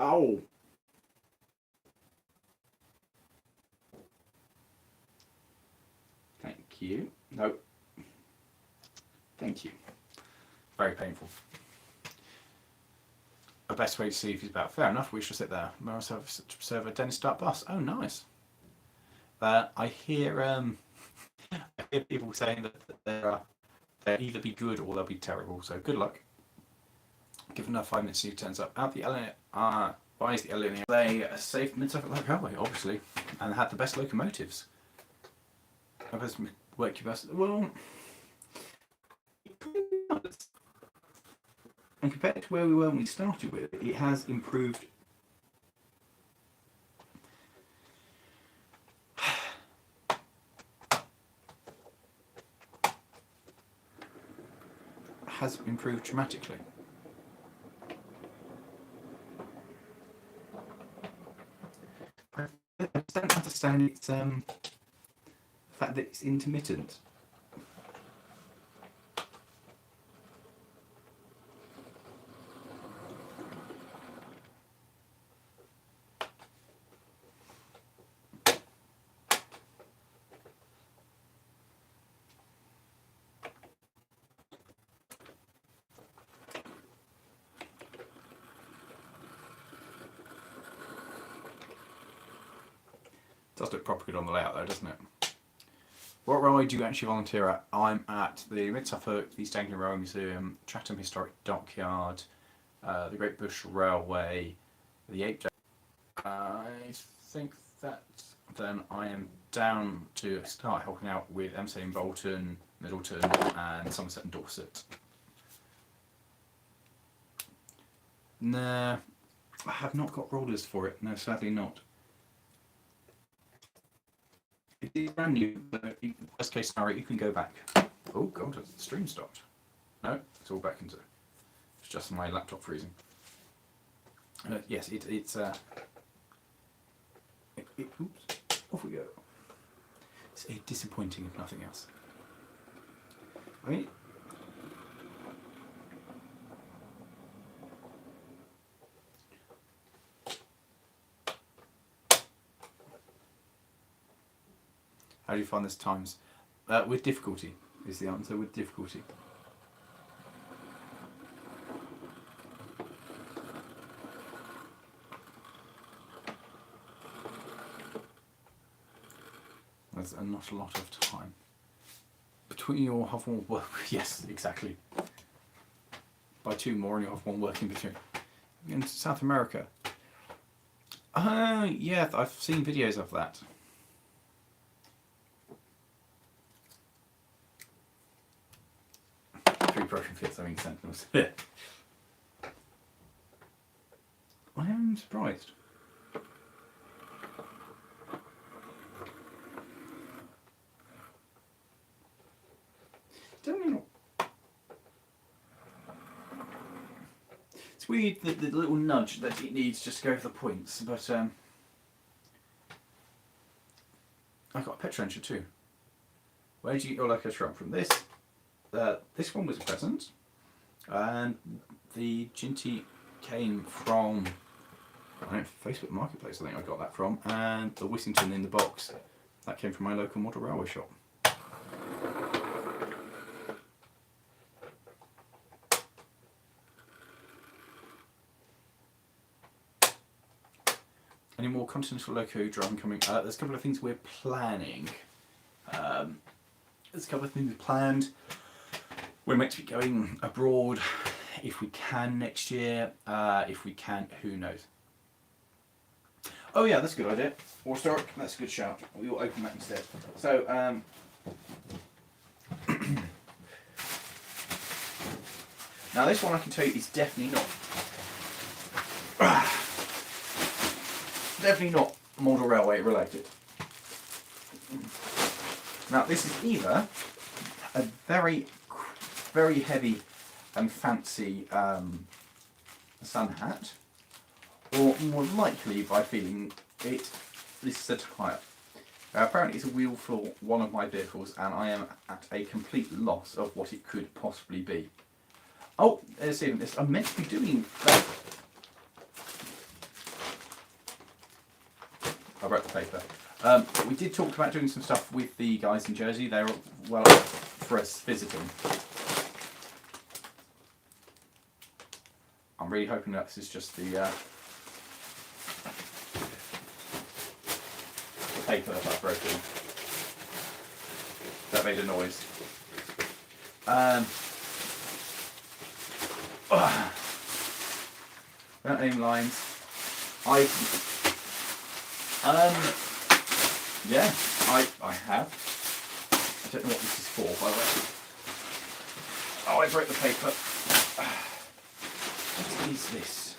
Oh. Thank you. No. Thank you. Very painful. The best way to see if he's about fair enough, we shall sit there. We also serve a Dennis Start bus. Oh, nice. I hear people saying that they'll either be good or they'll be terrible. So good luck. Give enough 5 minutes, he turns up. Out the buys the LNA. They a safe mid-Suffolk railway, obviously, and had the best locomotives. How best work your best? Well, and compared to where we were when we started with it, it has improved. Has improved dramatically. I don't understand its the fact that it's intermittent. Does look proper good on the layout though, doesn't it? What railway do you actually volunteer at? I'm at the Mid-Suffolk, East Anglia Railway Museum, Chatham Historic Dockyard, the Great Bush Railway, the 8. I think that then I am down to start helping out with MSA in Bolton, Middleton and Somerset and Dorset. Nah, I have not got rollers for it, no, sadly not. If it's brand new, worst case scenario, you can go back. Oh god, the stream stopped. No, it's all back into. It's just my laptop freezing. Yes, it's. Oops, off we go. It's disappointing if nothing else. I mean. How do you find this times? With difficulty is the answer, with difficulty. There's not a lot of time. Between your have one work, yes, exactly. By 2 more and you'll have 1 work in between. In South America. Yeah, I've seen videos of that. 3 broken fits, I mean Sentinels. I am surprised. Don't know. It's weird the little nudge that it needs just to go for the points, but I got a Petra engine too. Where did you get your loco truck from? This one was a present, and the Ginty came from Facebook Marketplace. I think I got that from, and the Whittington in the box that came from my local model railway shop. Any more continental loco driving coming? There's a couple of things we're planning. There's a couple of things planned. We're meant to be going abroad if we can next year. If we can't, who knows? Oh yeah, that's a good idea. Or historic, that's a good shout. We will open that instead. So, now this one I can tell you is definitely not model railway related. Now this is either a very, very heavy and fancy sun hat, or more likely, by feeling it, this is a tyre. Apparently it's a wheel for one of my vehicles, and I am at a complete loss of what it could possibly be. Oh, there's even this. I'm meant to be doing that. I wrote the paper. We did talk about doing some stuff with the guys in Jersey. They were well up for us visiting. I'm really hoping that this is just the paper that I've broken. That made a noise. Without name lines. Yeah, I have. I don't know what this is for, by the way. Oh, I broke the paper. What is this?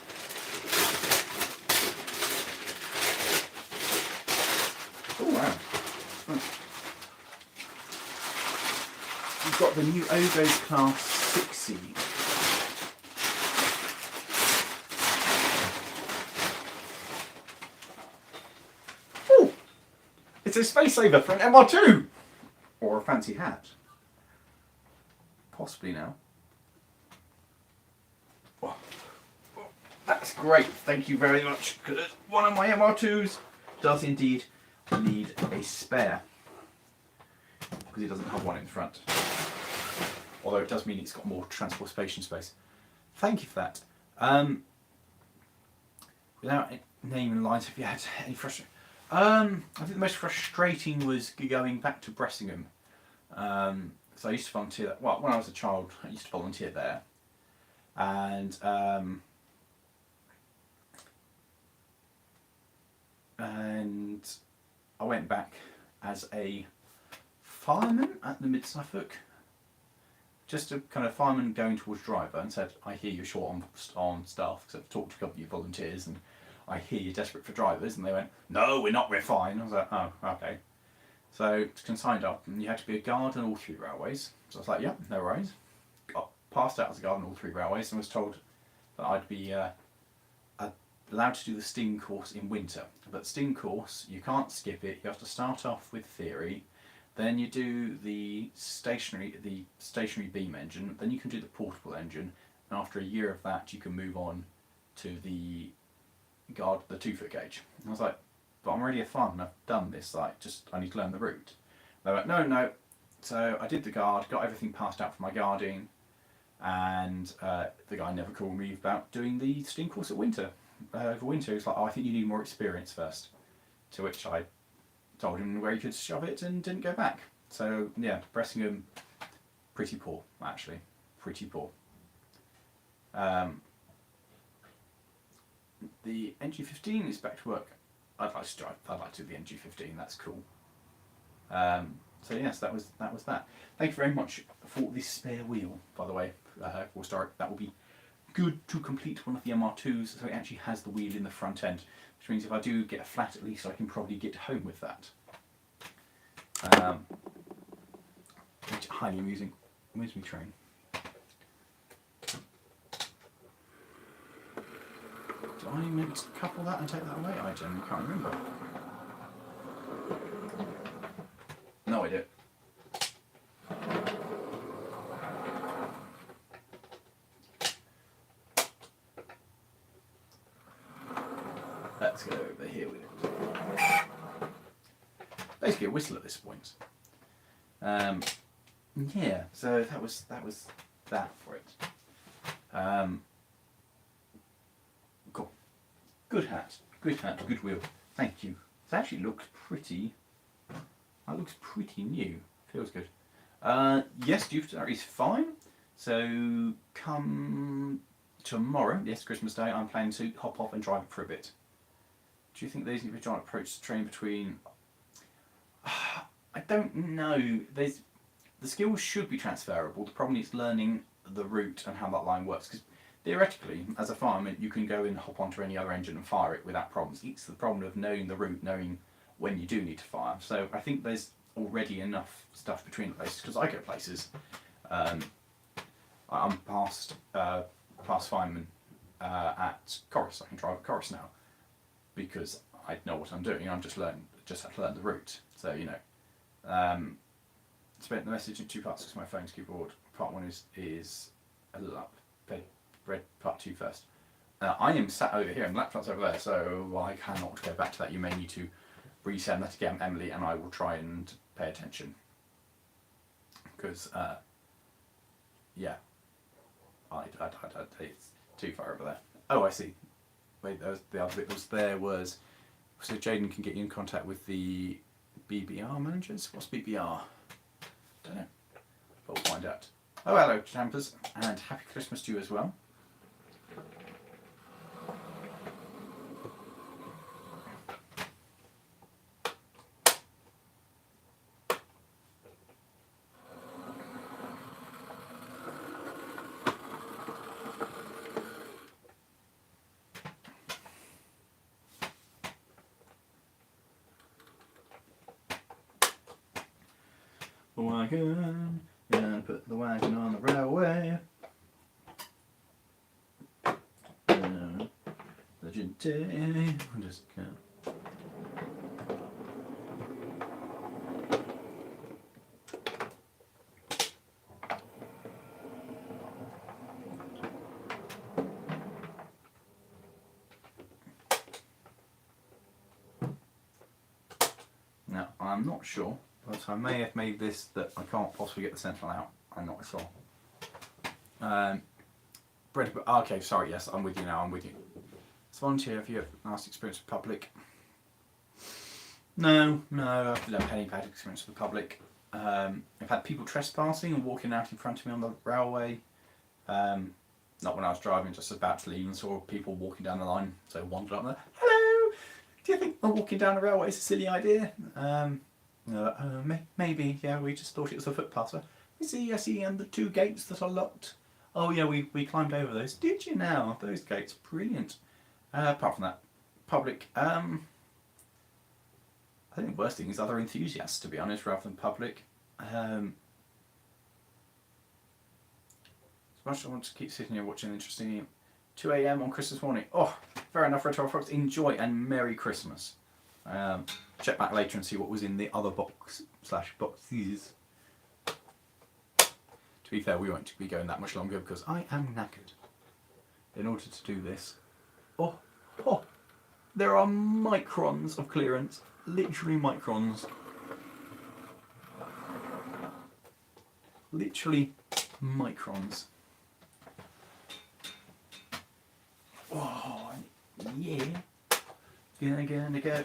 Oh wow. We've got the new Ogos Class 6C. Oh! It's a space saver for an MR2! Or a fancy hat. Possibly now. Oh, that's great, thank you very much. Because one of my MR2s does indeed need a spare. Because it doesn't have one in front. Although it does mean it's got more transportation space. Thank you for that. Without naming lines, have you had any frustration? I think the most frustrating was going back to Bressingham. So I used to volunteer there. Well, when I was a child, I used to volunteer there. And I went back as a fireman at the Mid Suffolk. Just a kind of fireman going towards driver, and said, I hear you're short on staff, because I've talked to a couple of you volunteers, and I hear you're desperate for drivers. And they went, no, we're not, we're fine. I was like, oh, okay. So signed up, and you had to be a guard on all 3 railways. So I was like, yeah, no worries. Got passed out as a guard on all 3 railways, and was told that I'd be allowed to do the Sting course in winter. But Sting course, you can't skip it. You have to start off with theory. Then you do the stationary beam engine, then you can do the portable engine, and after a year of that you can move on to the 2-foot gauge. And I was like, but I'm already a fireman, I've done this, I need to learn the route. They went, no. So I did the guard, got everything passed out for my guarding, and the guy never called me about doing the Sting course at winter. Over winter, he's like, oh, I think you need more experience first. To which I told him where he could shove it and didn't go back. So yeah, Bressingham, pretty poor actually, pretty poor. The NG15 is back to work. I'd like to drive. I'd like to do the NG15. That's cool. So yes, that was that. Thank you very much for this spare wheel, by the way. We'll start. That will be good to complete one of the MR2s, so it actually has the wheel in the front end. Which means if I do get a flat, at least I can probably get home with that. Which highly amusing. Where's my train? Did I meant to couple that and take that away? I genuinely can't remember. No idea. Let's go over here with it. Basically a whistle at this point. Yeah, so that was that for it. Cool. Good hat, good wheel. Thank you. It actually looked pretty That looks pretty new. Feels good. Yes, Jupiter is fine. So come tomorrow, yes, Christmas Day, I'm planning to hop off and drive it for a bit. Do you think there's a giant approach to train between? I don't know. The skills should be transferable. The problem is learning the route and how that line works. Because theoretically, as a fireman, you can go and hop onto any other engine and fire it without problems. It's the problem of knowing the route, knowing when you do need to fire. So I think there's already enough stuff between the places. Because I go places. I'm past fireman at Chorus. I can drive at Chorus now because I know what I'm doing. I'm just have to learn the route. So split the message in two parts because my phone's keyboard. Part one is a little up. Read part two first. I am sat over here and the laptop's over there, so I cannot go back to that. You may need to resend that again, Emily, and I will try and pay attention because it's too far over there. Oh, I see. Wait, the other bit was so Jaden can get you in contact with the BBR managers. What's BBR? Don't know, but we'll find out. Oh, hello, Champers, and happy Christmas to you as well. Wagon, gonna put the wagon on the railway. Legend day, just go. Now, I'm not sure. But I may have made this that I can't possibly get the Sentinel out. I'm not sure. Okay, sorry, yes, I'm with you now, I'm with you. As a volunteer, have you had a nice experience with public? No, I've never had any bad experience with the public. I've had people trespassing and walking out in front of me on the railway. Not when I was driving, just about to leave and saw people walking down the line. So I wandered up there. Hello! Do you think walking down the railway is a silly idea? Maybe, yeah, we just thought it was a footpath. I see, and the two gates that are locked. Oh yeah, we climbed over those. Did you now? Those gates, brilliant. Apart from that, public, I think the worst thing is other enthusiasts, to be honest, rather than public. As much as I want to keep sitting here watching interesting 2 AM on Christmas morning. Oh, fair enough, Retro Fox. Enjoy and Merry Christmas. Check back later and see what was in the other boxes. To be fair, we won't be going that much longer because I am knackered. In order to do this, there are microns of clearance, literally microns. Literally microns. Oh, yeah. Gonna go.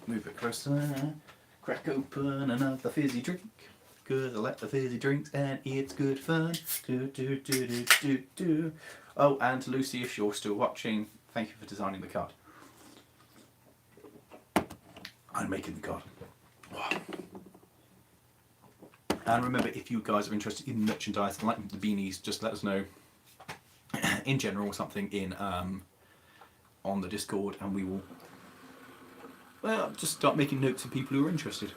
Move it closer. Crack open another fizzy drink. Cause I like the fizzy drinks and it's good fun. Do. Oh, and Lucy, if you're still watching, thank you for designing the card. I'm making the card. And remember, if you guys are interested in merchandise and like the beanies, just let us know in general or something in on the Discord, and we will just start making notes of people who are interested.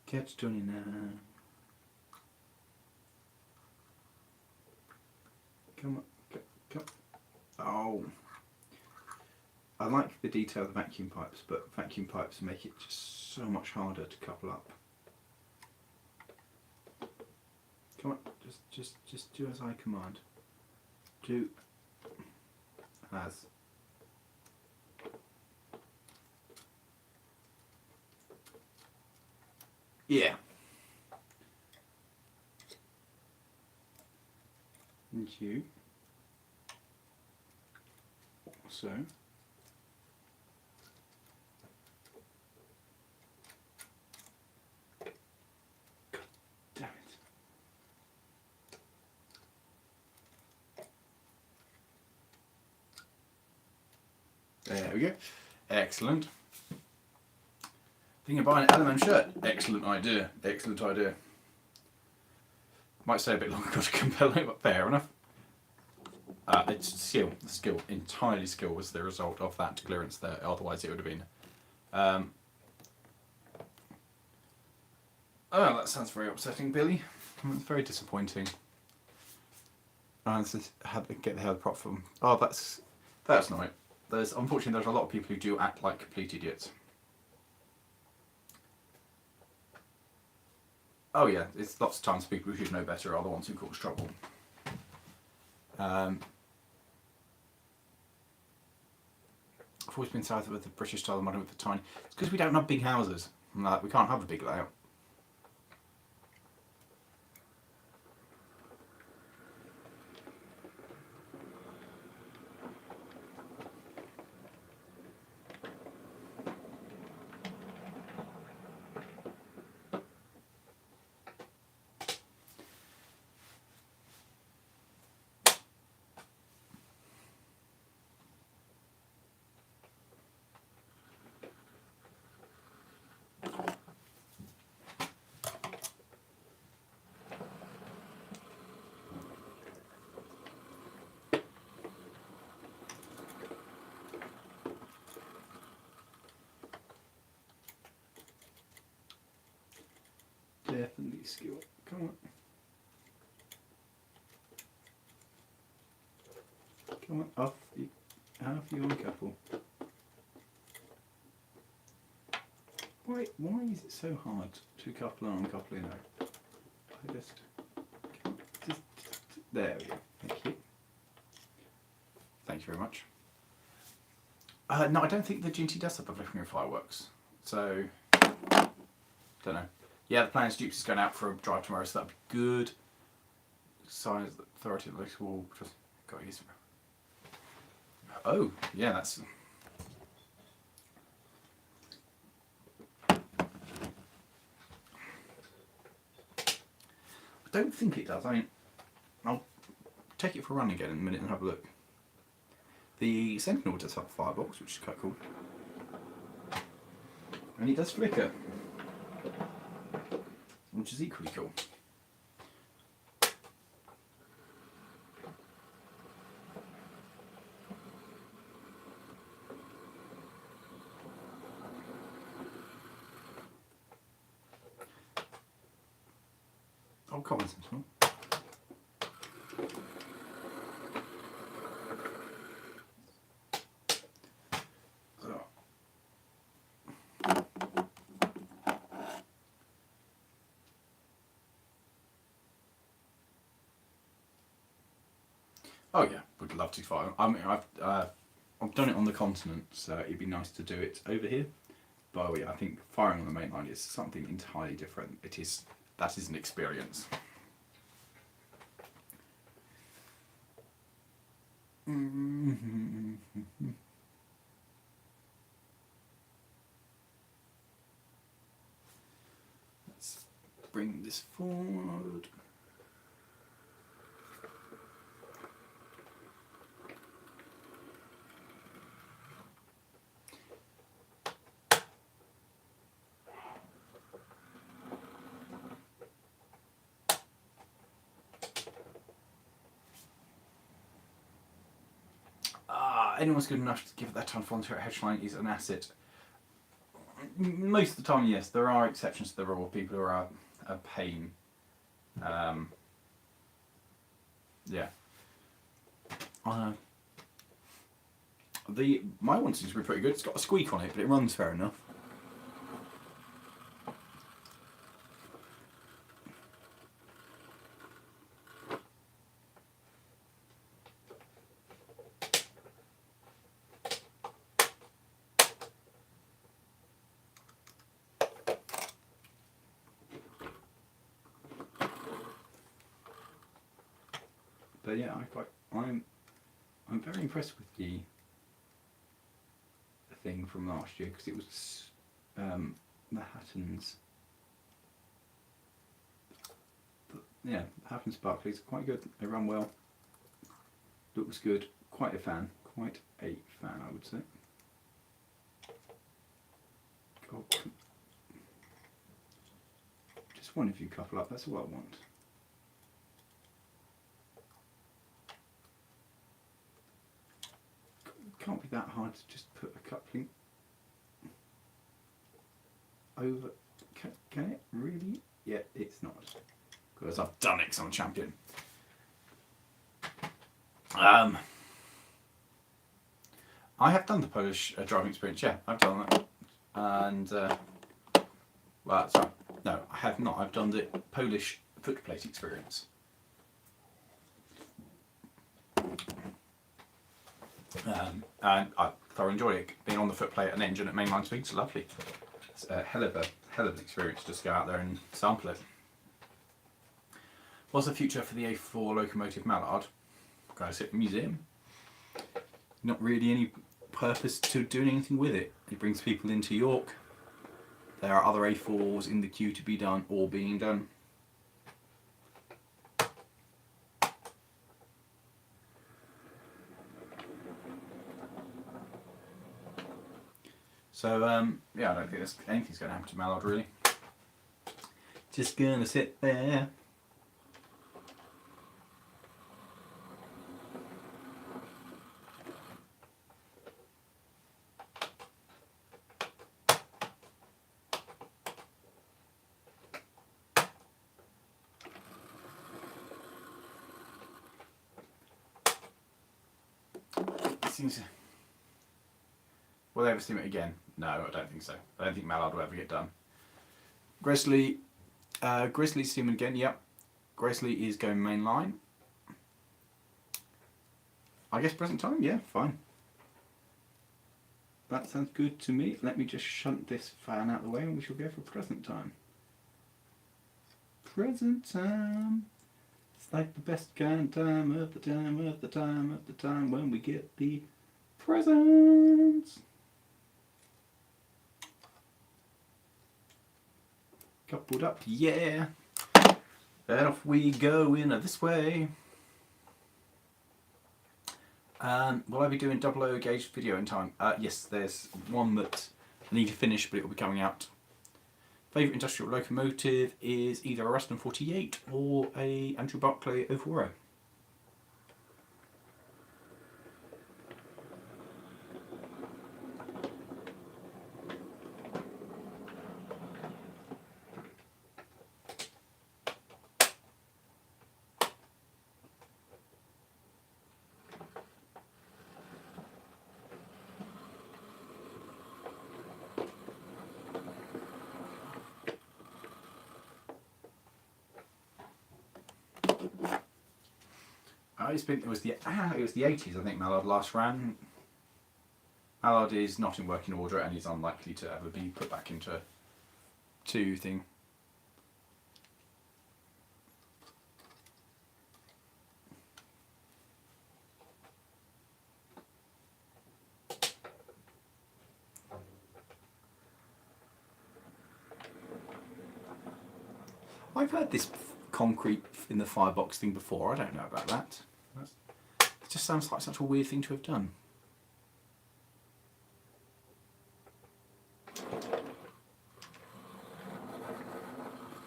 Catch 29. Come on. Oh. I like the detail of the vacuum pipes, but vacuum pipes make it just so much harder to couple up. Come on, just do as I command. Do as. Yeah. And you. So. Damn it. There we go. Excellent. Thinking of buying an Element shirt. Excellent idea. Excellent idea. Might say a bit longer to compel it, but fair enough. It's skill. The skill. Entirely skill was the result of that clearance there. Otherwise it would have been... oh, that sounds very upsetting, Billy. It's very disappointing. Had to get the hell prop from... oh, that's not it. Unfortunately, there's a lot of people who do act like complete idiots. Oh yeah, it's lots of times people who should know better are the ones who cause trouble. I've always been south with the British style modern with the tiny... it's because we don't have big houses. We can't have a big layout. Definitely skill. Come on. Come on, off you. Half you on a couple. Why is it so hard to couple on, couple in out? There we go. Thank you. Thank you very much. No, I don't think the GT does have a flickering of fireworks. So, don't know. Yeah, the plan is Dukes is going out for a drive tomorrow, so that'd be good. Size authority of the wall. Just got to use it. Oh, yeah, that's. I don't think it does. I mean, I'll take it for a run again in a minute and have a look. The Sentinel does have a firebox, which is quite cool. And it does flicker, which is equally cool. Oh, come on, Sentinel. Oh yeah, would love to fire. I mean, I've done it on the continent, so it'd be nice to do it over here. But oh, yeah, I think firing on the main line is something entirely different. That is an experience. Let's bring this forward. Anyone's good enough to give it their time for a hedge line is an asset. Most of the time, yes. There are exceptions to the rule. People who are a pain. Yeah. My one seems to be pretty good. It's got a squeak on it, but it runs fair enough. But yeah, I'm very impressed with the thing from last year, because it was the Hattons. Yeah, Hatton Sparklies, quite good. They run well. Looks good. Quite a fan, I would say. God. Just one of you couple up, that's all I want. Can't be that hard to just put a coupling over. Can it really? Yeah, it's not. Because I've done it because I'm a champion. I have done the Polish driving experience, yeah, I've done that. And, well, sorry, no, I have not. I've done the Polish footplate experience. And I thoroughly enjoyed it. Being on the footplate and engine at mainline speeds, lovely. It's a hell of an experience just to go out there and sample it. What's the future for the A4 locomotive Mallard? Go sit in a museum. Not really any purpose to doing anything with it. It brings people into York. There are other A4s in the queue to be done or being done. So yeah, I don't think anything's going to happen to Mallard really. Just gonna sit there. Will they ever steam it again? No, I don't think so. I don't think Mallard will ever get done. Grizzly steaming again, yep. Grizzly is going mainline. I guess present time, yeah, fine. That sounds good to me. Let me just shunt this fan out of the way and we shall go for present time. Present time. It's like the best kind of time of the time of the time of the time when we get the presents. Coupled up, yeah. And off we go in this way. Will I be doing 00 gauge video in time? Yes, there's one that I need to finish, but it will be coming out. Favourite industrial locomotive is either a Ruston 48 or a Andrew Barclay 040. It was the 80s, I think Mallard last ran. Mallard is not in working order and is unlikely to ever be put back into thing. I've heard this concrete in the firebox thing before. I don't know about that. It just sounds like such a weird thing to have done.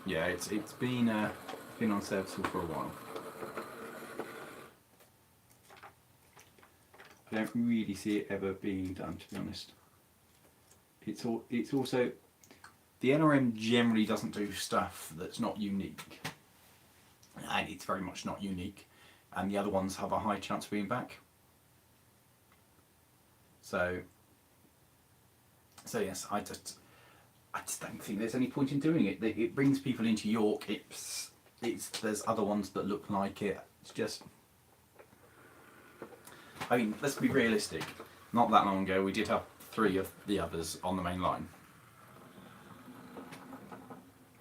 Yeah, it's been on serviceable for a while. I don't really see it ever being done, to be honest. It's also the NRM generally doesn't do stuff that's not unique, and it's very much not unique. And the other ones have a high chance of being back. So yes, I just don't think there's any point in doing it. It brings people into York. There's other ones that look like it. It's just, I mean, let's be realistic. Not that long ago, we did have 3 of the others on the main line.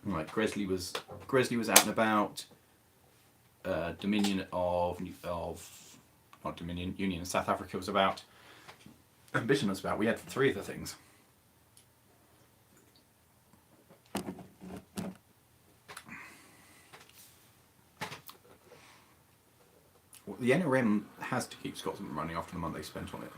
Right, Grizzly was out and about. Dominion of not Dominion, Union in South Africa was about, Ambition was about. We had 3 of the things. Well, the NRM has to keep Scotland running after the month they spent on it.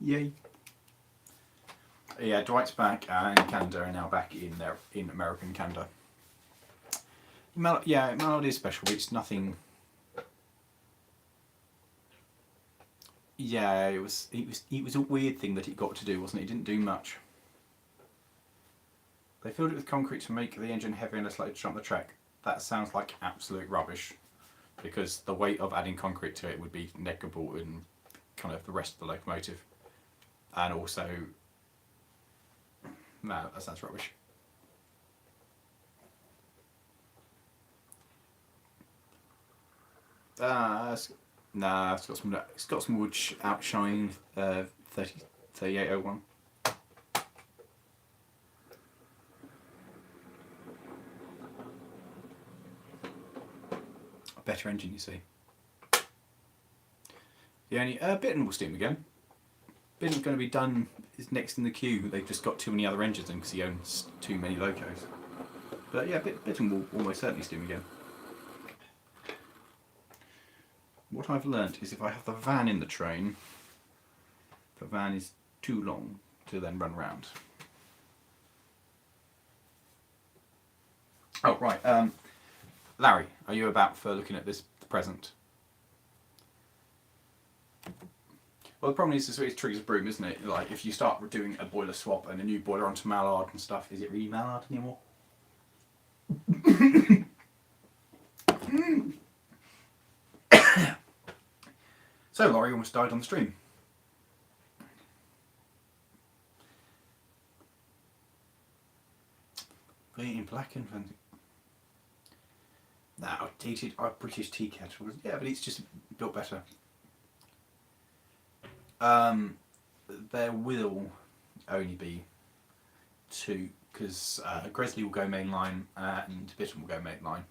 Yay. Yeah, Dwight's back and Canada are now back in American Canada. Mallard is special, but it's nothing. Yeah, it was a weird thing that it got to do, wasn't it? It didn't do much. They filled it with concrete to make the engine heavier and less likely to jump the track. That sounds like absolute rubbish, because the weight of adding concrete to it would be negligible in kind of the rest of the locomotive. And also, no, that sounds rubbish. It's got some wood outshine 3801. A better engine, you see. The only Bitten will steam again. Bitten's going to be done. Is next in the queue. They've just got too many other engines in because he owns too many locos. But yeah, Bitten will almost certainly steam again. What I've learnt is if I have the van in the train, the van is too long to then run round. Oh right, Larry, are you about for looking at this present? Well, the problem is it triggers a broom, isn't it? Like, if you start doing a boiler swap and a new boiler onto Mallard and stuff, is it really Mallard anymore? So, Lawrie almost died on the stream. In black and fancy. Now, dated our British tea kettle. Yeah, but it's just built better. There will only be 2, because Gresley will go mainline and Bitten will go mainline.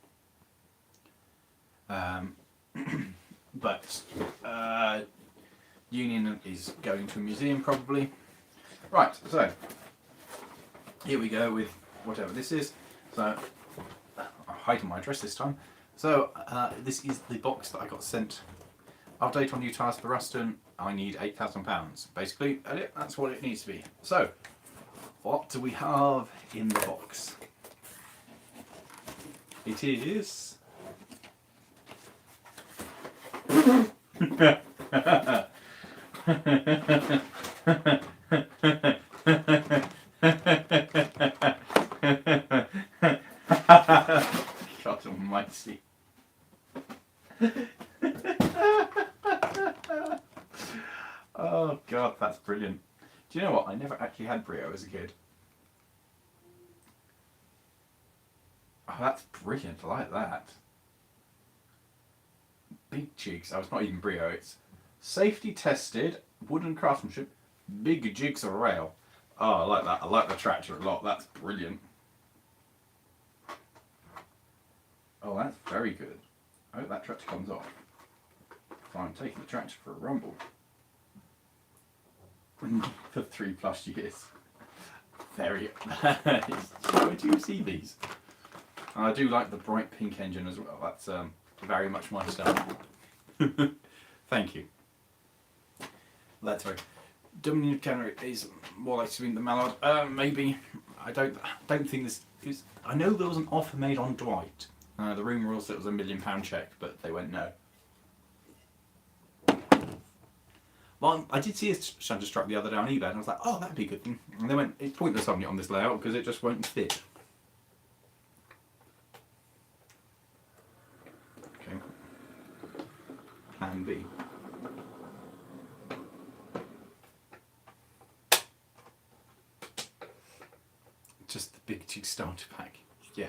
But Union is going to a museum probably. Right, so here we go with whatever this is. So I'm hiding my address this time. So this is the box that I got sent. Update on new tyres for Ruston. I need £8,000. Basically, that's what it needs to be. So, what do we have in the box? It is... God almighty. Oh God, that's brilliant. Do you know what? I never actually had Brio as a kid. Oh, that's brilliant. I like that. Big jigs. Oh, it's not even Brio. It's safety tested, wooden craftsmanship, big jigs of rail. Oh, I like that. I like the tractor a lot. That's brilliant. Oh, that's very good. I hope that tractor comes off. So I'm taking the tractor for a rumble. For 3+ years. Very. Where do you see these? I do like the bright pink engine as well. That's very much my style. Thank you. That's very. Dominion Canary is more like to be the Mallard. Maybe. I don't think this is. I know there was an offer made on Dwight. The rumour was that it was £1 million cheque, but they went no. Well, I did see a Shunting the other day on eBay, and I was like, oh, that'd be a good thing. And they went, it's pointless having it on this layout because it just won't fit. Okay. Plan B. Just the big jig starter pack. Yeah.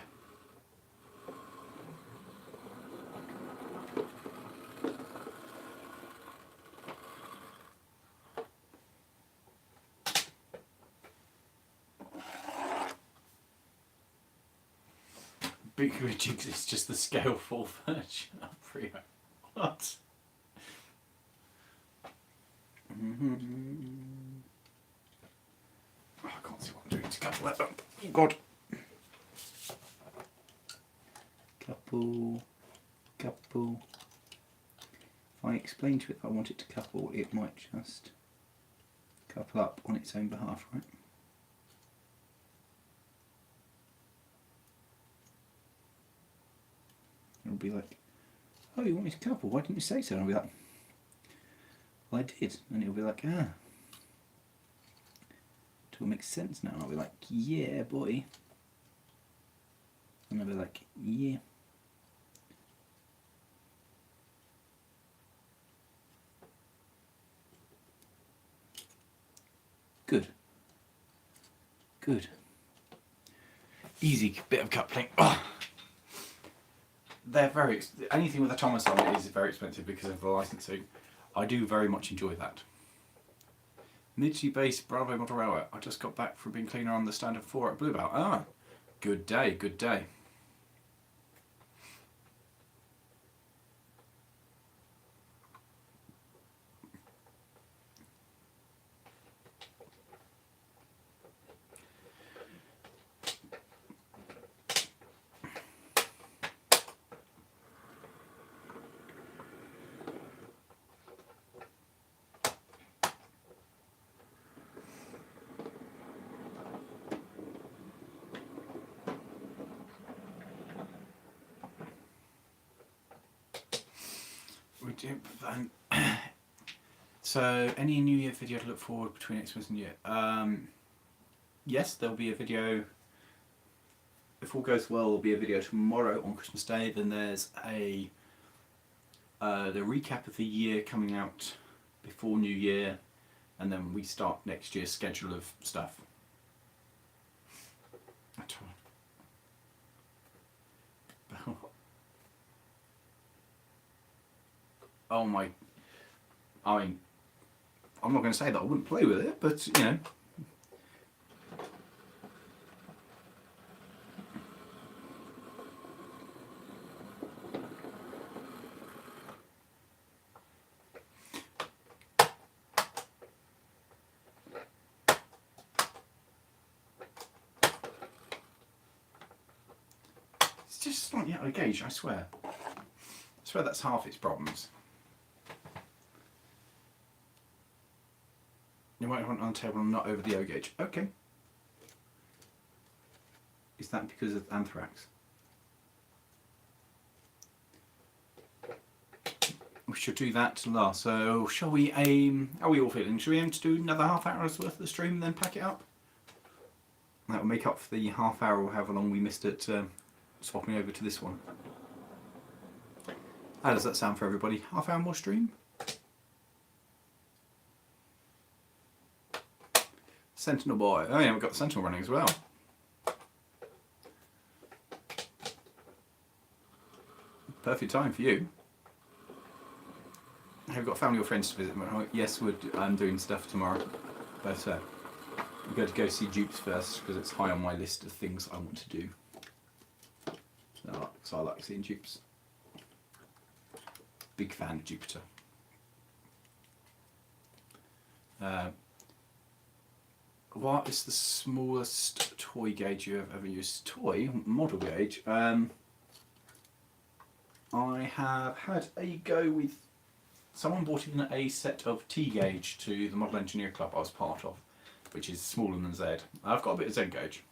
Big jigs is just the scale 4 version of Frio. What? Oh, I can't see what I'm doing to couple that up. Oh God. Couple. If I explain to it that I want it to couple, it might just couple up on its own behalf, right? It'll be like, oh, you want me to couple? Why didn't you say so? And I'll be like, well, I did. And it'll be like, ah. It all makes sense now. And I'll be like, yeah, boy. And I'll be like, yeah. Good. Easy bit of coupling. Oh. They're very, anything with a Thomas on it is very expensive because of the licensing. I do very much enjoy that. Midgey based Bravo Motorella. I just got back from being cleaner on the standard 4 at Bluebell. Ah, good day. So, any New Year video to look forward between Xmas and New Year? Yes, there'll be a video. If all goes well, there'll be a video tomorrow on Christmas Day. Then there's the recap of the year coming out before New Year, and then we start next year's schedule of stuff. Oh my! I mean, I'm not going to say that I wouldn't play with it, but you know. It's just slightly out of gauge, I swear. I swear that's half its problems. You might want it on the table and not over the O gauge. Okay. Is that because of anthrax? We should do that to last. So, shall we aim? How are we all feeling? Shall we aim to do another half hour's worth of the stream and then pack it up? That will make up for the half hour or however long we missed it swapping over to this one. How does that sound for everybody? Half hour more stream? Sentinel boy. Oh yeah, we've got the Sentinel running as well. Perfect time for you. Have you got family or friends to visit? Yes, I'm doing stuff tomorrow. But we've got to go see Dupes first because it's high on my list of things I want to do. So I like seeing Dupes. Big fan of Jupiter. What is the smallest toy gauge you have ever used? Toy? Model gauge? I have had a go with... Someone bought in a set of T gauge to the Model Engineer Club I was part of, which is smaller than Z. I've got a bit of Z gauge.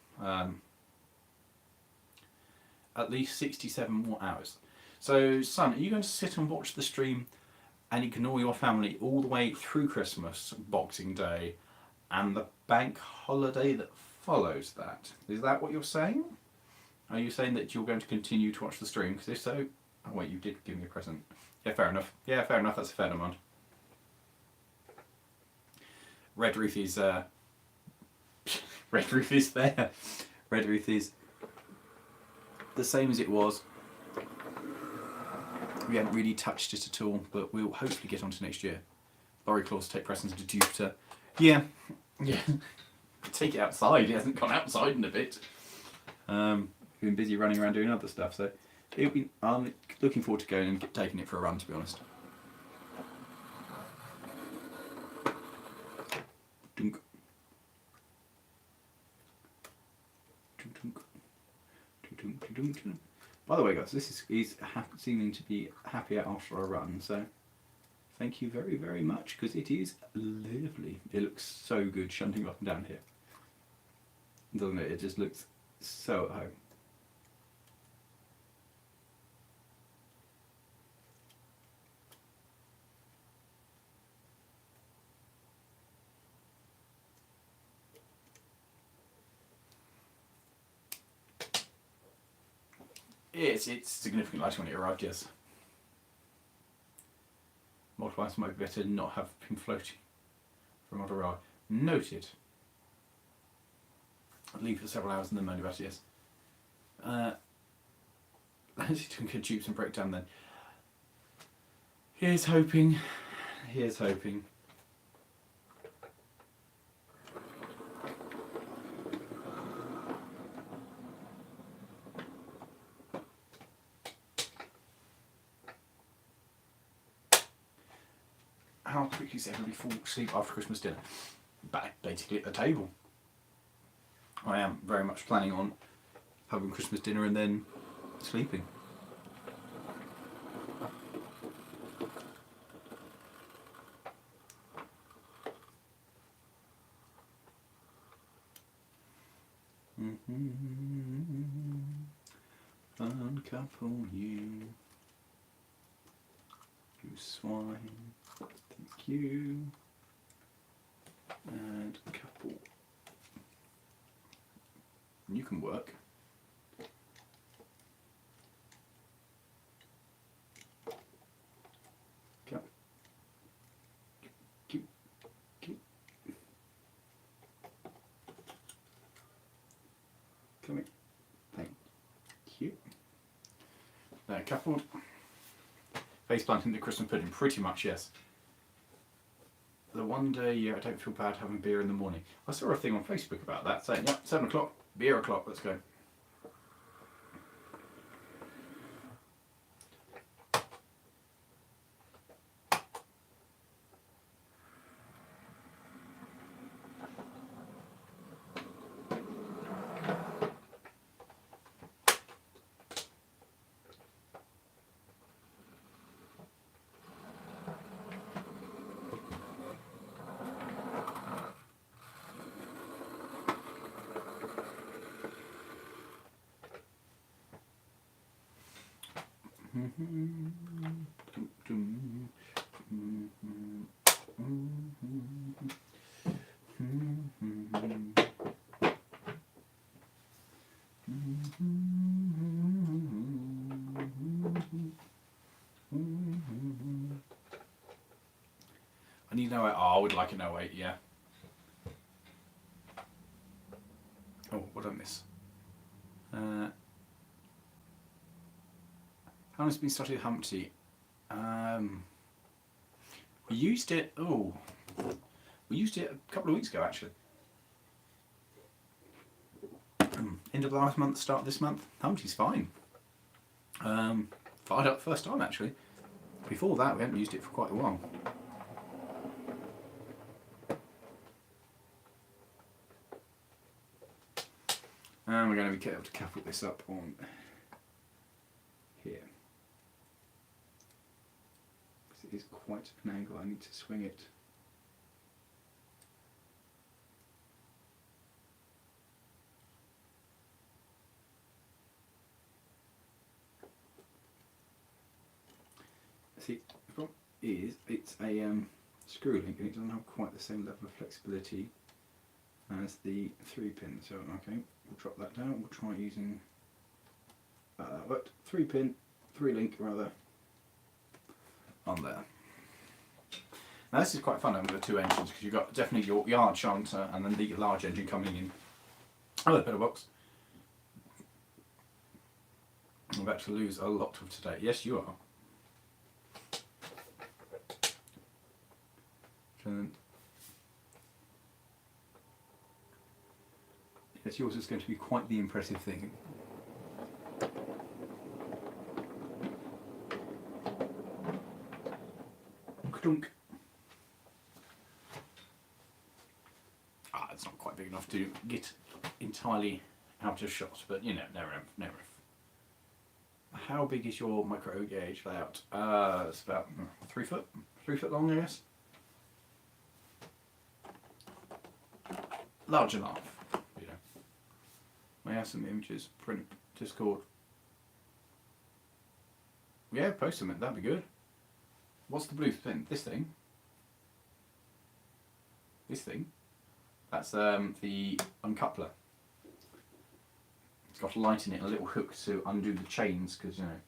At least 67 more hours. So, son, are you going to sit and watch the stream and ignore your family all the way through Christmas, Boxing Day, and the bank holiday that follows that? Is that what you're saying? Are you saying that you're going to continue to watch the stream? Because if so... Oh wait, you did give me a present. Yeah, fair enough. Yeah, fair enough. That's a fair demand. Red Roof is... Red Roof is there. red roof is the same as it was. We haven't really touched it at all, but we'll hopefully get onto next year. Lawrie claws take precedence to Jupiter. Yeah. Take it outside. It hasn't gone outside in a bit. We've been busy running around doing other stuff, so I'm looking forward to going and taking it for a run, to be honest. Dunk. By the way, guys, this is seeming to be happier after a run, so thank you very, very much, because it is lovely. It looks so good shunting up and down here, doesn't it? It just looks so at home. It's significantly lighter when it arrived, yes. Multipliers might be better not have been floating from what arrived. Noted. I'll leave for several hours and then moan about it, yes. Let's get dupes and breakdown then. Here's hoping. Here's hoping. How quickly does everybody fall asleep after Christmas dinner? Back basically at the table. I am very much planning on having Christmas dinner and then sleeping. Uncouple you, you swine. Thank you. And couple. You can work. Come. Keep. Come here. Thank you. Now, couple. Face planting the Christmas pudding, pretty much, yes. The one day I don't feel bad having beer in the morning. I saw a thing on Facebook about that saying, yep, 7 o'clock, beer o'clock, let's go. I need an 08. Oh, I would like an 08, yeah. Oh, what did I miss? How long has it been started Humpty? We used it. Oh, we used it a couple of weeks ago actually. End of last month, start of this month. Humpty's fine. Fired up first time actually. Before that, we hadn't used it for quite a while. And we're going to be able to couple this up on here. It is quite an angle, I need to swing it. See, the problem is it's a screw link and it doesn't have quite the same level of flexibility as the 3-pin. So, okay, we'll drop that down. We'll try using but 3-pin, 3-link rather, on there. Now this is quite fun with the two engines because you've got definitely your yard shunter and then the large engine coming in. Oh, the pedal box. I'm about to lose a lot of today. Yes, you are. Yes, yours is going to be quite the impressive thing. Clunk. It's not quite big enough to get entirely out of shot, but you know, never. How big is your micro gauge layout? It's about 3 foot long, I guess. Large enough, you know. I have some images, print, Discord. Yeah, post them, that'd be good. What's the blue thing? This thing? This thing? That's the uncoupler. It's got a light in it and a little hook to undo the chains, because, you know,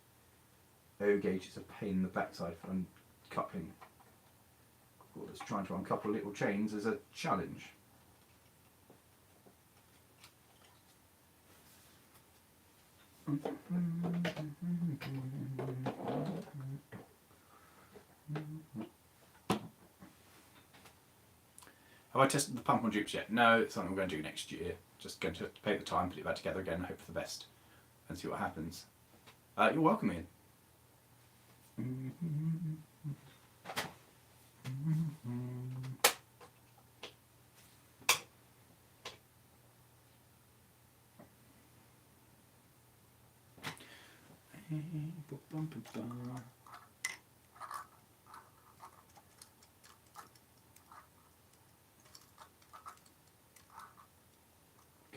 O gauge is a pain in the backside for uncoupling. Of course, trying to uncouple little chains is a challenge. Have I tested the pump on dupes yet? No, it's something I'm going to do next year. Just going to take the time, put it back together again, and hope for the best, and see what happens. You're welcome, Ian.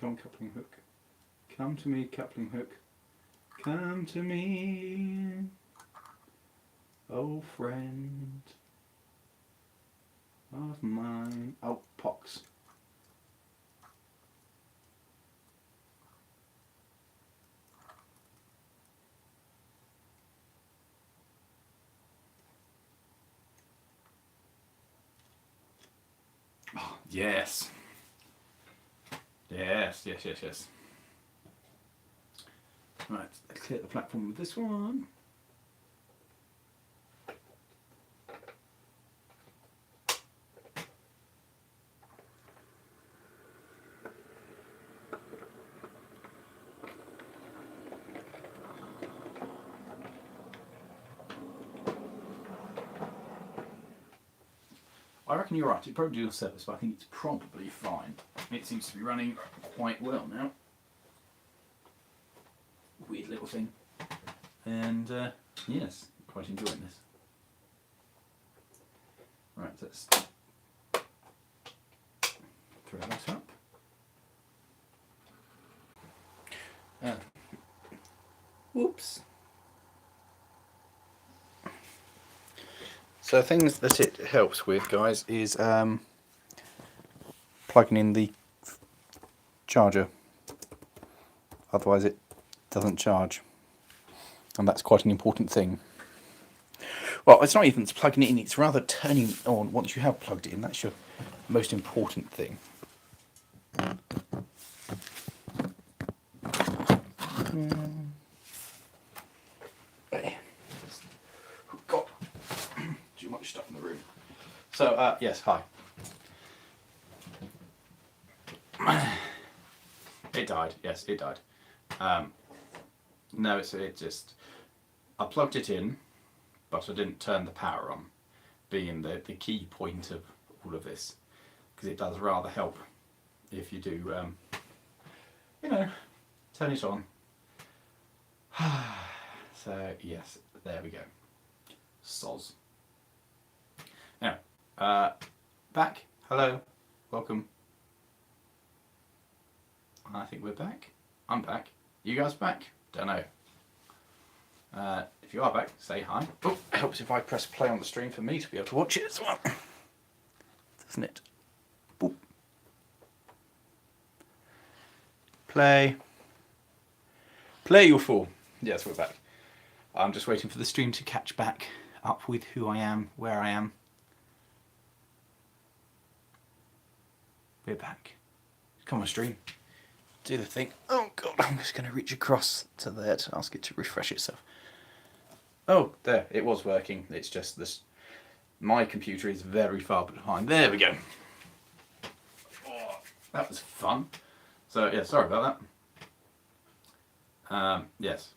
Come on, coupling hook. Come to me, coupling hook. Come to me, old friend of mine. Oh, pox. Oh, yes. Yes. Right, let's clear the platform with this one. I reckon you're right, it probably do a service, but I think it's probably fine. It seems to be running quite well now. Weird little thing. And yes, quite enjoying this. Right, let's throw that up. Whoops. So things that it helps with, guys, is plugging in the charger. Otherwise it doesn't charge. And that's quite an important thing. Well, it's not even plugging it in, it's rather turning it on once you have plugged it in. That's your most important thing. Got too much stuff in the room. So, yes, hi. It died, yes, it died. No, it just... I plugged it in, but I didn't turn the power on, being the key point of all of this, because it does rather help if you do, you know, turn it on. So, yes, there we go. Soz. Now, back. Hello. Welcome. I think we're back. I'm back. You guys back? Don't know. If you are back, say hi. Oh, it helps if I press play on the stream for me to be able to watch it as well. Doesn't it? Boop. Play. Play, you fool. Yes, we're back. I'm just waiting for the stream to catch back up with who I am, where I am. We're back. Come on, stream. do the thing. Oh god, I'm just going to reach across to there to ask it to refresh itself. Oh, there, it was working. It's just this. My computer is very far behind. There we go. Oh, that was fun. So yeah, sorry about that. Yes.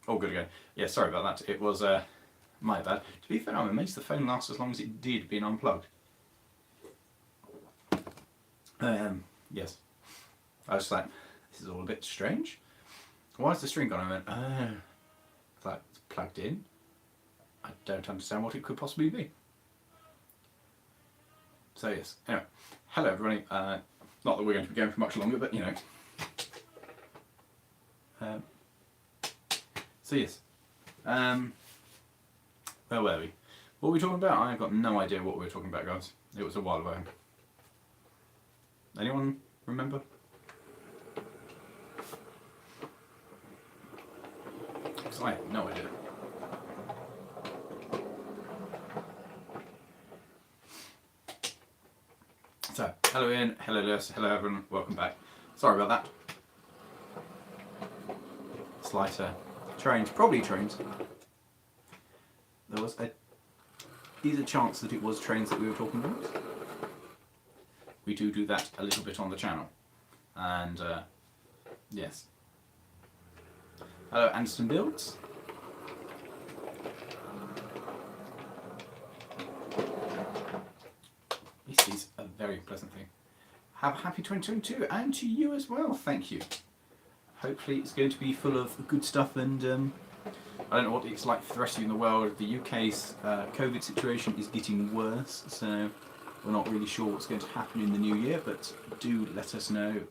All good again. Yeah, sorry about that. It was my bad. To be fair, I'm amazed the phone lasts as long as it did being unplugged. Yes. I was like, this is all a bit strange. Why is the string gone? I went, oh, it's plugged in. I don't understand what it could possibly be. So yes, anyway, hello everybody. Not that we're going to be going for much longer, but you know. So yes, where were we? What were we talking about? I've got no idea what we were talking about, guys. It was a while ago. Anyone remember? Because I have no idea. So, hello Ian, hello Lewis, hello everyone, welcome back. Sorry about that. Slight trains, probably trains. There was a chance that it was trains that we were talking about. We do that a little bit on the channel. And yes. Hello Anderson Builds. This is a very pleasant thing. Have a happy 2022 and to you as well, thank you. Hopefully it's going to be full of good stuff and I don't know what it's like for the rest of you in the world. The UK's COVID situation is getting worse, so we're not really sure what's going to happen in the new year, but do let us know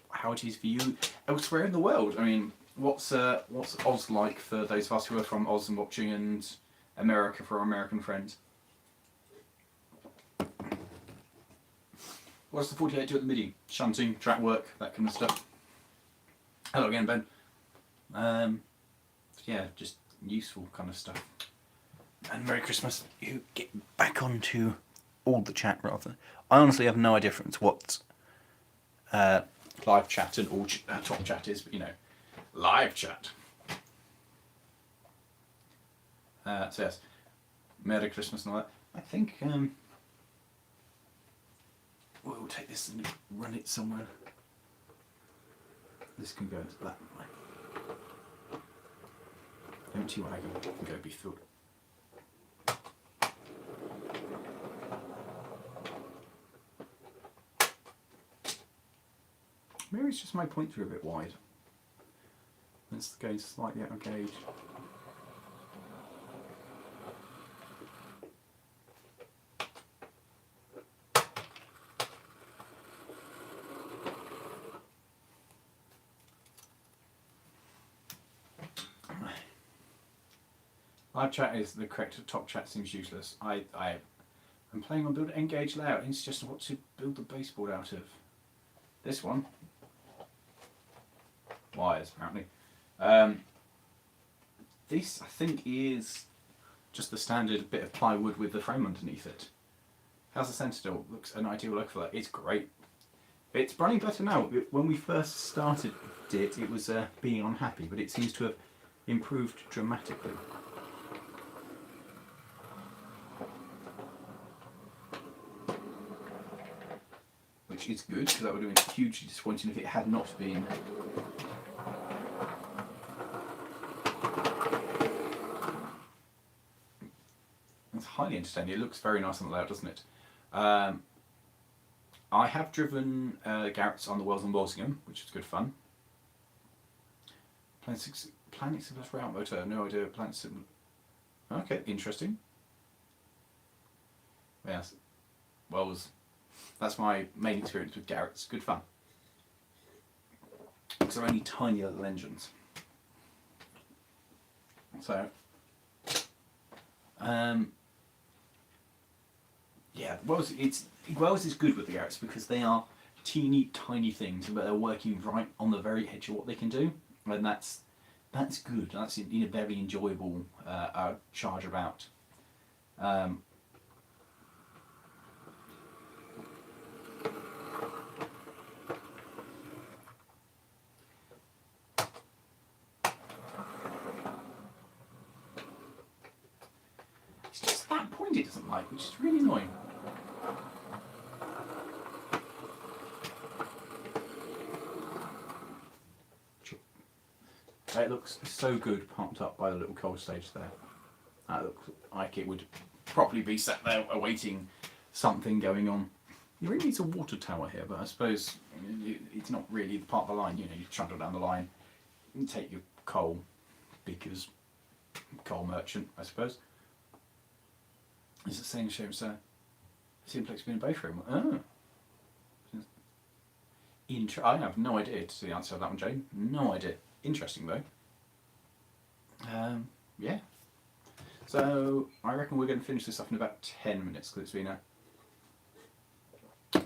how it is for you elsewhere in the world. I mean, what's Oz like for those of us who are from Oz and watching, and America for our American friends? What does the 48 do at the MIDI? Shunting, track work, that kind of stuff. Hello again, Ben. Yeah, just useful kind of stuff. And Merry Christmas. You get back onto all the chat rather. I honestly have no idea what live chat and all top chat is, but you know, live chat. So yes, Merry Christmas and all that. I think we'll take this and run it somewhere. This can go into that way. Empty wagon can go be filled. Maybe it's just my pointer a bit wide. It's going slightly out of gauge. Live chat is the correct. Top chat seems useless. I'm playing on build engage layout. It's just what to build the baseboard out of. This one. Wires apparently. This I think is just the standard bit of plywood with the frame underneath it. How's the Sentinel? Looks an ideal look for that. It's great. It's running better now. When we first started it was being unhappy, but it seems to have improved dramatically. Which is good, because that would have been hugely disappointing if it had not been. It's highly entertaining. It looks very nice on the layout, doesn't it? I have driven Garrett's on the Wells and Walsingham, which is good fun. Planet 6 plus route motor, no idea. Planet 6. Okay, interesting. Yes, Wells. That's my main experience with Garrett's. Good fun. Because they're only tiny little engines. So, yeah, Wells is good with the Garrett's because they are teeny tiny things, but they're working right on the very edge of what they can do, and that's good. That's a very enjoyable charge about. like, which is really annoying. It looks so good pumped up by the little coal stage there. That looks like it would properly be sat there awaiting something going on. You really need a water tower here, but I suppose it's not really part of the line. You know, you trundle down the line, you take your coal, because coal merchant, I suppose. Is it saying show sir? Simplex being a both room. Oh. I have no idea to the answer to that one, Jane. No idea. Interesting though. Yeah. So I reckon we're going to finish this up in about 10 minutes because it's been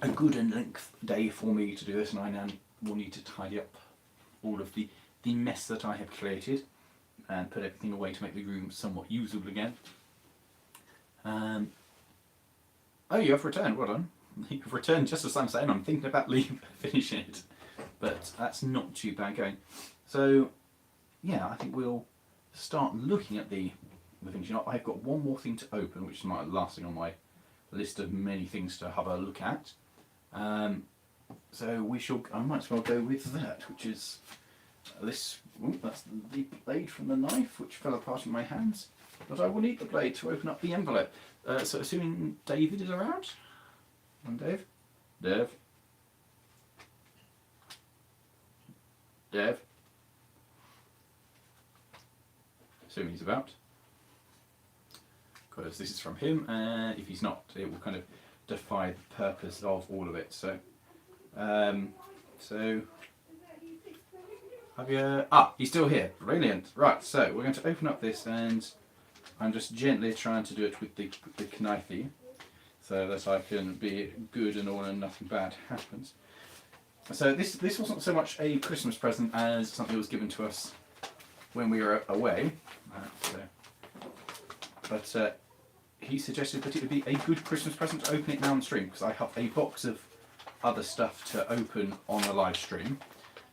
a good and length day for me to do this, and I now will need to tidy up all of the mess that I have created and put everything away to make the room somewhat usable again. Oh, you have returned. Well done. You've returned just as I'm saying. I'm thinking about finishing it, but that's not too bad going. So, yeah, I think we'll start looking at the things. You know, I've got one more thing to open, which is my last thing on my list of many things to have a look at. So we shall. I might as well go with that, which is this. Ooh, that's the blade from the knife, which fell apart in my hands. But I will need the blade to open up the envelope. So assuming David is around. And Dave? Dev? Dev? Assuming he's about. Because this is from him, and if he's not, it will kind of defy the purpose of all of it. So, have you? He's still here. Brilliant. Right. So we're going to open up this, and I'm just gently trying to do it with the knifey, so that I can be good and all and nothing bad happens. So this wasn't so much a Christmas present as something that was given to us when we were away. But he suggested that it would be a good Christmas present to open it now on stream, because I have a box of other stuff to open on the live stream.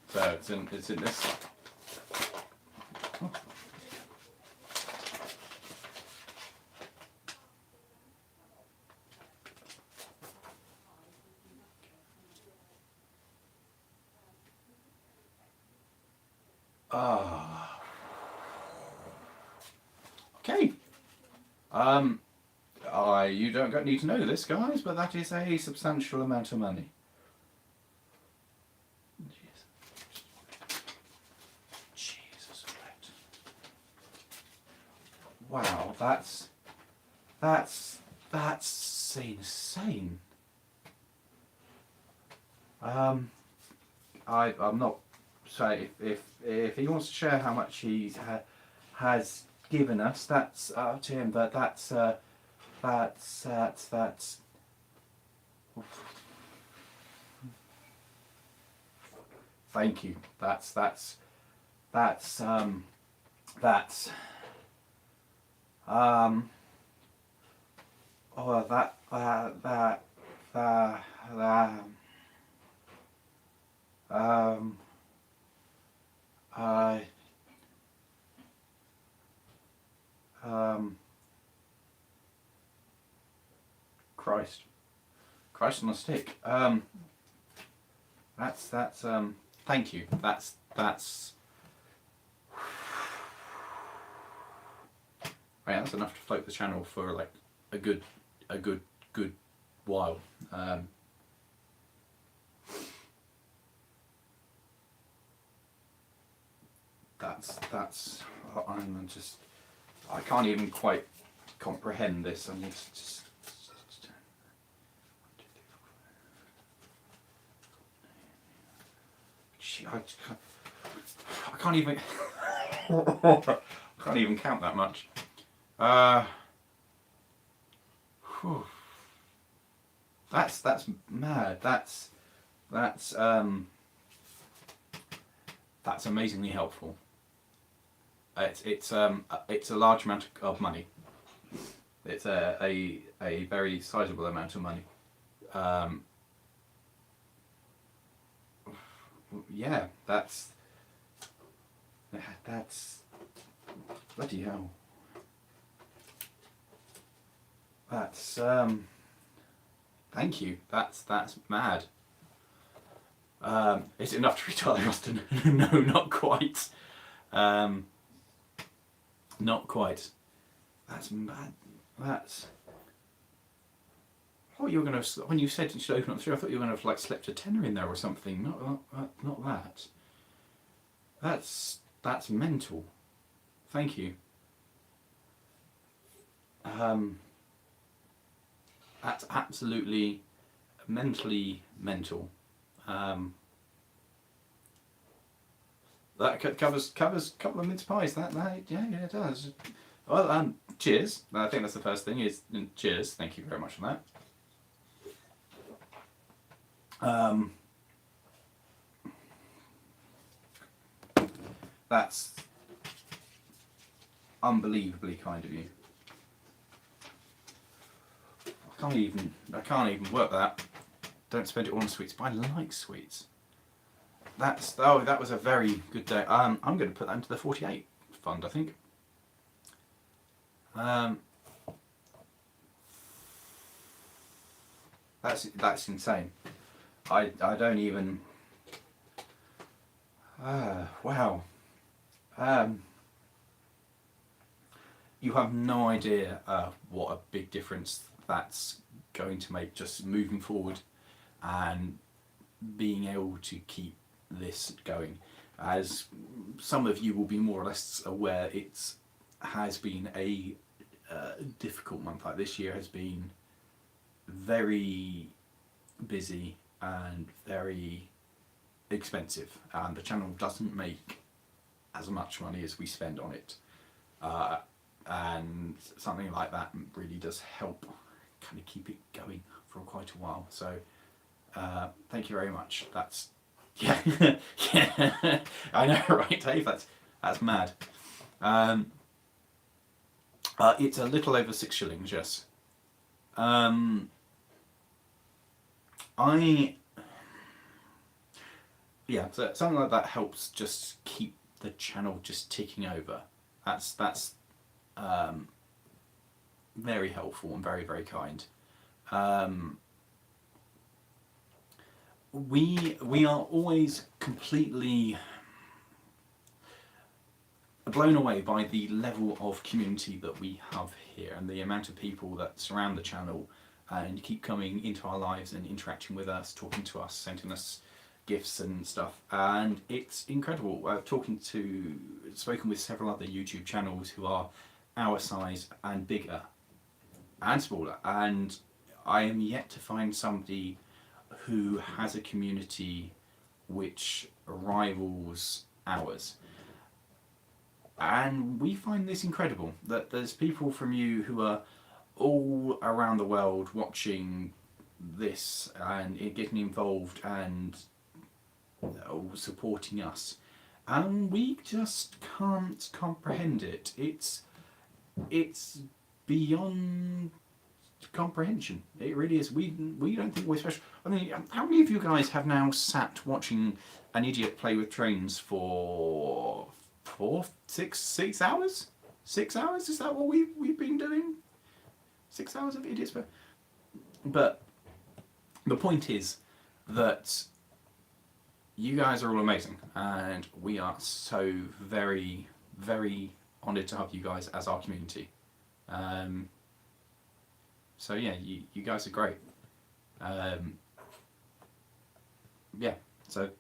So it's in this. Oh. Okay. You don't need to know this, guys, but that is a substantial amount of money. Jesus. Wow, that's insane. I'm not say if he wants to share how much he has given us, that's up to him. But that's thank you. That's oh that Christ on a stick. Thank you. That's yeah, that's enough to float the channel for like a good while. I can't even quite comprehend this. I need to just I can't even I can't even count that much. That's mad. That's amazingly helpful. It's a large amount of money. It's a very sizable amount of money. Yeah, that's bloody hell. That's thank you. That's mad. Is it enough to retire Austin? No, not quite. Not quite. That's mad. That's. I thought you were going to. When you said you should open up 3, I thought you were going to have like slipped a tenner in there or something. Not that. That's mental. Thank you. That's absolutely mentally mental. That covers a couple of mince pies. That yeah, it does. Well, cheers. I think that's the first thing. Is cheers. Thank you very much for that. That's unbelievably kind of you. I can't even work that. Don't spend it all on sweets, but I like sweets. That was a very good day. I'm going to put that into the 48 fund, I think. That's insane. I don't even. Wow. You have no idea what a big difference that's going to make just moving forward and being able to keep this going. As some of you will be more or less aware, it has been a difficult month. Like this year has been very busy and very expensive, and the channel doesn't make as much money as we spend on it, and something like that really does help kind of keep it going for quite a while. So thank you very much. That's yeah. Yeah, I know, right, Dave? That's mad. It's a little over 6 shillings, yes. Yeah, so something like that helps just keep the channel just ticking over. That's very helpful and very, very kind. We are always completely blown away by the level of community that we have here and the amount of people that surround the channel and keep coming into our lives and interacting with us, talking to us, sending us gifts and stuff, and it's incredible. I've spoken with several other YouTube channels who are our size and bigger and smaller, and I am yet to find somebody who has a community which rivals ours. And we find this incredible, that there's people from you who are all around the world watching this and getting involved and supporting us, and we just can't comprehend it. It's beyond comprehension. It really is. We don't think we're special. I mean, how many of you guys have now sat watching an idiot play with trains for 6 hours? 6 hours? Is that what we've been doing? 6 hours of idiots. But the point is that you guys are all amazing, and we are so very, very honoured to have you guys as our community. So yeah, you guys are great. Yeah, so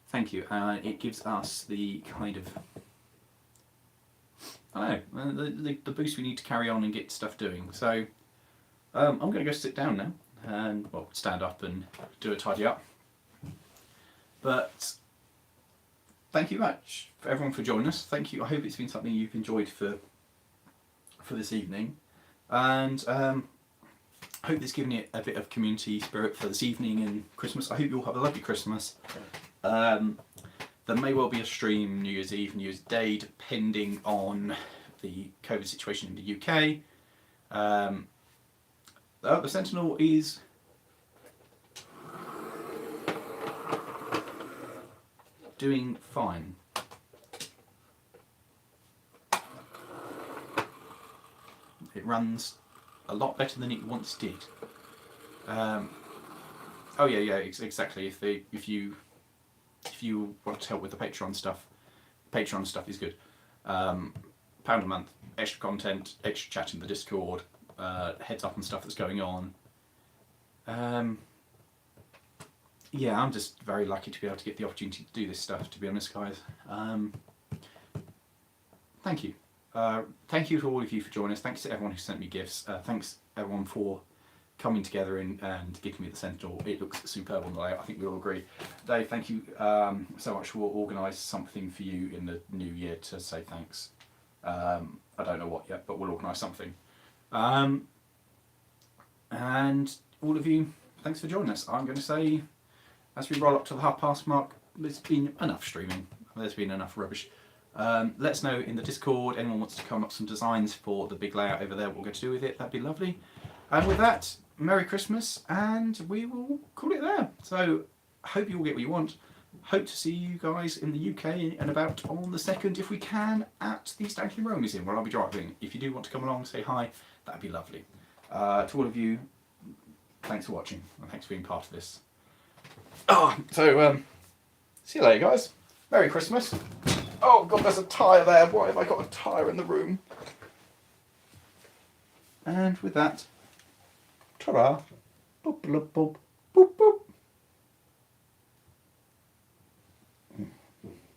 thank you. It gives us the kind of, I don't know, the boost we need to carry on and get stuff doing. So I'm going to go sit down now and, well, stand up and do a tidy up. But thank you much for everyone for joining us. Thank you. I hope it's been something you've enjoyed for this evening, and I hope it's given you a bit of community spirit for this evening and Christmas. I hope you all have a lovely Christmas. There may well be a stream New Year's Eve, New Year's Day, depending on the COVID situation in the UK. The Sentinel is doing fine. It runs a lot better than it once did. Oh yeah, exactly. If you want to help with the Patreon stuff is good. £1 a month, extra content, extra chat in the Discord, heads up on stuff that's going on. Yeah, I'm just very lucky to be able to get the opportunity to do this stuff, to be honest, guys. Thank you. Thank you to all of you for joining us. Thanks to everyone who sent me gifts. Thanks everyone for coming together and giving me the Sentinel. It looks superb on the layout, I think we all agree. Dave, thank you so much. We'll organise something for you in the new year to say thanks. I don't know what yet, but we'll organise something. And all of you, thanks for joining us. I'm going to say, as we roll up to the half-past mark, there's been enough streaming. There's been enough rubbish. Let us know in the Discord. Anyone wants to come up with some designs for the big layout over there, what we're going to do with it, that'd be lovely. And with that, Merry Christmas, and we will call it there. So, hope you all get what you want. Hope to see you guys in the UK and about on the 2nd, if we can, at the Stanley Row Museum, where I'll be driving. If you do want to come along, say hi, that'd be lovely. To all of you, thanks for watching, and thanks for being part of this. See you later, guys. Merry Christmas. Oh God, there's a tyre there. Why have I got a tyre in the room? And with that, ta-ra. Boop, boop, boop, boop, boop.